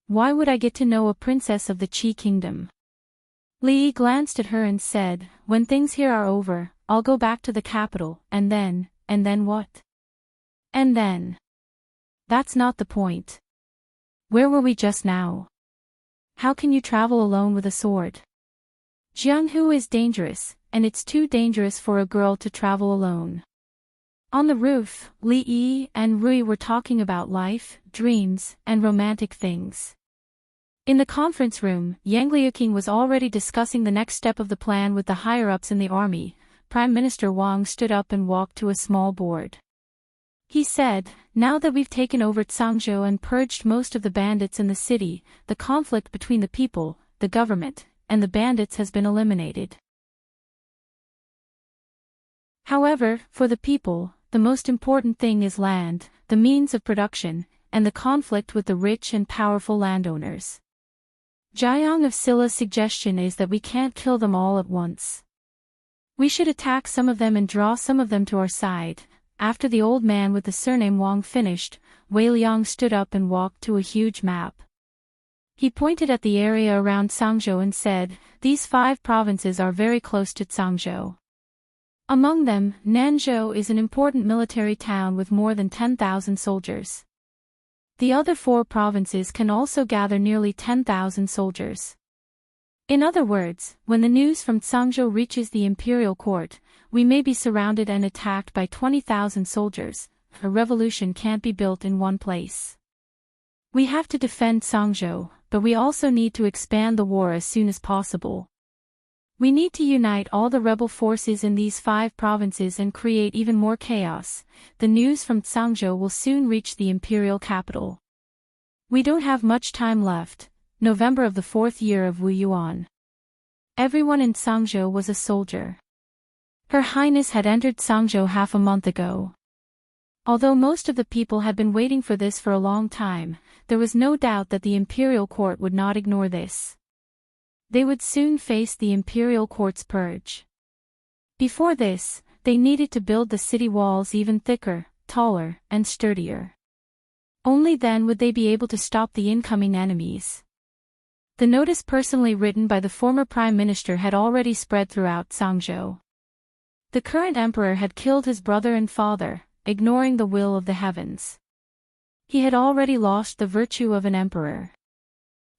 "Why would I get to know a princess of the Chi Kingdom?" Lee glanced at her and said, "When things here are over, I'll go back to the capital, and then what?" "And then?" "That's not the point. Where were we just now? How can you travel alone with a sword? Jianghu is dangerous, and it's too dangerous for a girl to travel alone." On the roof, Li Yi and Rui were talking about life, dreams, and romantic things. In the conference room, Yang Liuqing was already discussing the next step of the plan with the higher-ups in the army. Prime Minister Wang stood up and walked to a small board. He said, "Now that we've taken over Tsangzhou and purged most of the bandits in the city, the conflict between the people, the government, and the bandits has been eliminated. However, for the people, the most important thing is land, the means of production, and the conflict with the rich and powerful landowners. Jiang of Silla's suggestion is that we can't kill them all at once. We should attack some of them and draw some of them to our side." After the old man with the surname Wang finished, Wei Liang stood up and walked to a huge map. He pointed at the area around Tsangzhou and said, "These 5 provinces are very close to Tsangzhou. Among them, Nanzhou is an important military town with more than 10,000 soldiers. The other 4 provinces can also gather nearly 10,000 soldiers. In other words, when the news from Tsangzhou reaches the imperial court, we may be surrounded and attacked by 20,000 soldiers. A revolution can't be built in one place. We have to defend Tsangzhou, but we also need to expand the war as soon as possible. We need to unite all the rebel forces in these 5 provinces and create even more chaos. The news from Tsangzhou will soon reach the imperial capital. We don't have much time left." November of the 4th year of Wu Yuan. Everyone in Tsangzhou was a soldier. Her Highness had entered Tsangzhou half a month ago. Although most of the people had been waiting for this for a long time, there was no doubt that the imperial court would not ignore this. They would soon face the imperial court's purge. Before this, they needed to build the city walls even thicker, taller, and sturdier. Only then would they be able to stop the incoming enemies. The notice personally written by the former prime minister had already spread throughout Tsangzhou. The current emperor had killed his brother and father, ignoring the will of the heavens. He had already lost the virtue of an emperor.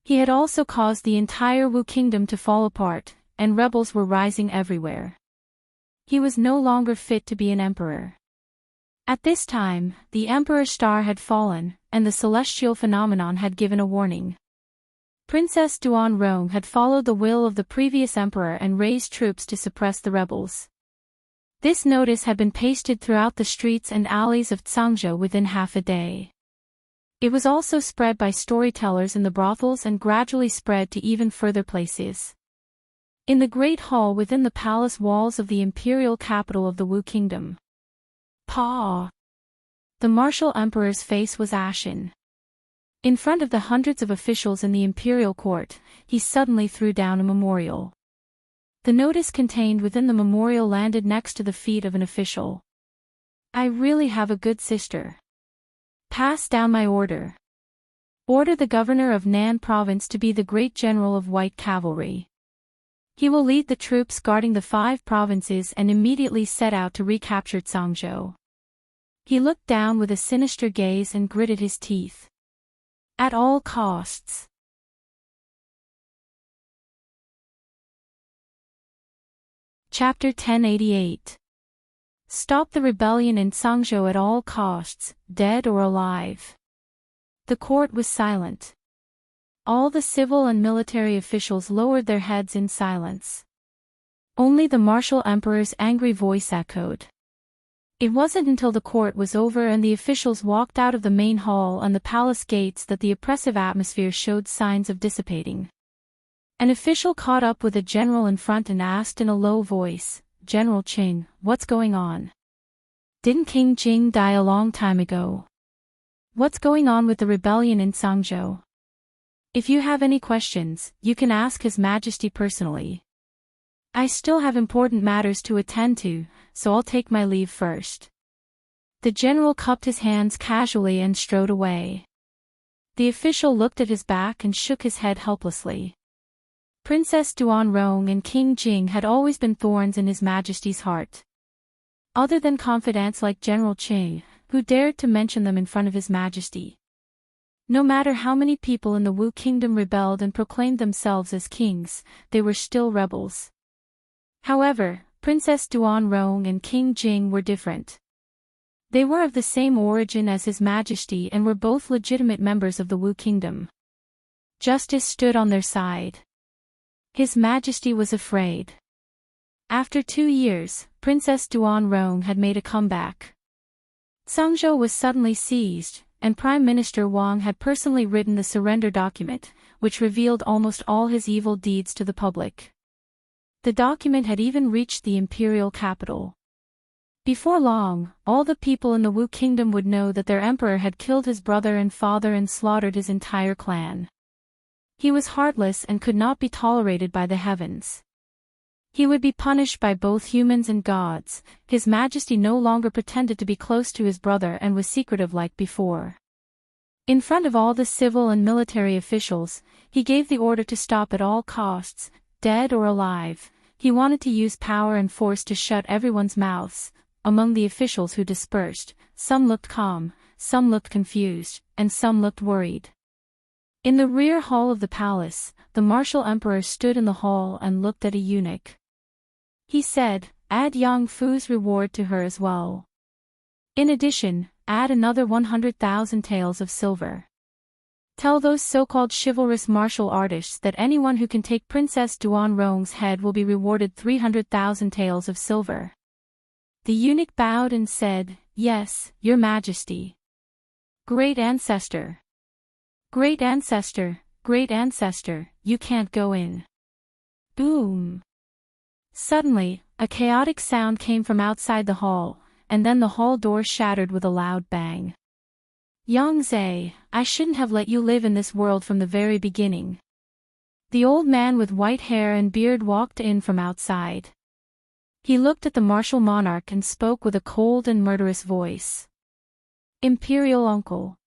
He had also caused the entire Wu kingdom to fall apart, and rebels were rising everywhere. He was no longer fit to be an emperor. At this time, the emperor's star had fallen, and the celestial phenomenon had given a warning. Princess Duan Rong had followed the will of the previous emperor and raised troops to suppress the rebels. This notice had been pasted throughout the streets and alleys of Tsangzhou within half a day. It was also spread by storytellers in the brothels and gradually spread to even further places. In the great hall within the palace walls of the imperial capital of the Wu Kingdom. Pa! The martial emperor's face was ashen. In front of the hundreds of officials in the imperial court, he suddenly threw down a memorial. The notice contained within the memorial landed next to the feet of an official. I really have a good sister. Pass down my order. Order the governor of Nan province to be the great general of white cavalry. He will lead the troops guarding the 5 provinces and immediately set out to recapture Zhangzhou. He looked down with a sinister gaze and gritted his teeth. At all costs. Chapter 1088. Stop the rebellion in Zhangzhou at all costs, dead or alive. The court was silent. All the civil and military officials lowered their heads in silence. Only the martial emperor's angry voice echoed. It wasn't until the court was over and the officials walked out of the main hall and the palace gates that the oppressive atmosphere showed signs of dissipating. An official caught up with a general in front and asked in a low voice, General Qing, what's going on? Didn't King Jing die a long time ago? What's going on with the rebellion in Zhangzhou? If you have any questions, you can ask His Majesty personally. I still have important matters to attend to, so I'll take my leave first. The general cupped his hands casually and strode away. The official looked at his back and shook his head helplessly. Princess Duanrong and King Jing had always been thorns in His Majesty's heart. Other than confidants like General Qing, who dared to mention them in front of His Majesty. No matter how many people in the Wu Kingdom rebelled and proclaimed themselves as kings, they were still rebels. However, Princess Duanrong and King Jing were different. They were of the same origin as His Majesty and were both legitimate members of the Wu Kingdom. Justice stood on their side. His Majesty was afraid. After 2 years, Princess Duanrong had made a comeback. Zhangzhou was suddenly seized, and Prime Minister Wang had personally written the surrender document, which revealed almost all his evil deeds to the public. The document had even reached the imperial capital. Before long, all the people in the Wu Kingdom would know that their emperor had killed his brother and father and slaughtered his entire clan. He was heartless and could not be tolerated by the heavens. He would be punished by both humans and gods. His Majesty no longer pretended to be close to his brother and was secretive like before. In front of all the civil and military officials, he gave the order to stop at all costs, dead or alive. He wanted to use power and force to shut everyone's mouths. Among the officials who dispersed, some looked calm, some looked confused, and some looked worried. In the rear hall of the palace, the martial emperor stood in the hall and looked at a eunuch. He said, add Yang Fu's reward to her as well. In addition, add another 100,000 taels of silver. Tell those so-called chivalrous martial artists that anyone who can take Princess Duanrong's head will be rewarded 300,000 taels of silver. The eunuch bowed and said, Yes, Your Majesty. Great ancestor. Great ancestor, great ancestor, you can't go in. Boom. Suddenly, a chaotic sound came from outside the hall, and then the hall door shattered with a loud bang. Yang Zhe, I shouldn't have let you live in this world from the very beginning. The old man with white hair and beard walked in from outside. He looked at the martial monarch and spoke with a cold and murderous voice. Imperial uncle.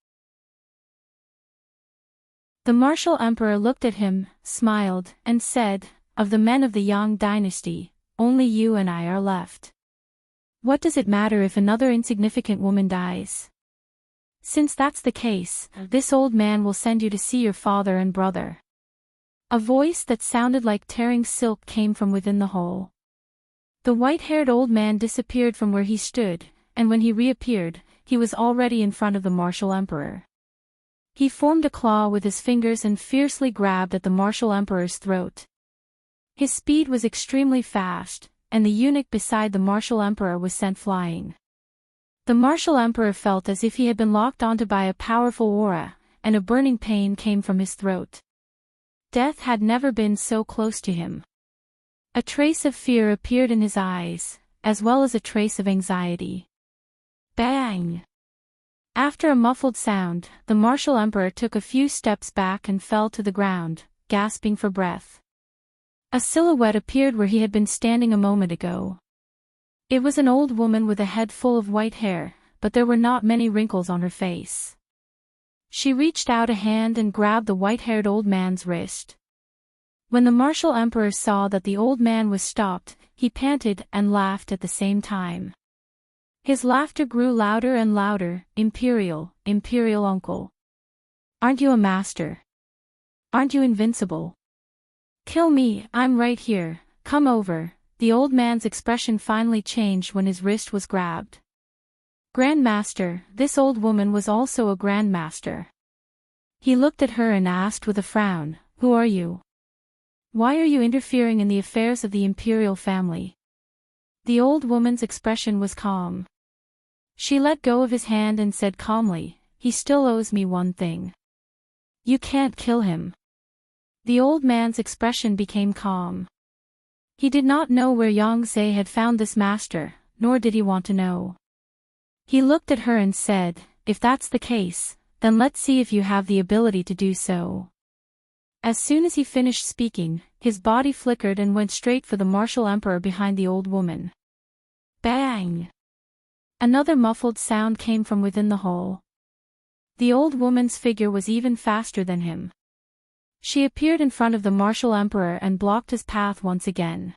The martial emperor looked at him, smiled, and said, Of the men of the Yang dynasty, only you and I are left. What does it matter if another insignificant woman dies? Since that's the case, this old man will send you to see your father and brother. A voice that sounded like tearing silk came from within the hall. The white-haired old man disappeared from where he stood, and when he reappeared, he was already in front of the martial emperor. He formed a claw with his fingers and fiercely grabbed at the martial emperor's throat. His speed was extremely fast, and the eunuch beside the martial emperor was sent flying. The martial emperor felt as if he had been locked onto by a powerful aura, and a burning pain came from his throat. Death had never been so close to him. A trace of fear appeared in his eyes, as well as a trace of anxiety. Bang! After a muffled sound, the martial emperor took a few steps back and fell to the ground, gasping for breath. A silhouette appeared where he had been standing a moment ago. It was an old woman with a head full of white hair, but there were not many wrinkles on her face. She reached out a hand and grabbed the white-haired old man's wrist. When the martial emperor saw that the old man was stopped, he panted and laughed at the same time. His laughter grew louder and louder. Imperial, Imperial Uncle. Aren't you a master? Aren't you invincible? Kill me, I'm right here, come over. The old man's expression finally changed when his wrist was grabbed. Grandmaster, this old woman was also a grandmaster. He looked at her and asked with a frown, who are you? Why are you interfering in the affairs of the imperial family? The old woman's expression was calm. She let go of his hand and said calmly, he still owes me one thing. You can't kill him. The old man's expression became calm. He did not know where Yangtze had found this master, nor did he want to know. He looked at her and said, if that's the case, then let's see if you have the ability to do so. As soon as he finished speaking, his body flickered and went straight for the martial emperor behind the old woman. Bang! Another muffled sound came from within the hole. The old woman's figure was even faster than him. She appeared in front of the martial emperor and blocked his path once again.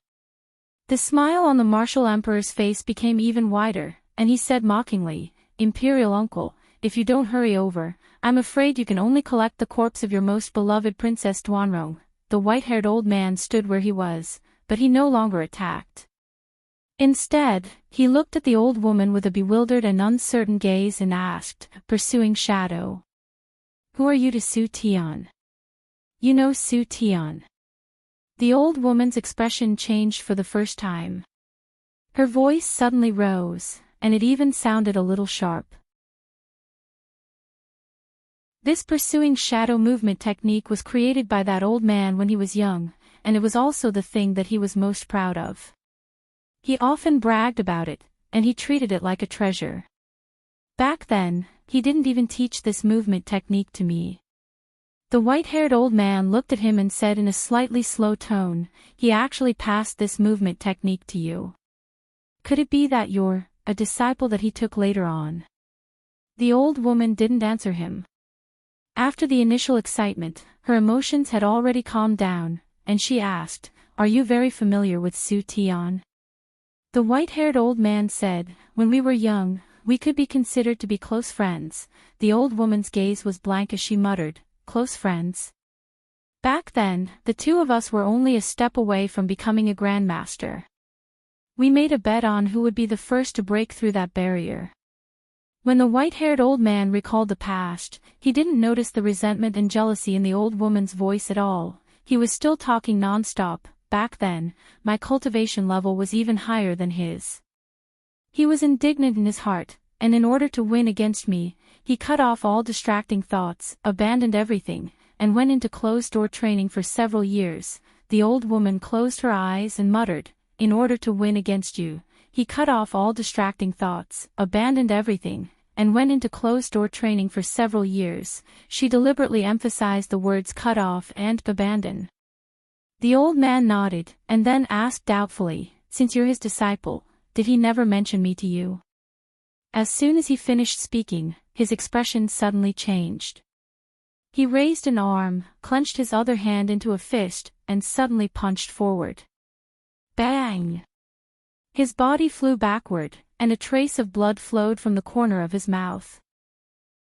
The smile on the martial emperor's face became even wider, and he said mockingly, Imperial Uncle, if you don't hurry over, I'm afraid you can only collect the corpse of your most beloved Princess Duanrong. The white-haired old man stood where he was, but he no longer attacked. Instead, he looked at the old woman with a bewildered and uncertain gaze and asked, pursuing Shadow. Who are you to Su Tian? You know Su Tian. The old woman's expression changed for the first time. Her voice suddenly rose, and it even sounded a little sharp. This pursuing shadow movement technique was created by that old man when he was young, and it was also the thing that he was most proud of. He often bragged about it, and he treated it like a treasure. Back then, he didn't even teach this movement technique to me. The white-haired old man looked at him and said in a slightly slow tone, he actually passed this movement technique to you. Could it be that you're a disciple that he took later on? The old woman didn't answer him. After the initial excitement, her emotions had already calmed down, and she asked, are you very familiar with Su Tian? The white-haired old man said, when we were young, we could be considered to be close friends. The old woman's gaze was blank as she muttered, close friends? Back then, the two of us were only a step away from becoming a grandmaster. We made a bet on who would be the first to break through that barrier. When the white-haired old man recalled the past, he didn't notice the resentment and jealousy in the old woman's voice at all. He was still talking non-stop. Back then, my cultivation level was even higher than his. He was indignant in his heart, and in order to win against me, he cut off all distracting thoughts, abandoned everything, and went into closed-door training for several years. The old woman closed her eyes and muttered, in order to win against you, he cut off all distracting thoughts, abandoned everything, and went into closed-door training for several years. She deliberately emphasized the words cut off and abandon. The old man nodded, and then asked doubtfully, since you're his disciple, did he never mention me to you? As soon as he finished speaking, his expression suddenly changed. He raised an arm, clenched his other hand into a fist, and suddenly punched forward. Bang! His body flew backward, and a trace of blood flowed from the corner of his mouth.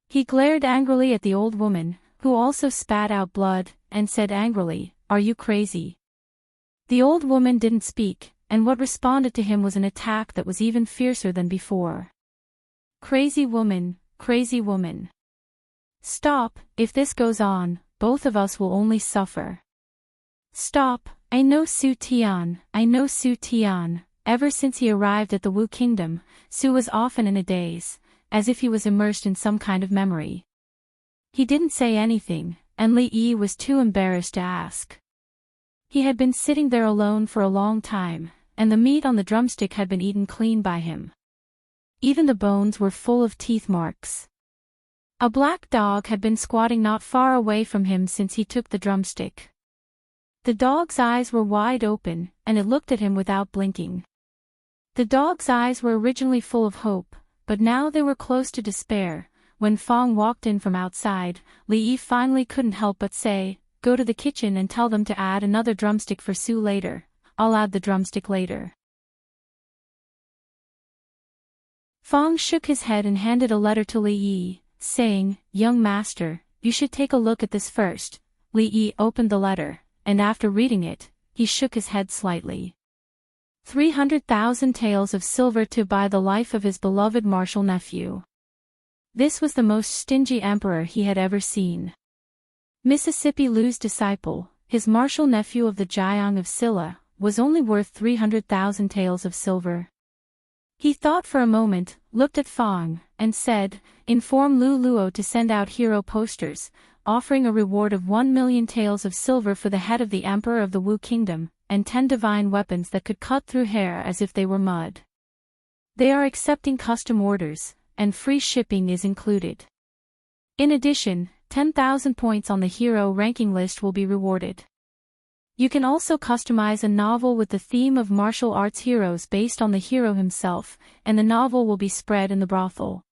He glared angrily at the old woman, who also spat out blood, and said angrily, are you crazy? The old woman didn't speak, and what responded to him was an attack that was even fiercer than before. Crazy woman, crazy woman. Stop, if this goes on, both of us will only suffer. Stop, I know Su Tian, I know Su Tian. Ever since he arrived at the Wu Kingdom, Su was often in a daze, as if he was immersed in some kind of memory. He didn't say anything, and Li Yi was too embarrassed to ask. He had been sitting there alone for a long time, and the meat on the drumstick had been eaten clean by him. Even the bones were full of teeth marks. A black dog had been squatting not far away from him since he took the drumstick. The dog's eyes were wide open, and it looked at him without blinking. The dog's eyes were originally full of hope, but now they were close to despair. When Fong walked in from outside, Li Yi finally couldn't help but say, "Go to the kitchen and tell them to add another drumstick for Sue later. I'll add the drumstick later." Fong shook his head and handed a letter to Li Yi, saying, "Young master, you should take a look at this first." Li Yi opened the letter, and after reading it, he shook his head slightly. 300,000 taels of silver to buy the life of his beloved martial nephew. This was the most stingy emperor he had ever seen. Mississippi Lu's disciple, his martial nephew of the Jiang of Silla, was only worth 300,000 taels of silver. He thought for a moment, looked at Fong, and said, "Inform Lu Luo to send out hero posters, offering a reward of 1 million taels of silver for the head of the emperor of the Wu kingdom, and 10 divine weapons that could cut through hair as if they were mud. They are accepting custom orders, and free shipping is included. In addition, 10,000 points on the hero ranking list will be rewarded. You can also customize a novel with the theme of martial arts heroes based on the hero himself, and the novel will be spread in the brothel."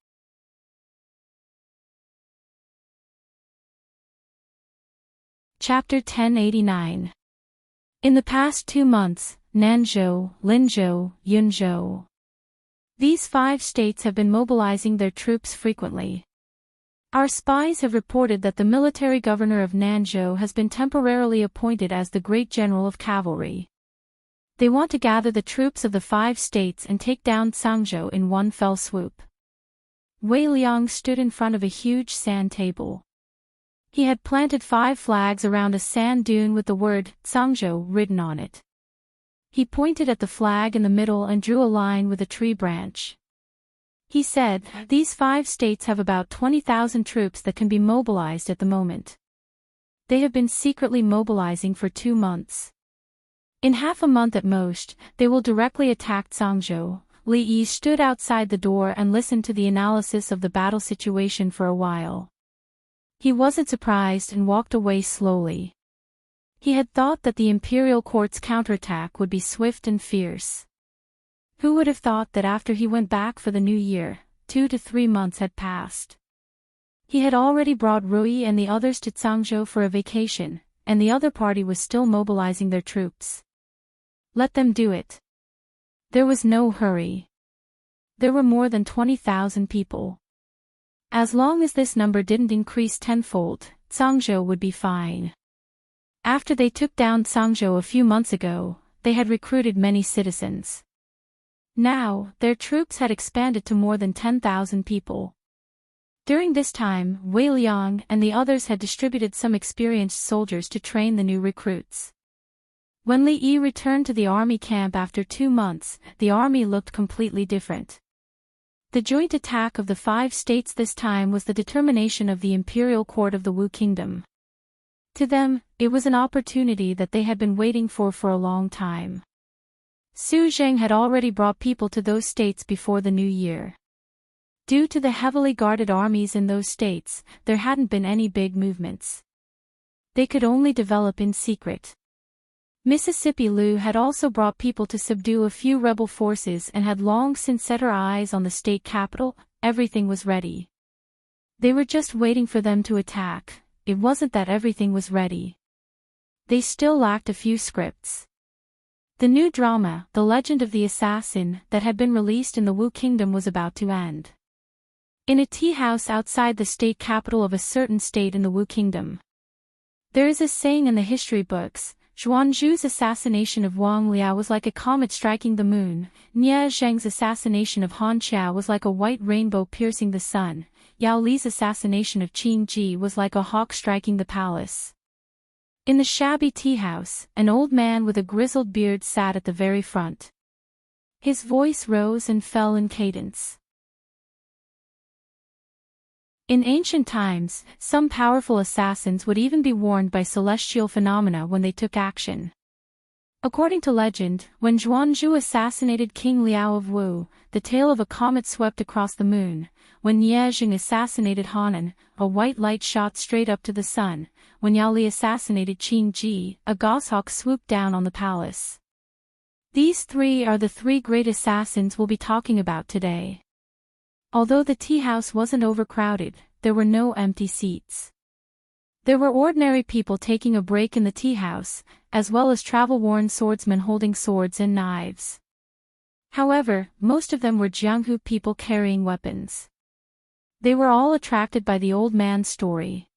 Chapter 1089. In the past 2 months, Nanzhou, Linzhou, Yunzhou. These 5 states have been mobilizing their troops frequently. Our spies have reported that the military governor of Nanzhou has been temporarily appointed as the Great General of Cavalry. They want to gather the troops of the 5 states and take down Cangzhou in one fell swoop. Wei Liang stood in front of a huge sand table. He had planted 5 flags around a sand dune with the word Cangzhou written on it. He pointed at the flag in the middle and drew a line with a tree branch. He said, "These 5 states have about 20,000 troops that can be mobilized at the moment. They have been secretly mobilizing for 2 months. In half a month at most, they will directly attack Cangzhou." Li Yi stood outside the door and listened to the analysis of the battle situation for a while. He wasn't surprised and walked away slowly. He had thought that the imperial court's counterattack would be swift and fierce. Who would have thought that after he went back for the new year, 2 to 3 months had passed? He had already brought Rui and the others to Cangzhou for a vacation, and the other party was still mobilizing their troops. Let them do it. There was no hurry. There were more than 20,000 people. As long as this number didn't increase tenfold, Cangzhou would be fine. After they took down Cangzhou a few months ago, they had recruited many citizens. Now, their troops had expanded to more than 10,000 people. During this time, Wei Liang and the others had distributed some experienced soldiers to train the new recruits. When Li Yi returned to the army camp after 2 months, the army looked completely different. The joint attack of the 5 states this time was the determination of the imperial court of the Wu kingdom. To them, it was an opportunity that they had been waiting for a long time. Su Zheng had already brought people to those states before the new year. Due to the heavily guarded armies in those states, there hadn't been any big movements. They could only develop in secret. Mississippi Lu had also brought people to subdue a few rebel forces and had long since set her eyes on the state capital. Everything was ready. They were just waiting for them to attack. It wasn't that everything was ready. They still lacked a few scripts. The new drama, The Legend of the Assassin, that had been released in the Wu Kingdom was about to end. In a tea house outside the state capital of a certain state in the Wu Kingdom. There is a saying in the history books, Zhuangzhu's assassination of Wang Liao was like a comet striking the moon, Nie Zheng's assassination of Han Qiao was like a white rainbow piercing the sun, Yao Li's assassination of Qin Ji was like a hawk striking the palace. In the shabby tea house, an old man with a grizzled beard sat at the very front. His voice rose and fell in cadence. In ancient times, some powerful assassins would even be warned by celestial phenomena when they took action. According to legend, when Zhuangzhu assassinated King Liao of Wu, the tail of a comet swept across the moon. When Ye Zheng assassinated Hanan, a white light shot straight up to the sun. When Yao Li assassinated Qin Ji, a goshawk swooped down on the palace. These three are the three great assassins we'll be talking about today. Although the tea house wasn't overcrowded, there were no empty seats. There were ordinary people taking a break in the tea house, as well as travel-worn swordsmen holding swords and knives. However, most of them were Jianghu people carrying weapons. They were all attracted by the old man's story.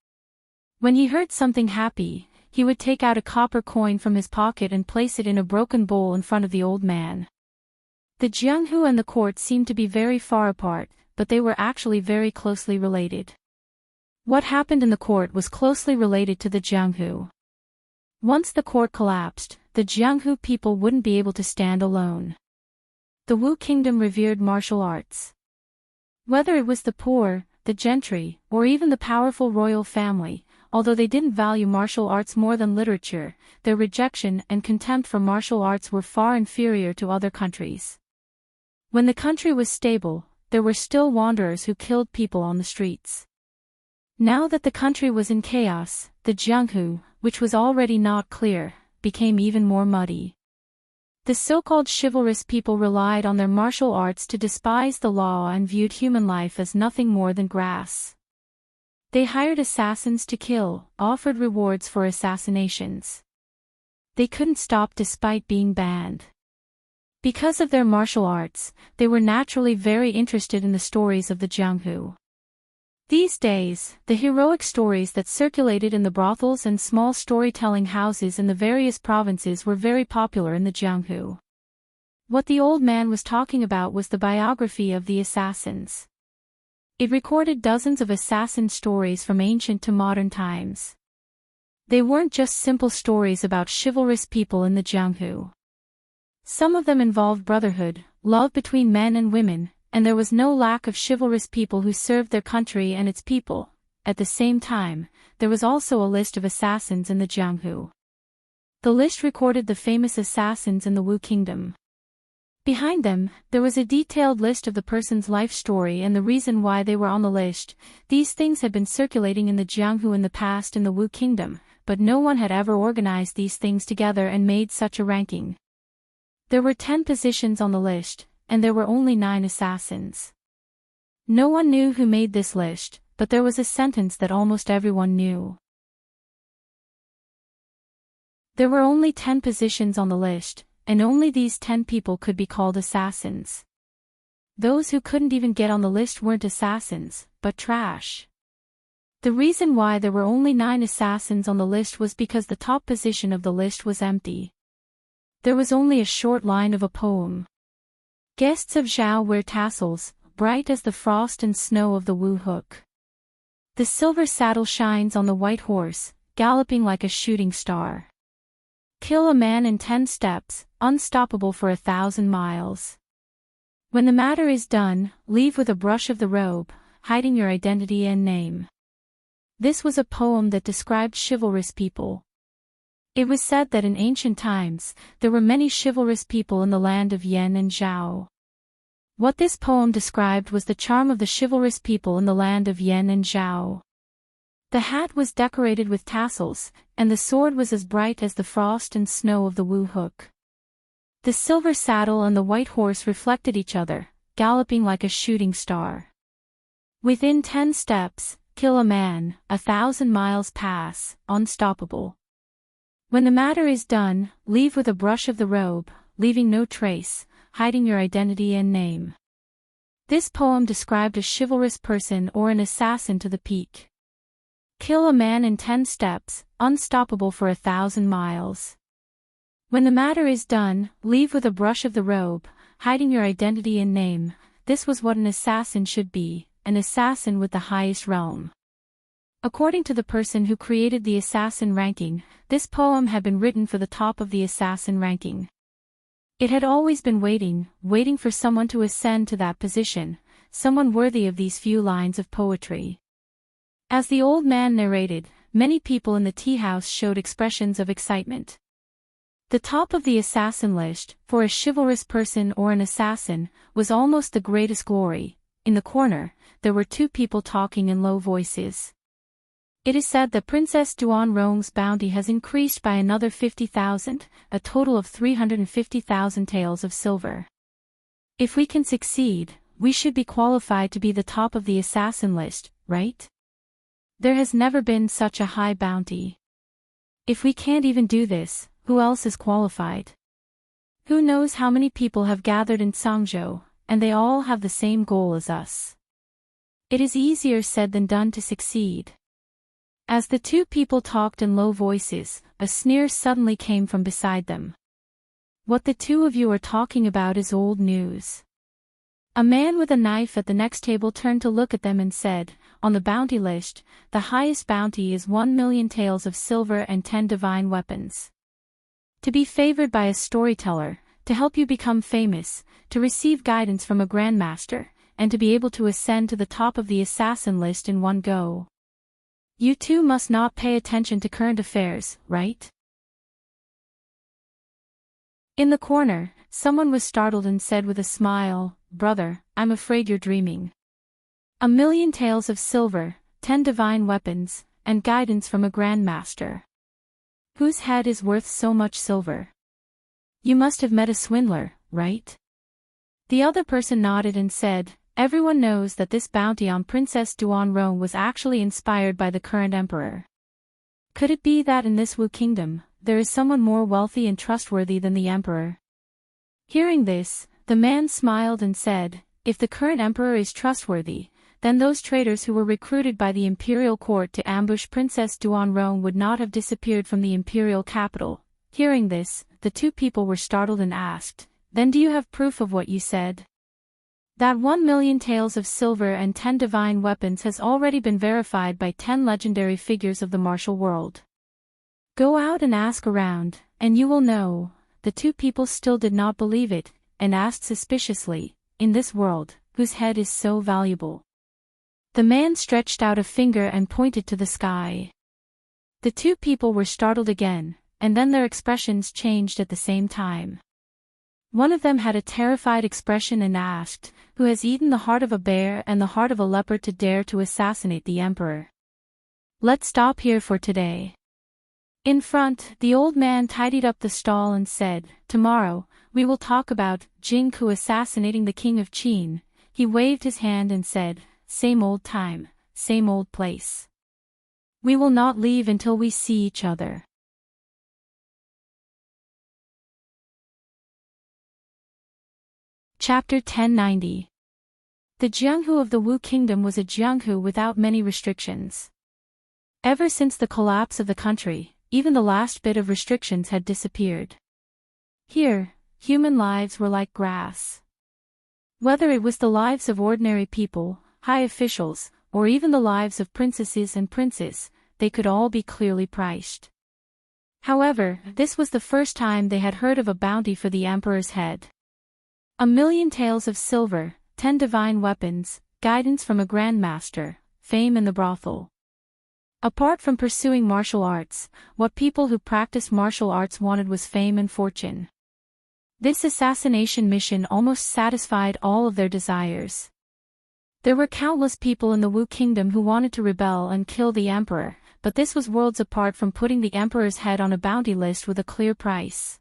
When he heard something happy, he would take out a copper coin from his pocket and place it in a broken bowl in front of the old man. The Jianghu and the court seemed to be very far apart, but they were actually very closely related. What happened in the court was closely related to the Jianghu. Once the court collapsed, the Jianghu people wouldn't be able to stand alone. The Wu kingdom revered martial arts. Whether it was the poor, the gentry, or even the powerful royal family, although they didn't value martial arts more than literature, their rejection and contempt for martial arts were far inferior to other countries. When the country was stable, there were still wanderers who killed people on the streets. Now that the country was in chaos, the Jianghu, which was already not clear, became even more muddy. The so-called chivalrous people relied on their martial arts to despise the law and viewed human life as nothing more than grass. They hired assassins to kill, offered rewards for assassinations. They couldn't stop despite being banned. Because of their martial arts, they were naturally very interested in the stories of the Jianghu. These days, the heroic stories that circulated in the brothels and small storytelling houses in the various provinces were very popular in the Jianghu. What the old man was talking about was the biography of the assassins. It recorded dozens of assassin stories from ancient to modern times. They weren't just simple stories about chivalrous people in the Jianghu. Some of them involved brotherhood, love between men and women, and there was no lack of chivalrous people who served their country and its people. At the same time, there was also a list of assassins in the Jianghu. The list recorded the famous assassins in the Wu kingdom. Behind them, there was a detailed list of the person's life story and the reason why they were on the list. These things had been circulating in the Jianghu in the past in the Wu kingdom, but no one had ever organized these things together and made such a ranking. There were 10 positions on the list, and there were only 9 assassins. No one knew who made this list, but there was a sentence that almost everyone knew. There were only 10 positions on the list, and only these 10 people could be called assassins. Those who couldn't even get on the list weren't assassins, but trash. The reason why there were only 9 assassins on the list was because the top position of the list was empty. There was only a short line of a poem. Guests of Zhao wear tassels, bright as the frost and snow of the Wu hook. The silver saddle shines on the white horse, galloping like a shooting star. Kill a man in 10 steps, unstoppable for 1,000 miles. When the matter is done, leave with a brush of the robe, hiding your identity and name. This was a poem that described chivalrous people. It was said that in ancient times, there were many chivalrous people in the land of Yan and Zhao. What this poem described was the charm of the chivalrous people in the land of Yan and Zhao. The hat was decorated with tassels, and the sword was as bright as the frost and snow of the Wu hook. The silver saddle and the white horse reflected each other, galloping like a shooting star. Within 10 steps, kill a man, 1,000 miles pass, unstoppable. When the matter is done, leave with a brush of the robe, leaving no trace, hiding your identity and name. This poem described a chivalrous person or an assassin to the peak. Kill a man in 10 steps, unstoppable for 1,000 miles. When the matter is done, leave with a brush of the robe, hiding your identity and name. This was what an assassin should be, an assassin with the highest realm. According to the person who created the assassin ranking, this poem had been written for the top of the assassin ranking. It had always been waiting for someone to ascend to that position, someone worthy of these few lines of poetry. As the old man narrated, many people in the tea house showed expressions of excitement. The top of the assassin list, for a chivalrous person or an assassin, was almost the greatest glory. In the corner, there were two people talking in low voices. It is said that Princess Duanrong's bounty has increased by another 50,000, a total of 350,000 taels of silver. If we can succeed, we should be qualified to be the top of the assassin list, right? There has never been such a high bounty. If we can't even do this, who else is qualified? Who knows how many people have gathered in Sangzhou, and they all have the same goal as us. It is easier said than done to succeed. As the two people talked in low voices, a sneer suddenly came from beside them. What the two of you are talking about is old news. A man with a knife at the next table turned to look at them and said, on the bounty list, the highest bounty is 1,000,000 taels of silver and 10 divine weapons. To be favored by a storyteller, to help you become famous, to receive guidance from a grandmaster, and to be able to ascend to the top of the assassin list in one go. You two must not pay attention to current affairs, right? In the corner, someone was startled and said with a smile, "Brother, I'm afraid you're dreaming. 1,000,000 taels of silver, 10 divine weapons, and guidance from a grandmaster. Whose head is worth so much silver? You must have met a swindler, right?" The other person nodded and said, "Everyone knows that this bounty on Princess Duanrong was actually inspired by the current emperor. Could it be that in this Wu kingdom, there is someone more wealthy and trustworthy than the emperor?" Hearing this, the man smiled and said, "If the current emperor is trustworthy, then those traitors who were recruited by the imperial court to ambush Princess Duanrong would not have disappeared from the imperial capital." Hearing this, the two people were startled and asked, "Then do you have proof of what you said?" That 1,000,000 taels of silver and 10 divine weapons has already been verified by 10 legendary figures of the martial world. Go out and ask around, and you will know. The two people still did not believe it, and asked suspiciously, "In this world, whose head is so valuable?" The man stretched out a finger and pointed to the sky. The two people were startled again, and then their expressions changed at the same time. One of them had a terrified expression and asked, "Who has eaten the heart of a bear and the heart of a leopard to dare to assassinate the emperor?" Let's stop here for today. In front, the old man tidied up the stall and said, "Tomorrow, we will talk about Jingku assassinating the king of Qin." He waved his hand and said, "Same old time, same old place. We will not leave until we see each other." Chapter 1090. The Jianghu of the Wu Kingdom was a Jianghu without many restrictions. Ever since the collapse of the country, even the last bit of restrictions had disappeared. Here, human lives were like grass. Whether it was the lives of ordinary people, high officials, or even the lives of princesses and princes, they could all be clearly priced. However, this was the first time they had heard of a bounty for the emperor's head. 1,000,000 taels of silver, 10 divine weapons, guidance from a grandmaster, fame in the brothel. Apart from pursuing martial arts, what people who practiced martial arts wanted was fame and fortune. This assassination mission almost satisfied all of their desires. There were countless people in the Wu Kingdom who wanted to rebel and kill the emperor, but this was worlds apart from putting the emperor's head on a bounty list with a clear price.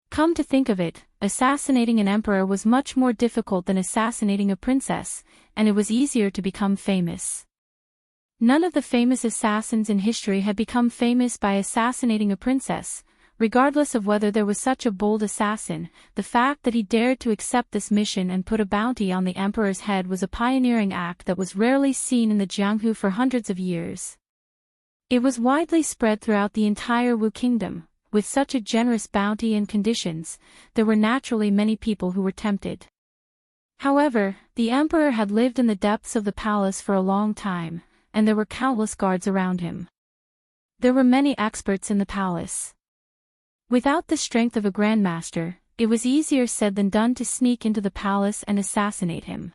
Come to think of it, assassinating an emperor was much more difficult than assassinating a princess, and it was easier to become famous. None of the famous assassins in history had become famous by assassinating a princess. Regardless of whether there was such a bold assassin, the fact that he dared to accept this mission and put a bounty on the emperor's head was a pioneering act that was rarely seen in the Jianghu for hundreds of years. It was widely spread throughout the entire Wu Kingdom. With such a generous bounty and conditions, there were naturally many people who were tempted. However, the emperor had lived in the depths of the palace for a long time, and there were countless guards around him. There were many experts in the palace. Without the strength of a grandmaster, it was easier said than done to sneak into the palace and assassinate him.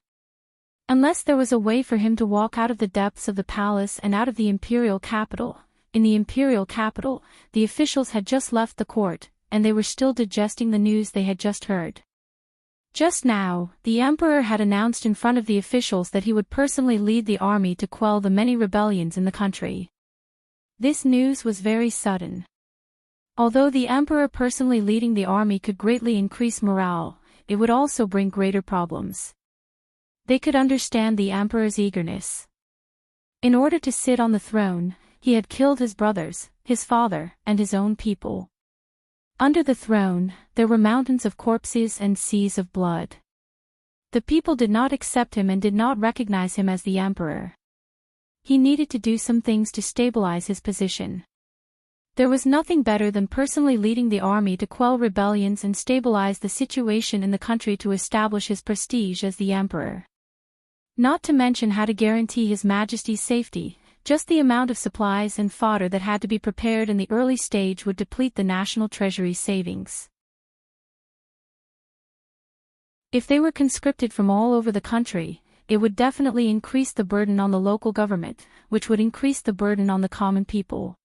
Unless there was a way for him to walk out of the depths of the palace and out of the imperial capital. In the imperial capital, the officials had just left the court, and they were still digesting the news they had just heard. Just now, the emperor had announced in front of the officials that he would personally lead the army to quell the many rebellions in the country. This news was very sudden. Although the emperor personally leading the army could greatly increase morale, it would also bring greater problems. They could understand the emperor's eagerness. In order to sit on the throne, he had killed his brothers, his father, and his own people. Under the throne, there were mountains of corpses and seas of blood. The people did not accept him and did not recognize him as the emperor. He needed to do some things to stabilize his position. There was nothing better than personally leading the army to quell rebellions and stabilize the situation in the country to establish his prestige as the emperor. Not to mention how to guarantee His Majesty's safety. Just the amount of supplies and fodder that had to be prepared in the early stage would deplete the national treasury's savings. If they were conscripted from all over the country, it would definitely increase the burden on the local government, which would increase the burden on the common people.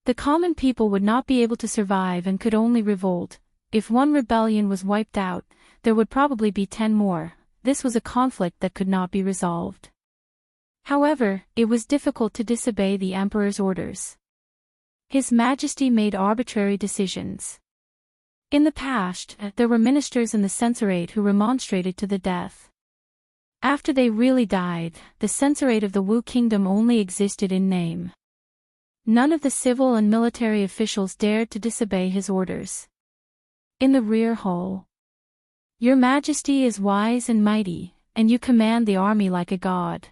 The common people would not be able to survive and could only revolt. If one rebellion was wiped out, there would probably be 10 more. This was a conflict that could not be resolved. However, it was difficult to disobey the emperor's orders. His Majesty made arbitrary decisions. In the past, there were ministers in the censorate who remonstrated to the death. After they really died, the censorate of the Wu Kingdom only existed in name. None of the civil and military officials dared to disobey his orders. In the rear hall. Your Majesty is wise and mighty, and you command the army like a god.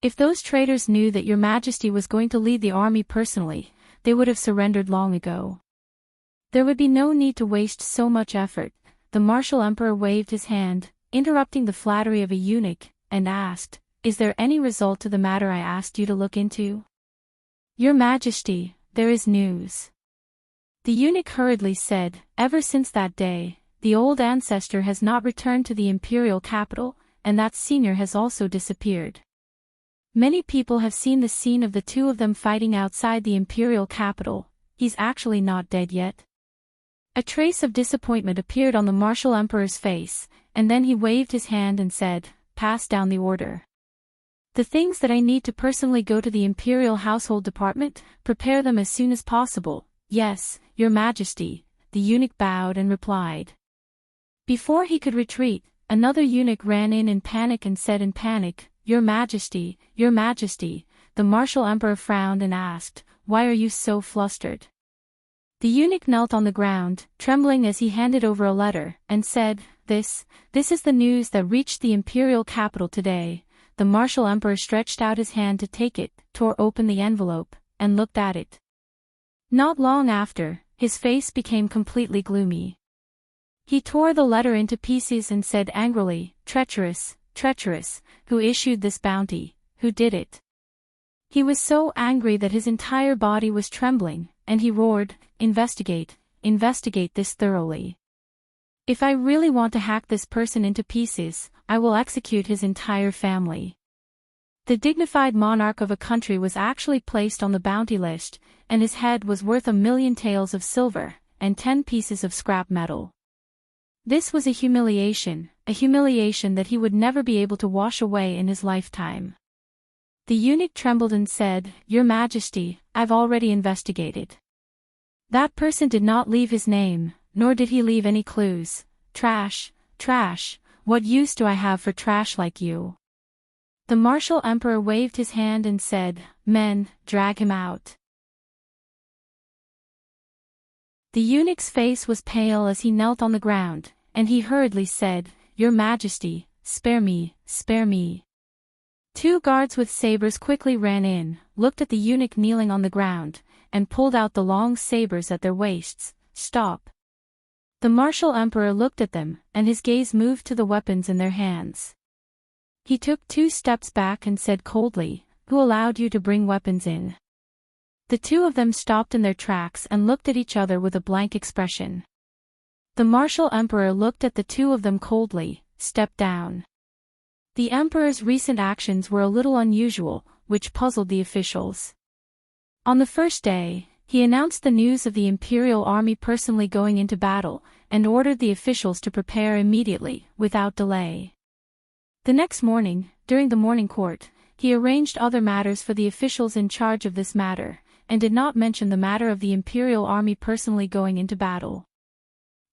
If those traitors knew that Your Majesty was going to lead the army personally, they would have surrendered long ago. There would be no need to waste so much effort. The martial emperor waved his hand, interrupting the flattery of a eunuch, and asked, "Is there any result to the matter I asked you to look into?" "Your Majesty, there is news." The eunuch hurriedly said, "Ever since that day, the old ancestor has not returned to the imperial capital, and that senior has also disappeared. Many people have seen the scene of the two of them fighting outside the imperial capital. He's actually not dead yet." A trace of disappointment appeared on the martial emperor's face, and then he waved his hand and said, "Pass down the order. The things that I need to personally go to the Imperial Household Department, prepare them as soon as possible." "Yes, Your Majesty," the eunuch bowed and replied. Before he could retreat, another eunuch ran in panic and said in panic, Your Majesty, the martial emperor frowned and asked, "Why are you so flustered?" The eunuch knelt on the ground, trembling as he handed over a letter, and said, This is the news that reached the imperial capital today." The martial emperor stretched out his hand to take it, tore open the envelope, and looked at it. Not long after, his face became completely gloomy. He tore the letter into pieces and said angrily, Treacherous, who issued this bounty, who did it?" He was so angry that his entire body was trembling, and he roared, Investigate this thoroughly. If I really want to hack this person into pieces, I will execute his entire family." The dignified monarch of a country was actually placed on the bounty list, and his head was worth 1,000,000 taels of silver, and 10 pieces of scrap metal. This was a humiliation that he would never be able to wash away in his lifetime. The eunuch trembled and said, "Your Majesty, I've already investigated. That person did not leave his name, nor did he leave any clues. Trash. What use do I have for trash like you?" The martial emperor waved his hand and said, "Men, drag him out." The eunuch's face was pale as he knelt on the ground, and he hurriedly said, "Your Majesty, spare me. 2 guards with sabers quickly ran in, looked at the eunuch kneeling on the ground, and pulled out the long sabers at their waists. "Stop." The martial emperor looked at them, and his gaze moved to the weapons in their hands. He took 2 steps back and said coldly, "Who allowed you to bring weapons in?" The 2 of them stopped in their tracks and looked at each other with a blank expression. The martial emperor looked at the 2 of them coldly, stepped down. The emperor's recent actions were a little unusual, which puzzled the officials. On the first day, he announced the news of the imperial army personally going into battle, and ordered the officials to prepare immediately, without delay. The next morning, during the morning court, he arranged other matters for the officials in charge of this matter, and did not mention the matter of the imperial army personally going into battle.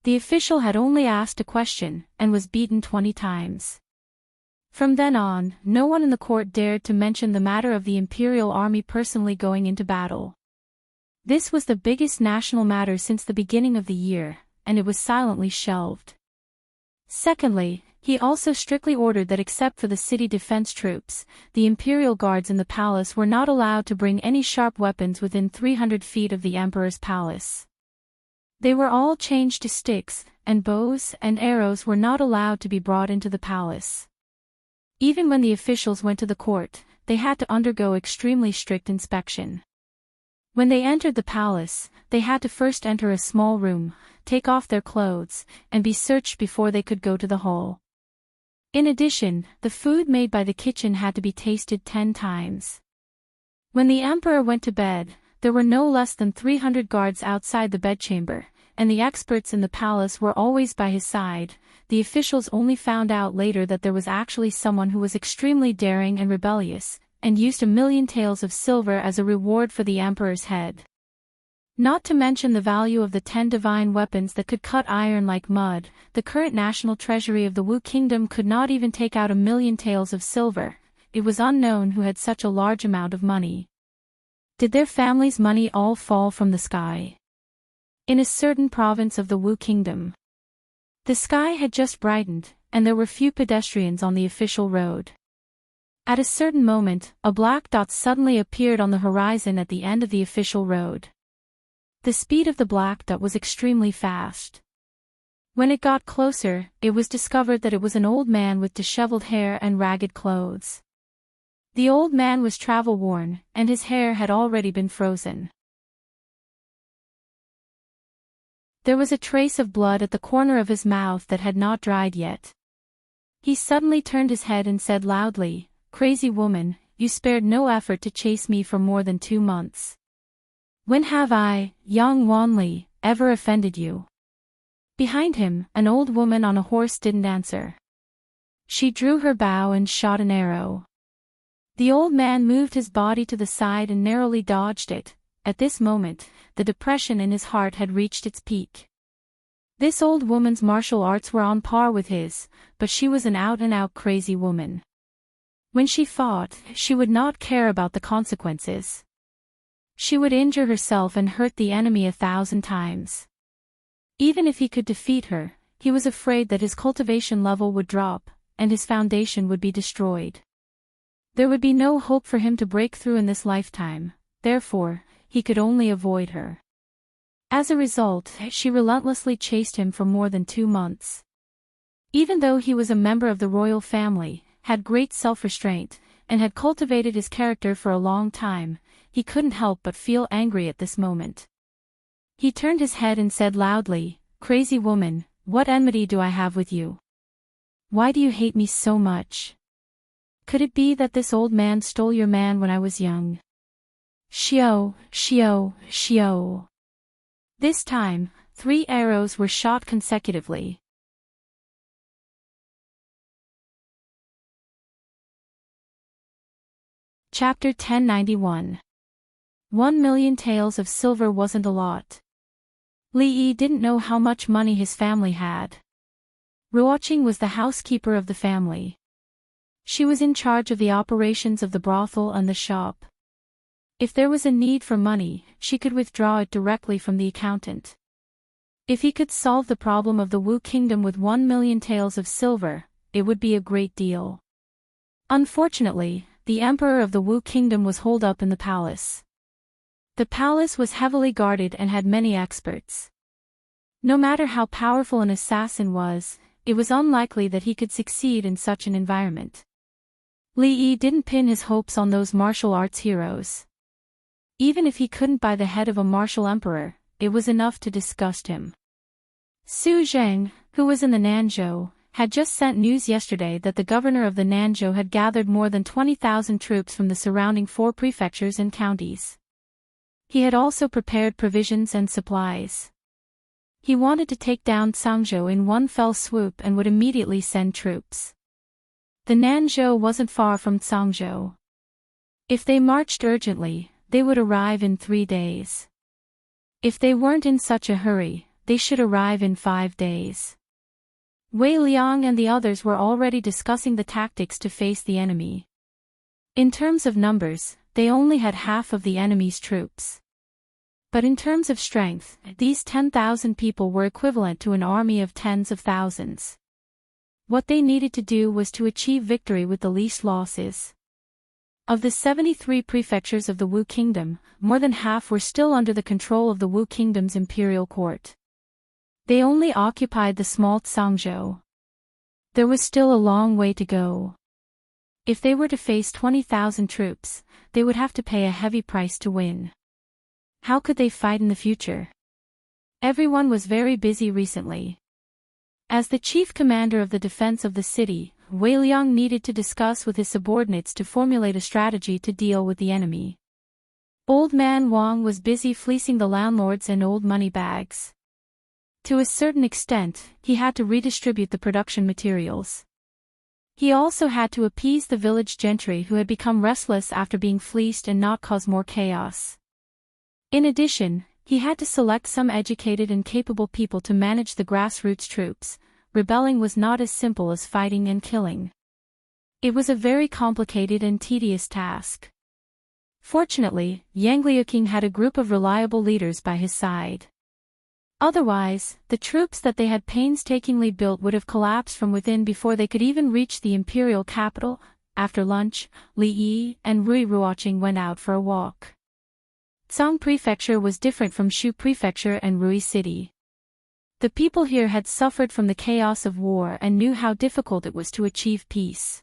The official had only asked a question, and was beaten 20 times. From then on, no one in the court dared to mention the matter of the imperial army personally going into battle. This was the biggest national matter since the beginning of the year, and it was silently shelved. Secondly, he also strictly ordered that except for the city defense troops, the imperial guards in the palace were not allowed to bring any sharp weapons within 300 feet of the emperor's palace. They were all changed to sticks, and bows and arrows were not allowed to be brought into the palace. Even when the officials went to the court, they had to undergo extremely strict inspection. When they entered the palace, they had to first enter a small room, take off their clothes, and be searched before they could go to the hall. In addition, the food made by the kitchen had to be tasted 10 times. When the emperor went to bed, there were no less than 300 guards outside the bedchamber, and the experts in the palace were always by his side. The officials only found out later that there was actually someone who was extremely daring and rebellious, and used 1,000,000 taels of silver as a reward for the emperor's head. Not to mention the value of the 10 divine weapons that could cut iron like mud, the current national treasury of the Wu Kingdom could not even take out 1,000,000 taels of silver. It was unknown who had such a large amount of money. Did their family's money all fall from the sky? In a certain province of the Wu Kingdom, the sky had just brightened, and there were few pedestrians on the official road. At a certain moment, a black dot suddenly appeared on the horizon at the end of the official road. The speed of the black dot was extremely fast. When it got closer, it was discovered that it was an old man with disheveled hair and ragged clothes. The old man was travel-worn, and his hair had already been frozen. There was a trace of blood at the corner of his mouth that had not dried yet. He suddenly turned his head and said loudly, "Crazy woman, you spared no effort to chase me for more than 2 months. When have I, young Wanli, ever offended you?" Behind him, an old woman on a horse didn't answer. She drew her bow and shot an arrow. The old man moved his body to the side and narrowly dodged it. At this moment, the depression in his heart had reached its peak. This old woman's martial arts were on par with his, but she was an out-and-out crazy woman. When she fought, she would not care about the consequences. She would injure herself and hurt the enemy 1,000 times. Even if he could defeat her, he was afraid that his cultivation level would drop, and his foundation would be destroyed. There would be no hope for him to break through in this lifetime, therefore, he could only avoid her. As a result, she relentlessly chased him for more than 2 months. Even though he was a member of the royal family, had great self-restraint, and had cultivated his character for a long time, he couldn't help but feel angry at this moment. He turned his head and said loudly, "Crazy woman, what enmity do I have with you? Why do you hate me so much? Could it be that this old man stole your man when I was young?" Shio, shio, shio. This time, 3 arrows were shot consecutively. Chapter 1091. 1,000,000 taels of silver wasn't a lot. Li Yi didn't know how much money his family had. Ruoqing was the housekeeper of the family. She was in charge of the operations of the brothel and the shop. If there was a need for money, she could withdraw it directly from the accountant. If he could solve the problem of the Wu Kingdom with 1,000,000 taels of silver, it would be a great deal. Unfortunately, the emperor of the Wu Kingdom was holed up in the palace. The palace was heavily guarded and had many experts. No matter how powerful an assassin was, it was unlikely that he could succeed in such an environment. Li Yi didn't pin his hopes on those martial arts heroes. Even if he couldn't buy the head of a martial emperor, it was enough to disgust him. Su Zheng, who was in the Nanzhou, had just sent news yesterday that the governor of the Nanzhou had gathered more than 20,000 troops from the surrounding 4 prefectures and counties. He had also prepared provisions and supplies. He wanted to take down Cangzhou in one fell swoop and would immediately send troops. The Nanzhou wasn't far from Cangzhou. If they marched urgently, they would arrive in 3 days. If they weren't in such a hurry, they should arrive in 5 days. Wei Liang and the others were already discussing the tactics to face the enemy. In terms of numbers, they only had half of the enemy's troops. But in terms of strength, these 10,000 people were equivalent to an army of tens of thousands. What they needed to do was to achieve victory with the least losses. Of the 73 prefectures of the Wu Kingdom, more than half were still under the control of the Wu Kingdom's imperial court. They only occupied the small Cangzhou. There was still a long way to go. If they were to face 20,000 troops, they would have to pay a heavy price to win. How could they fight in the future? Everyone was very busy recently. As the chief commander of the defense of the city, Wei Liang needed to discuss with his subordinates to formulate a strategy to deal with the enemy. Old Man Wang was busy fleecing the landlords and old money bags. To a certain extent, he had to redistribute the production materials. He also had to appease the village gentry who had become restless after being fleeced and not cause more chaos. In addition, he had to select some educated and capable people to manage the grassroots troops. Rebelling was not as simple as fighting and killing. It was a very complicated and tedious task. Fortunately, Yang Liuqing had a group of reliable leaders by his side. Otherwise, the troops that they had painstakingly built would have collapsed from within before they could even reach the imperial capital. After lunch, Li Yi and Rui Ruoqing went out for a walk. Cang Prefecture was different from Shu Prefecture and Rui City. The people here had suffered from the chaos of war and knew how difficult it was to achieve peace.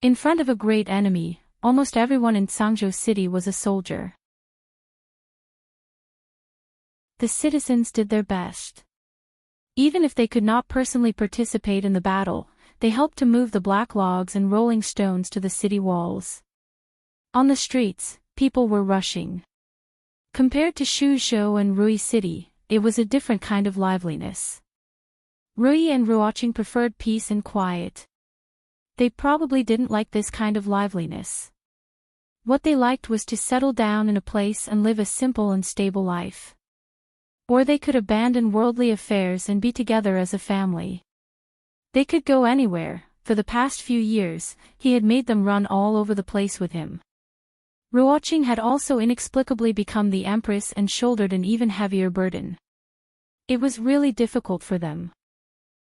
In front of a great enemy, almost everyone in Cangzhou City was a soldier. The citizens did their best. Even if they could not personally participate in the battle, they helped to move the black logs and rolling stones to the city walls. On the streets, people were rushing. Compared to Shuzhou and Rui City, it was a different kind of liveliness. Rui and Ruoqing preferred peace and quiet. They probably didn't like this kind of liveliness. What they liked was to settle down in a place and live a simple and stable life. Or they could abandon worldly affairs and be together as a family. They could go anywhere. For the past few years, he had made them run all over the place with him. Ruoqing had also inexplicably become the empress and shouldered an even heavier burden. It was really difficult for them.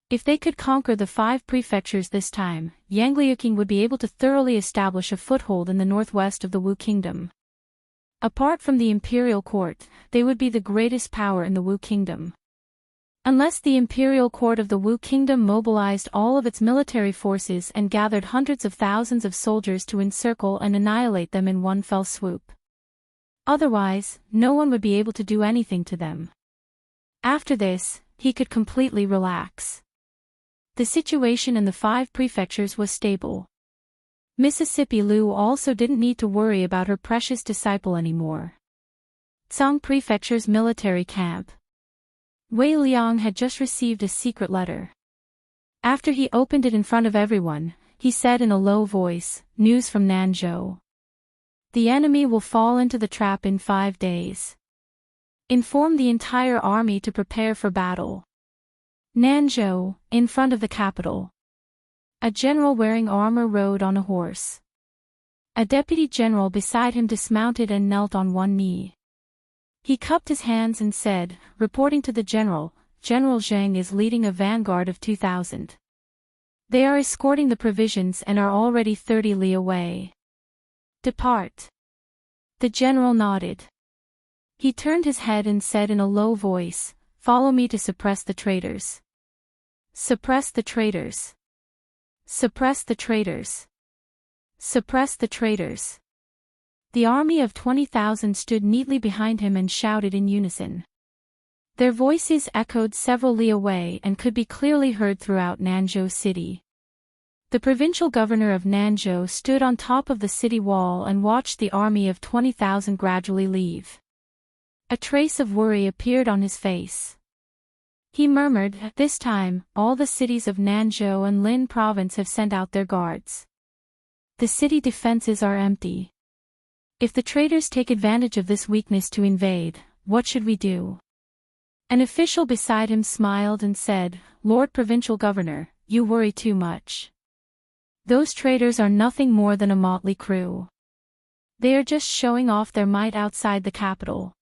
If they could conquer the 5 prefectures this time, Yang Liuqing would be able to thoroughly establish a foothold in the northwest of the Wu Kingdom. Apart from the imperial court, they would be the greatest power in the Wu Kingdom. Unless the imperial court of the Wu Kingdom mobilized all of its military forces and gathered hundreds of thousands of soldiers to encircle and annihilate them in one fell swoop. Otherwise, no one would be able to do anything to them. After this, he could completely relax. The situation in the 5 prefectures was stable. Mississippi Lu also didn't need to worry about her precious disciple anymore. Cang Prefecture's military camp. Wei Liang had just received a secret letter. After he opened it in front of everyone, he said in a low voice, "News from Nanzhou. The enemy will fall into the trap in 5 days. Inform the entire army to prepare for battle." Nanzhou, in front of the capital. A general wearing armor rode on a horse. A deputy general beside him dismounted and knelt on one knee. He cupped his hands and said, reporting to the general, "General Zhang is leading a vanguard of 2,000. They are escorting the provisions and are already 30 li away. Depart." The general nodded. He turned his head and said in a low voice, "Follow me to suppress the traitors. Suppress the traitors. Suppress the traitors. Suppress the traitors." The army of 20,000 stood neatly behind him and shouted in unison. Their voices echoed several li away and could be clearly heard throughout Nanzhou City. The provincial governor of Nanzhou stood on top of the city wall and watched the army of 20,000 gradually leave. A trace of worry appeared on his face. He murmured, "This time, all the cities of Nanzhou and Lin province have sent out their guards. The city defenses are empty. If the traitors take advantage of this weakness to invade, what should we do?" An official beside him smiled and said, "Lord Provincial Governor, you worry too much. Those traitors are nothing more than a motley crew. They are just showing off their might outside the capital.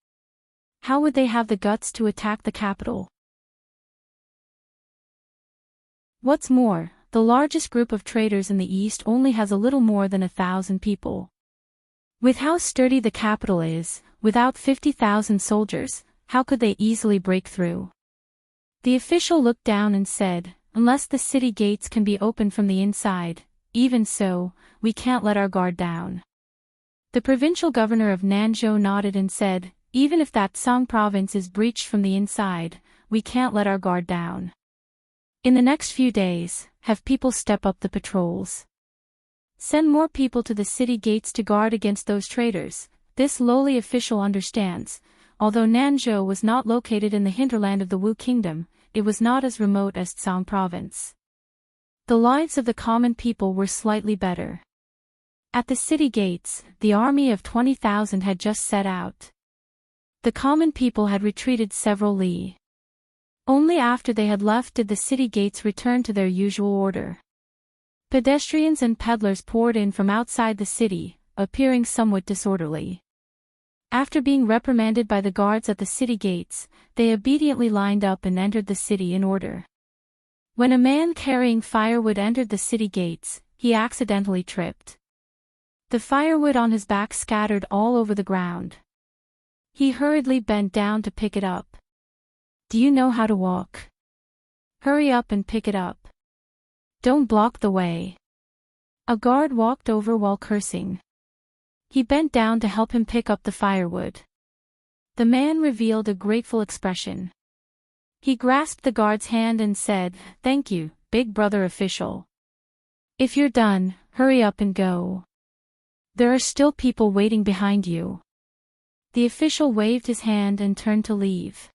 How would they have the guts to attack the capital? What's more, the largest group of traitors in the east only has a little more than 1,000 people. With how sturdy the capital is, without 50,000 soldiers, how could they easily break through?" The official looked down and said, "Unless the city gates can be opened from the inside, even so, we can't let our guard down." The provincial governor of Nanzhou nodded and said, "Even if that Song province is breached from the inside, we can't let our guard down. In the next few days, have people step up the patrols. Send more people to the city gates to guard against those traitors." This lowly official understands. Although Nanzhou was not located in the hinterland of the Wu Kingdom, it was not as remote as Tsang province. The lives of the common people were slightly better. At the city gates, the army of 20,000 had just set out. The common people had retreated several li. Only after they had left did the city gates return to their usual order. Pedestrians and peddlers poured in from outside the city, appearing somewhat disorderly. After being reprimanded by the guards at the city gates, they obediently lined up and entered the city in order. When a man carrying firewood entered the city gates, he accidentally tripped. The firewood on his back scattered all over the ground. He hurriedly bent down to pick it up. "Do you know how to walk? Hurry up and pick it up. Don't block the way." A guard walked over while cursing. He bent down to help him pick up the firewood. The man revealed a grateful expression. He grasped the guard's hand and said, "Thank you, big brother official. If you're done, hurry up and go. There are still people waiting behind you." The official waved his hand and turned to leave.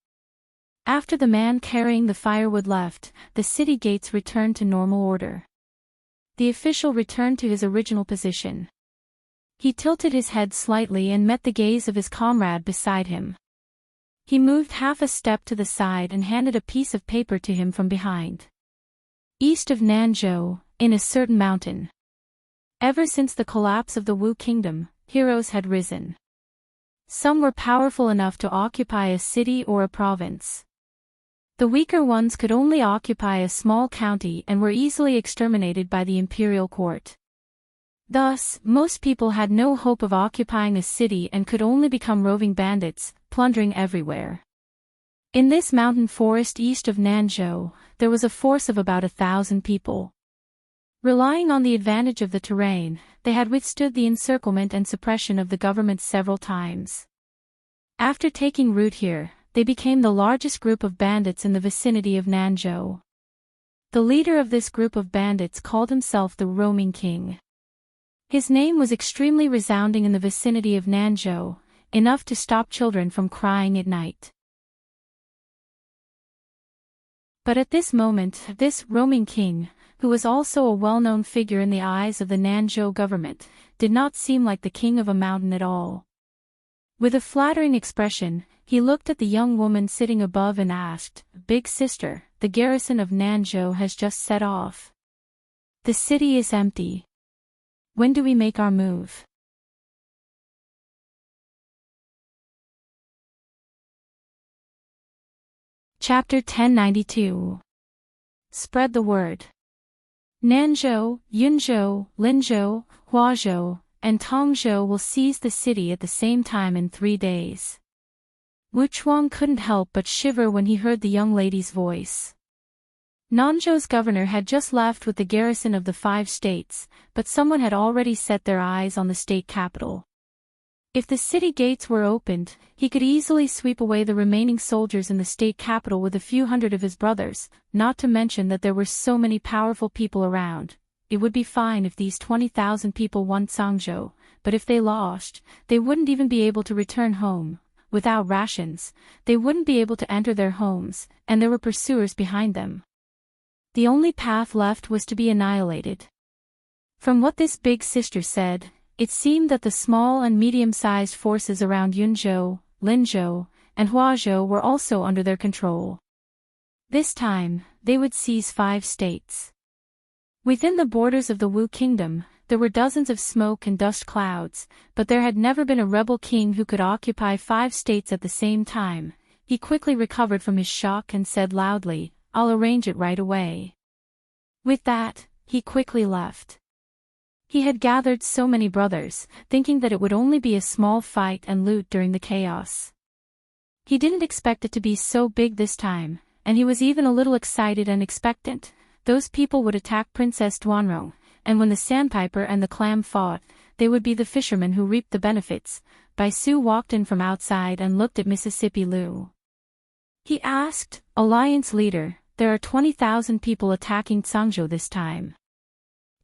After the man carrying the firewood left, the city gates returned to normal order. The official returned to his original position. He tilted his head slightly and met the gaze of his comrade beside him. He moved half a step to the side and handed a piece of paper to him from behind. "East of Nanzhou, in a certain mountain. Ever since the collapse of the Wu Kingdom, heroes had risen. Some were powerful enough to occupy a city or a province. The weaker ones could only occupy a small county and were easily exterminated by the imperial court. Thus, most people had no hope of occupying a city and could only become roving bandits, plundering everywhere. In this mountain forest east of Nanzhou, there was a force of about 1,000 people. Relying on the advantage of the terrain, they had withstood the encirclement and suppression of the government several times. After taking root here, they became the largest group of bandits in the vicinity of Nanzhou. The leader of this group of bandits called himself the Roaming King. His name was extremely resounding in the vicinity of Nanzhou, enough to stop children from crying at night. But at this moment, this Roaming King, who was also a well-known figure in the eyes of the Nanzhou government, did not seem like the king of a mountain at all. With a flattering expression, he looked at the young woman sitting above and asked, "Big sister, the garrison of Nanzhou has just set off. The city is empty. When do we make our move?" Chapter 1092. Spread the word. Nanzhou, Yunzhou, Linzhou, Huazhou, and Tongzhou will seize the city at the same time in 3 days. Wu Chuang couldn't help but shiver when he heard the young lady's voice. Nanzhou's governor had just left with the garrison of the 5 states, but someone had already set their eyes on the state capital. If the city gates were opened, he could easily sweep away the remaining soldiers in the state capital with a few hundred of his brothers, not to mention that there were so many powerful people around. It would be fine if these 20,000 people won Tsangzhou, but if they lost, they wouldn't even be able to return home. without rations, they wouldn't be able to enter their homes, and there were pursuers behind them. The only path left was to be annihilated. From what this big sister said, it seemed that the small and medium-sized forces around Yunzhou, Linzhou, and Huazhou were also under their control. This time, they would seize 5 states. Within the borders of the Wu Kingdom, there were dozens of smoke and dust clouds, but there had never been a rebel king who could occupy 5 states at the same time. He quickly recovered from his shock and said loudly, "I'll arrange it right away." With that, he quickly left. He had gathered so many brothers, thinking that it would only be a small fight and loot during the chaos. He didn't expect it to be so big this time, and he was even a little excited and expectant. Those people would attack Princess Duanrong, and when the sandpiper and the clam fought, they would be the fishermen who reaped the benefits. Bai Su walked in from outside and looked at Mississippi Liu. He asked, "Alliance leader, there are 20,000 people attacking Cangzhou this time.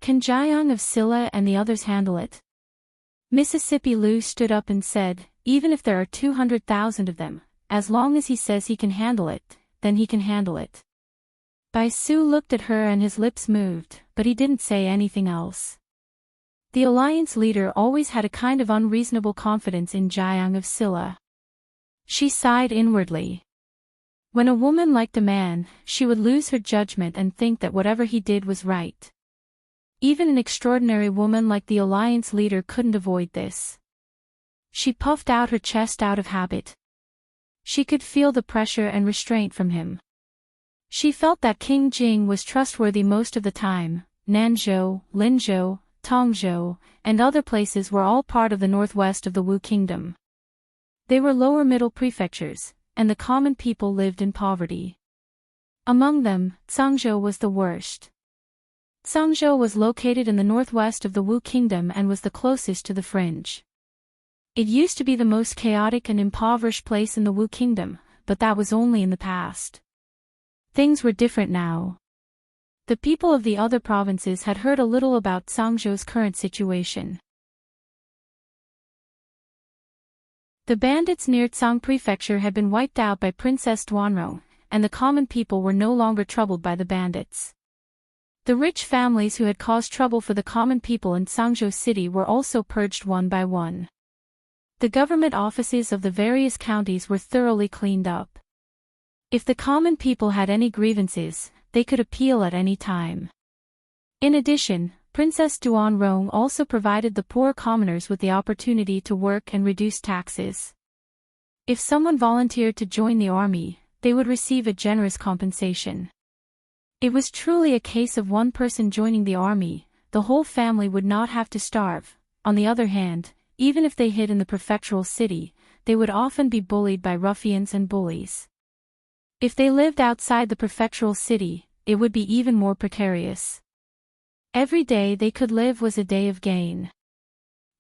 Can Jiang of Silla and the others handle it?" Mississippi Liu stood up and said, "Even if there are 200,000 of them, as long as he says he can handle it, then he can handle it." Bai Su looked at her and his lips moved, but he didn't say anything else. The alliance leader always had a kind of unreasonable confidence in Jiang of Silla. She sighed inwardly. When a woman liked a man, she would lose her judgment and think that whatever he did was right. Even an extraordinary woman like the alliance leader couldn't avoid this. She puffed out her chest out of habit. She could feel the pressure and restraint from him. She felt that King Jing was trustworthy most of the time. Nanzhou, Linzhou, Tongzhou, and other places were all part of the northwest of the Wu Kingdom. They were lower-middle prefectures, and the common people lived in poverty. Among them, Cangzhou was the worst. Cangzhou was located in the northwest of the Wu Kingdom and was the closest to the fringe. It used to be the most chaotic and impoverished place in the Wu Kingdom, but that was only in the past. Things were different now. The people of the other provinces had heard a little about Cangzhou's current situation. The bandits near Tsang Prefecture had been wiped out by Princess Duanrong, and the common people were no longer troubled by the bandits. The rich families who had caused trouble for the common people in Cangzhou City were also purged one by one. The government offices of the various counties were thoroughly cleaned up. If the common people had any grievances, they could appeal at any time. In addition, Princess Duanrong also provided the poor commoners with the opportunity to work and reduce taxes. If someone volunteered to join the army, they would receive a generous compensation. It was truly a case of one person joining the army, the whole family would not have to starve. On the other hand, even if they hid in the prefectural city, they would often be bullied by ruffians and bullies. If they lived outside the prefectural city, it would be even more precarious. Every day they could live was a day of gain.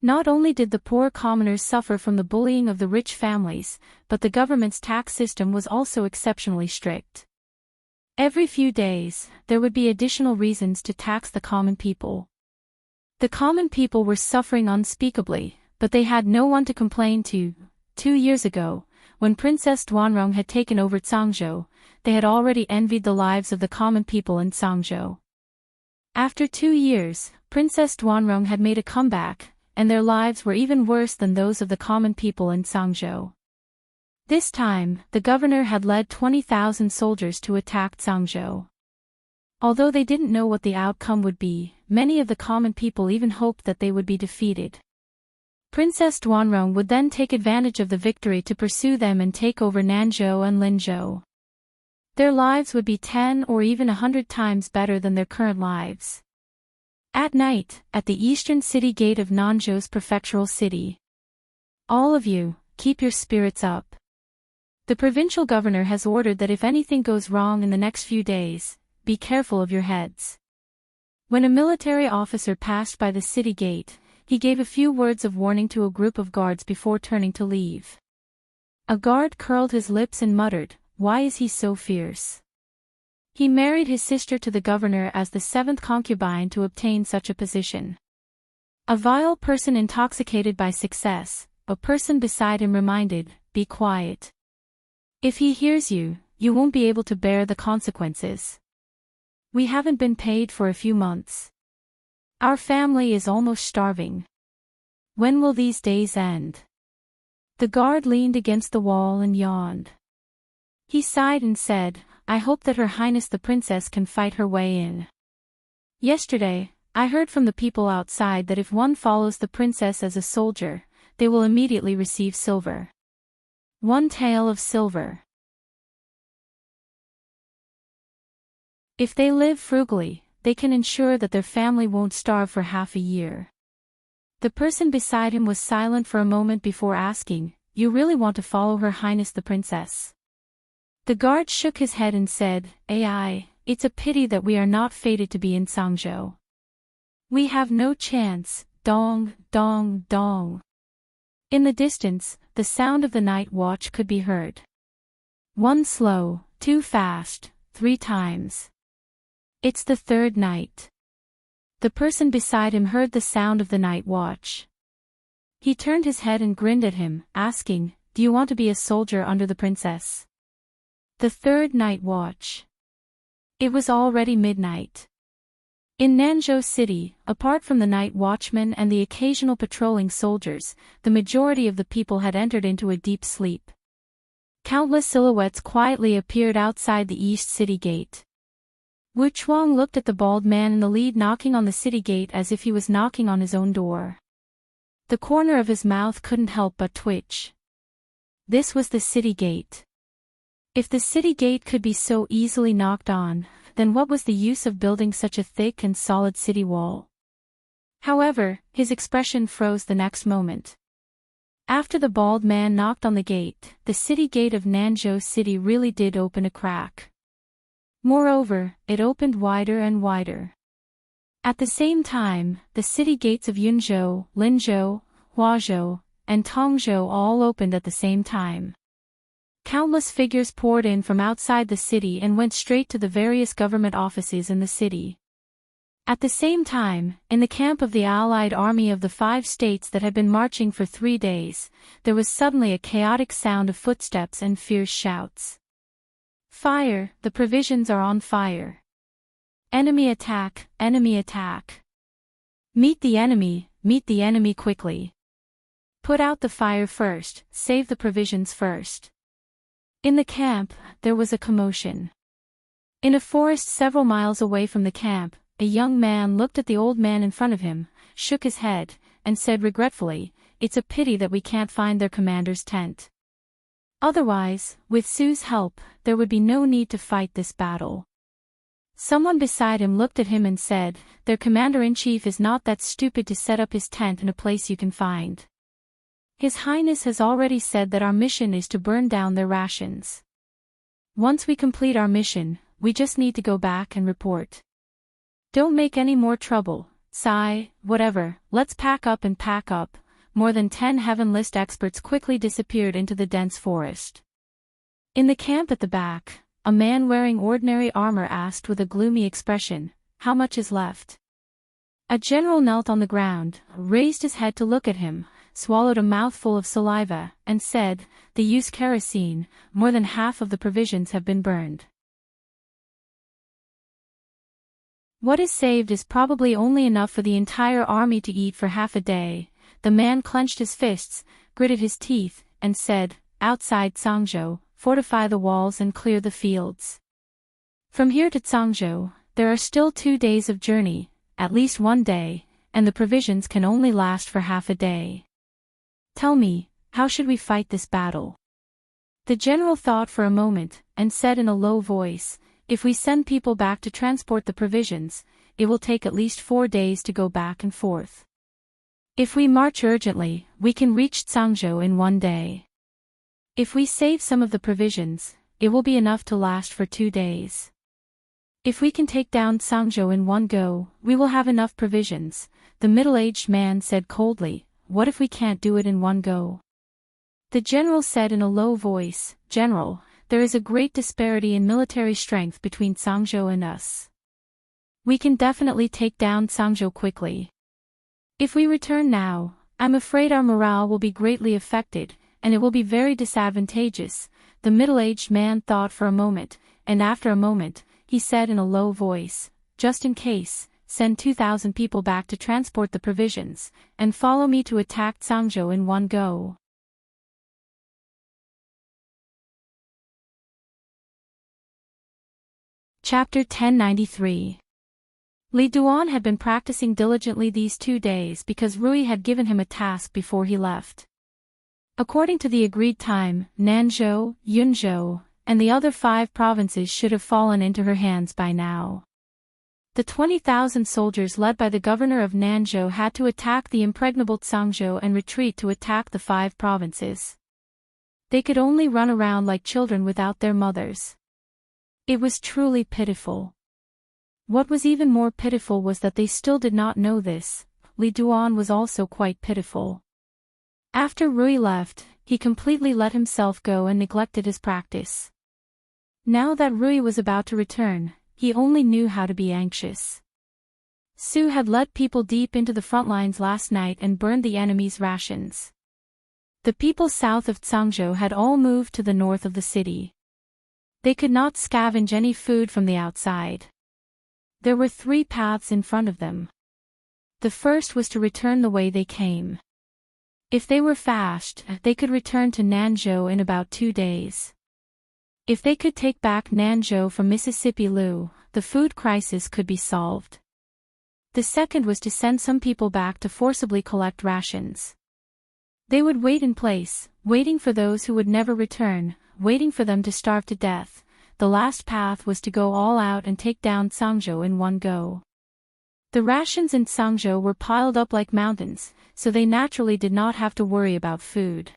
Not only did the poor commoners suffer from the bullying of the rich families, but the government's tax system was also exceptionally strict. Every few days, there would be additional reasons to tax the common people. The common people were suffering unspeakably, but they had no one to complain to. 2 years ago, when Princess Duanrong had taken over Cangzhou, they had already envied the lives of the common people in Cangzhou. After 2 years, Princess Duanrong had made a comeback, and their lives were even worse than those of the common people in Cangzhou. This time, the governor had led 20,000 soldiers to attack Cangzhou. Although they didn't know what the outcome would be, many of the common people even hoped that they would be defeated. Princess Duanrong would then take advantage of the victory to pursue them and take over Nanzhou and Linzhou. Their lives would be 10 or even 100 times better than their current lives. At night, at the eastern city gate of Nanzhou's prefectural city. All of you, keep your spirits up. The provincial governor has ordered that if anything goes wrong in the next few days, be careful of your heads. When a military officer passed by the city gate, he gave a few words of warning to a group of guards before turning to leave. A guard curled his lips and muttered, "Why is he so fierce?" He married his sister to the governor as the 7th concubine to obtain such a position. A vile person intoxicated by success, a person beside him reminded, be quiet. If he hears you, you won't be able to bear the consequences. We haven't been paid for a few months. Our family is almost starving. When will these days end? The guard leaned against the wall and yawned. He sighed and said, I hope that Her Highness the Princess can fight her way in. Yesterday, I heard from the people outside that if one follows the princess as a soldier, they will immediately receive silver. 1 tael of silver. If they live frugally, they can ensure that their family won't starve for half a year. The person beside him was silent for a moment before asking, You really want to follow Her Highness the Princess? The guard shook his head and said, Ai, it's a pity that we are not fated to be in Sangzhou. We have no chance, dong, dong, dong. In the distance, the sound of the night watch could be heard. 1 slow, 2 fast, 3 times. It's the 3rd night. The person beside him heard the sound of the night watch. He turned his head and grinned at him, asking, Do you want to be a soldier under the princess? The 3rd night watch. It was already midnight. In Nanzhou City, apart from the night watchman and the occasional patrolling soldiers, the majority of the people had entered into a deep sleep. Countless silhouettes quietly appeared outside the East City Gate. Wu Chuang looked at the bald man in the lead knocking on the city gate as if he was knocking on his own door. The corner of his mouth couldn't help but twitch. This was the city gate. If the city gate could be so easily knocked on, then what was the use of building such a thick and solid city wall? However, his expression froze the next moment. After the bald man knocked on the gate, the city gate of Nanzhou City really did open a crack. Moreover, it opened wider and wider. At the same time, the city gates of Yunzhou, Linzhou, Huazhou, and Tongzhou all opened at the same time. Countless figures poured in from outside the city and went straight to the various government offices in the city. At the same time, in the camp of the allied army of the 5 states that had been marching for 3 days, there was suddenly a chaotic sound of footsteps and fierce shouts. Fire, the provisions are on fire. Enemy attack, enemy attack. Meet the enemy quickly. Put out the fire first, save the provisions first. In the camp, there was a commotion. In a forest several miles away from the camp, a young man looked at the old man in front of him, shook his head, and said regretfully, It's a pity that we can't find their commander's tent. Otherwise, with Su's help, there would be no need to fight this battle. Someone beside him looked at him and said, Their commander-in-chief is not that stupid to set up his tent in a place you can find. His Highness has already said that our mission is to burn down their rations. Once we complete our mission, we just need to go back and report. Don't make any more trouble, sigh, whatever, let's pack up and pack up. More than 10 Heaven List experts quickly disappeared into the dense forest. In the camp at the back, a man wearing ordinary armor asked with a gloomy expression, How much is left? A general knelt on the ground, raised his head to look at him, swallowed a mouthful of saliva, and said, They use kerosene, more than half of the provisions have been burned. What is saved is probably only enough for the entire army to eat for half a day. The man clenched his fists, gritted his teeth, and said, Outside Sangzhou, fortify the walls and clear the fields. From here to Sangzhou, there are still 2 days of journey, at least 1 day, and the provisions can only last for half a day. Tell me, how should we fight this battle? The general thought for a moment, and said in a low voice, If we send people back to transport the provisions, it will take at least 4 days to go back and forth. If we march urgently, we can reach Sangzhou in 1 day. If we save some of the provisions, it will be enough to last for 2 days. If we can take down Sangzhou in 1 go, we will have enough provisions. The middle-aged man said coldly, What if we can't do it in 1 go? The general said in a low voice, General, there is a great disparity in military strength between Sangzhou and us. We can definitely take down Sangzhou quickly. If we return now, I'm afraid our morale will be greatly affected, and it will be very disadvantageous. The middle-aged man thought for a moment, and after a moment, he said in a low voice, "Just in case, send 2,000 people back to transport the provisions, and follow me to attack Tsangzhou in one go." Chapter 1093. Li Duan had been practicing diligently these 2 days because Rui had given him a task before he left. According to the agreed time, Nanzhou, Yunzhou, and the other 5 provinces should have fallen into her hands by now. The 20,000 soldiers led by the governor of Nanzhou had to attack the impregnable Tsangzhou and retreat to attack the 5 provinces. They could only run around like children without their mothers. It was truly pitiful. What was even more pitiful was that they still did not know this. Li Duan was also quite pitiful. After Rui left, he completely let himself go and neglected his practice. Now that Rui was about to return, he only knew how to be anxious. Su had led people deep into the front lines last night and burned the enemy's rations. The people south of Tsangzhou had all moved to the north of the city. They could not scavenge any food from the outside. There were 3 paths in front of them. The first was to return the way they came. If they were fast, they could return to Nanzhou in about 2 days. If they could take back Nanzhou from Mississippi Lu, the food crisis could be solved. The second was to send some people back to forcibly collect rations. They would wait in place, waiting for those who would never return, waiting for them to starve to death. The last path was to go all out and take down Tsangzhou in one go. The rations in Tsangzhou were piled up like mountains, so they naturally did not have to worry about food.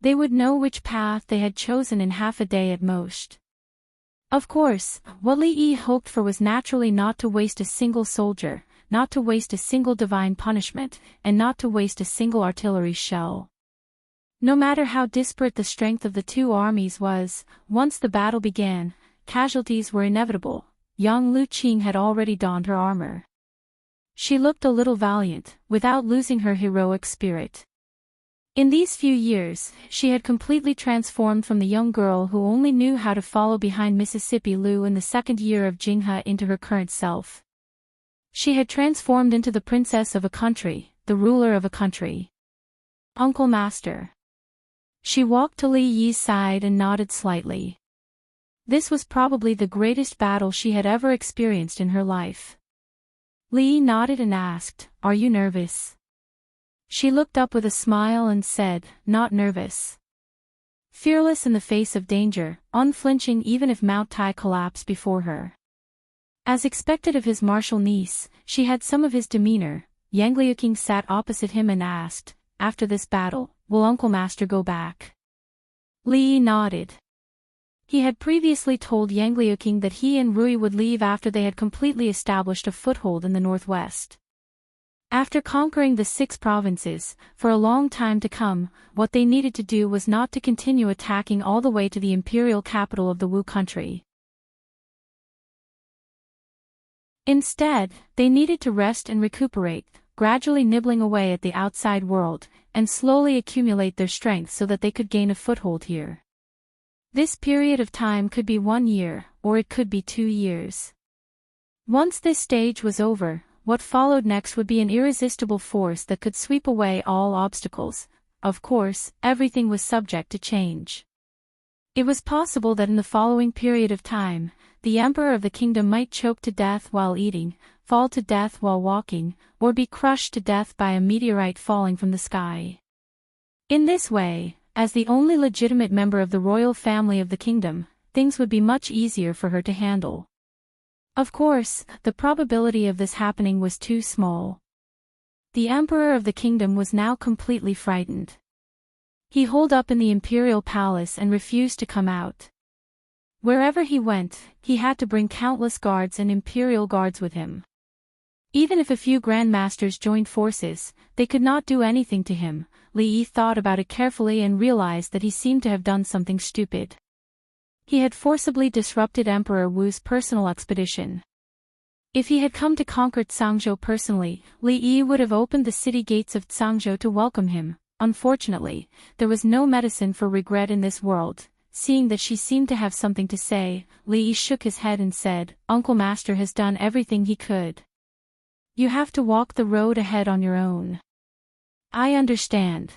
They would know which path they had chosen in half a day at most. Of course, what Li Yi hoped for was naturally not to waste a single soldier, not to waste a single divine punishment, and not to waste a single artillery shell. No matter how disparate the strength of the 2 armies was, once the battle began, casualties were inevitable. Young Lu Qing had already donned her armor. She looked a little valiant, without losing her heroic spirit. In these few years, she had completely transformed from the young girl who only knew how to follow behind Mississippi Lu in the 2nd year of Jinghe into her current self. She had transformed into the princess of a country, the ruler of a country. "Uncle Master." She walked to Li Yi's side and nodded slightly. This was probably the greatest battle she had ever experienced in her life. Li Yi nodded and asked, "Are you nervous?" She looked up with a smile and said, "Not nervous." Fearless in the face of danger, unflinching even if Mount Tai collapsed before her. As expected of his martial niece, she had some of his demeanor. Yang Liuqing sat opposite him and asked, "After this battle, will Uncle Master go back?" Li Yi nodded. He had previously told Yang Liuqing that he and Rui would leave after they had completely established a foothold in the northwest. After conquering the 6 provinces, for a long time to come, what they needed to do was not to continue attacking all the way to the imperial capital of the Wu country. Instead, they needed to rest and recuperate, gradually nibbling away at the outside world, and slowly accumulate their strength so that they could gain a foothold here. This period of time could be 1 year, or it could be 2 years. Once this stage was over, what followed next would be an irresistible force that could sweep away all obstacles. Of course, everything was subject to change. It was possible that in the following period of time, the emperor of the kingdom might choke to death while eating, fall to death while walking, or be crushed to death by a meteorite falling from the sky. In this way, as the only legitimate member of the royal family of the kingdom, things would be much easier for her to handle. Of course, the probability of this happening was too small. The emperor of the kingdom was now completely frightened. He holed up in the imperial palace and refused to come out. Wherever he went, he had to bring countless guards and imperial guards with him. Even if a few grandmasters joined forces, they could not do anything to him. Li Yi thought about it carefully and realized that he seemed to have done something stupid. He had forcibly disrupted Emperor Wu's personal expedition. If he had come to conquer Tsangzhou personally, Li Yi would have opened the city gates of Tsangzhou to welcome him, Unfortunately, there was no medicine for regret in this world. Seeing that she seemed to have something to say, Li Yi shook his head and said, Uncle Master has done everything he could. You have to walk the road ahead on your own. I understand.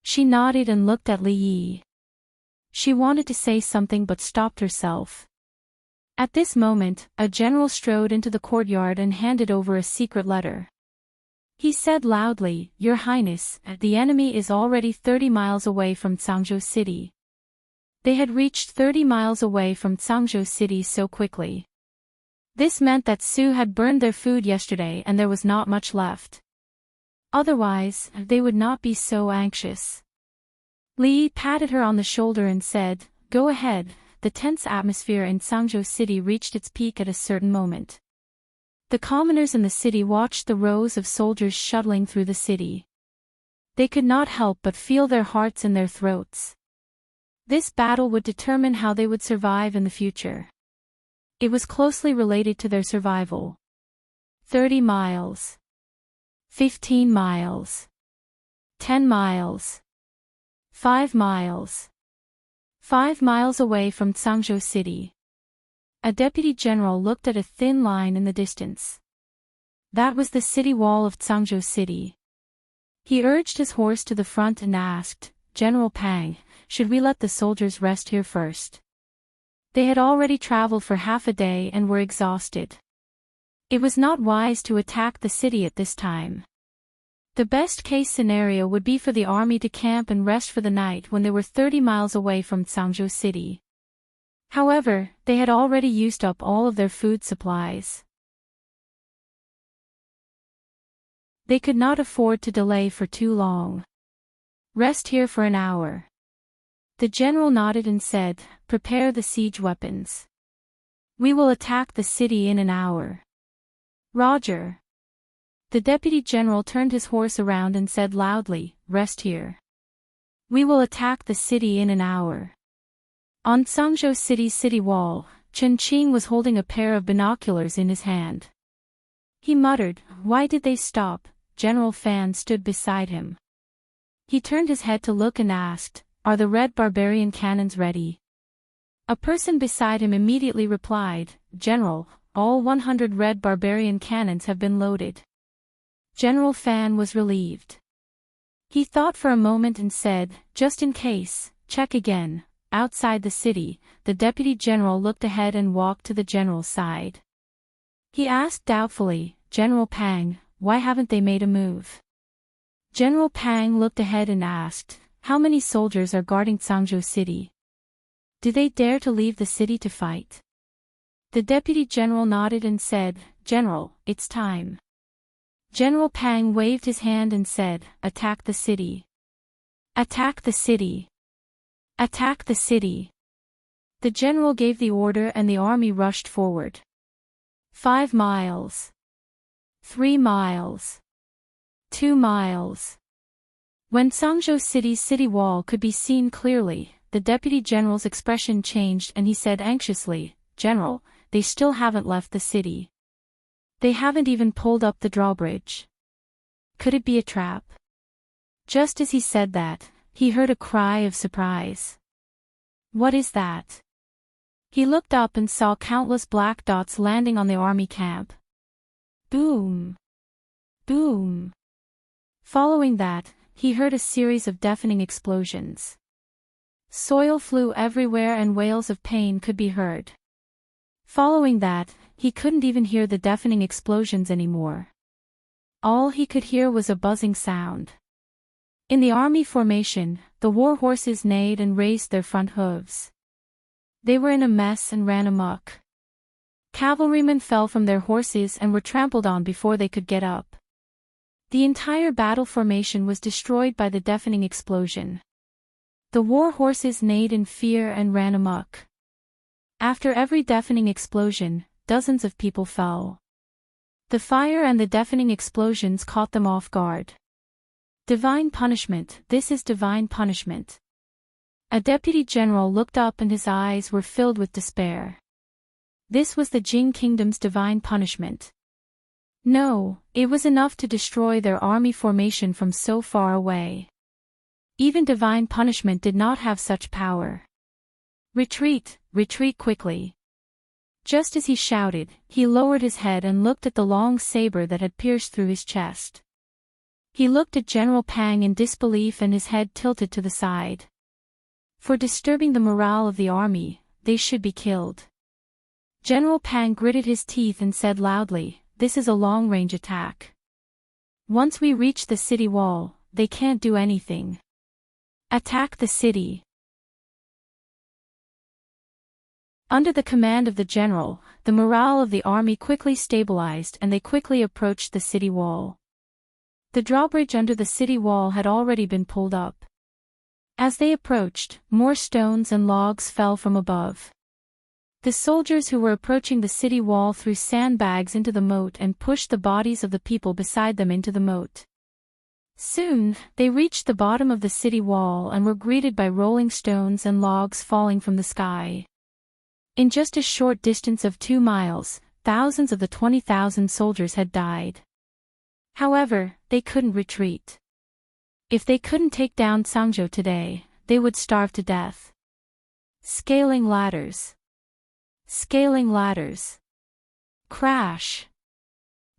She nodded and looked at Li Yi. She wanted to say something but stopped herself. At this moment, a general strode into the courtyard and handed over a secret letter. He said loudly, Your Highness, the enemy is already 30 miles away from Changzhou City. They had reached 30 miles away from Changzhou City so quickly. This meant that Su had burned their food yesterday and there was not much left. Otherwise, they would not be so anxious. Li patted her on the shoulder and said, Go ahead. The tense atmosphere in Changzhou City reached its peak at a certain moment. The commoners in the city watched the rows of soldiers shuttling through the city. They could not help but feel their hearts in their throats. This battle would determine how they would survive in the future. It was closely related to their survival. 30 miles. 15 miles. 10 miles. 5 miles. 5 miles away from Changzhou City. A deputy general looked at a thin line in the distance. That was the city wall of Changzhou City. He urged his horse to the front and asked, General Pang, should we let the soldiers rest here first? They had already traveled for half a day and were exhausted. It was not wise to attack the city at this time. The best-case scenario would be for the army to camp and rest for the night when they were 30 miles away from Changzhou City. However, they had already used up all of their food supplies. They could not afford to delay for too long. Rest here for an hour. The general nodded and said, Prepare the siege weapons. We will attack the city in an hour. Roger. The deputy general turned his horse around and said loudly, Rest here. We will attack the city in an hour. On Changzhou City's city wall, Chen Qing was holding a pair of binoculars in his hand. He muttered, Why did they stop? General Fan stood beside him. He turned his head to look and asked, Are the red barbarian cannons ready? A person beside him immediately replied, General, all 100 red barbarian cannons have been loaded. General Fan was relieved. He thought for a moment and said, Just in case, check again. Outside the city, the deputy general looked ahead and walked to the general's side. He asked doubtfully, General Pang, why haven't they made a move? General Pang looked ahead and asked, How many soldiers are guarding Changzhou City? Do they dare to leave the city to fight? The deputy general nodded and said, General, it's time. General Pang waved his hand and said, Attack the city. Attack the city. Attack the city. The general gave the order and the army rushed forward. 5 miles. 3 miles. 2 miles. When Changzhou City's city wall could be seen clearly, the deputy general's expression changed and he said anxiously, General, they still haven't left the city. They haven't even pulled up the drawbridge. Could it be a trap? Just as he said that, he heard a cry of surprise. What is that? He looked up and saw countless black dots landing on the army camp. Boom! Boom! Following that, he heard a series of deafening explosions. Soil flew everywhere and wails of pain could be heard. Following that, he couldn't even hear the deafening explosions anymore. All he could hear was a buzzing sound. In the army formation, the war horses neighed and raised their front hooves. They were in a mess and ran amok. Cavalrymen fell from their horses and were trampled on before they could get up. The entire battle formation was destroyed by the deafening explosion. The war horses neighed in fear and ran amok. After every deafening explosion, dozens of people fell. The fire and the deafening explosions caught them off guard. Divine punishment, this is divine punishment. A deputy general looked up and his eyes were filled with despair. This was the Jing Kingdom's divine punishment. No, it was enough to destroy their army formation from so far away. Even divine punishment did not have such power. Retreat, retreat quickly. Just as he shouted, he lowered his head and looked at the long saber that had pierced through his chest. He looked at General Pang in disbelief and his head tilted to the side. For disturbing the morale of the army, they should be killed. General Pang gritted his teeth and said loudly, "This is a long-range attack. Once we reach the city wall, they can't do anything. Attack the city." Under the command of the general, the morale of the army quickly stabilized and they quickly approached the city wall. The drawbridge under the city wall had already been pulled up. As they approached, more stones and logs fell from above. The soldiers who were approaching the city wall threw sandbags into the moat and pushed the bodies of the people beside them into the moat. Soon, they reached the bottom of the city wall and were greeted by rolling stones and logs falling from the sky. In just a short distance of 2 miles, thousands of the 20,000 soldiers had died. However, they couldn't retreat. If they couldn't take down Sangzhou today, they would starve to death. Scaling ladders. Scaling ladders. Crash.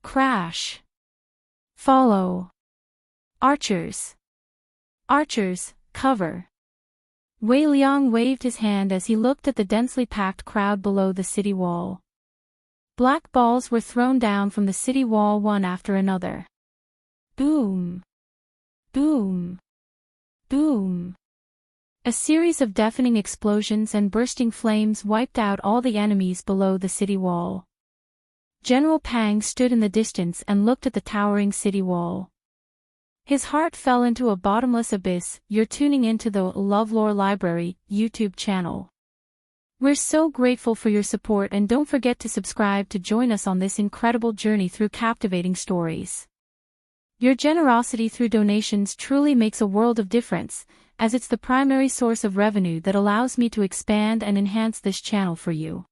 Crash. Follow. Archers. Archers, cover. Wei Liang waved his hand as he looked at the densely packed crowd below the city wall. Black balls were thrown down from the city wall one after another. Boom. Boom. Boom. A series of deafening explosions and bursting flames wiped out all the enemies below the city wall. General Pang stood in the distance and looked at the towering city wall. His heart fell into a bottomless abyss. You're tuning into the LoveLore Library YouTube channel. We're so grateful for your support and don't forget to subscribe to join us on this incredible journey through captivating stories. Your generosity through donations truly makes a world of difference, as it's the primary source of revenue that allows me to expand and enhance this channel for you.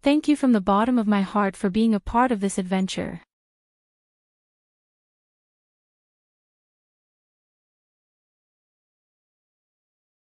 Thank you from the bottom of my heart for being a part of this adventure.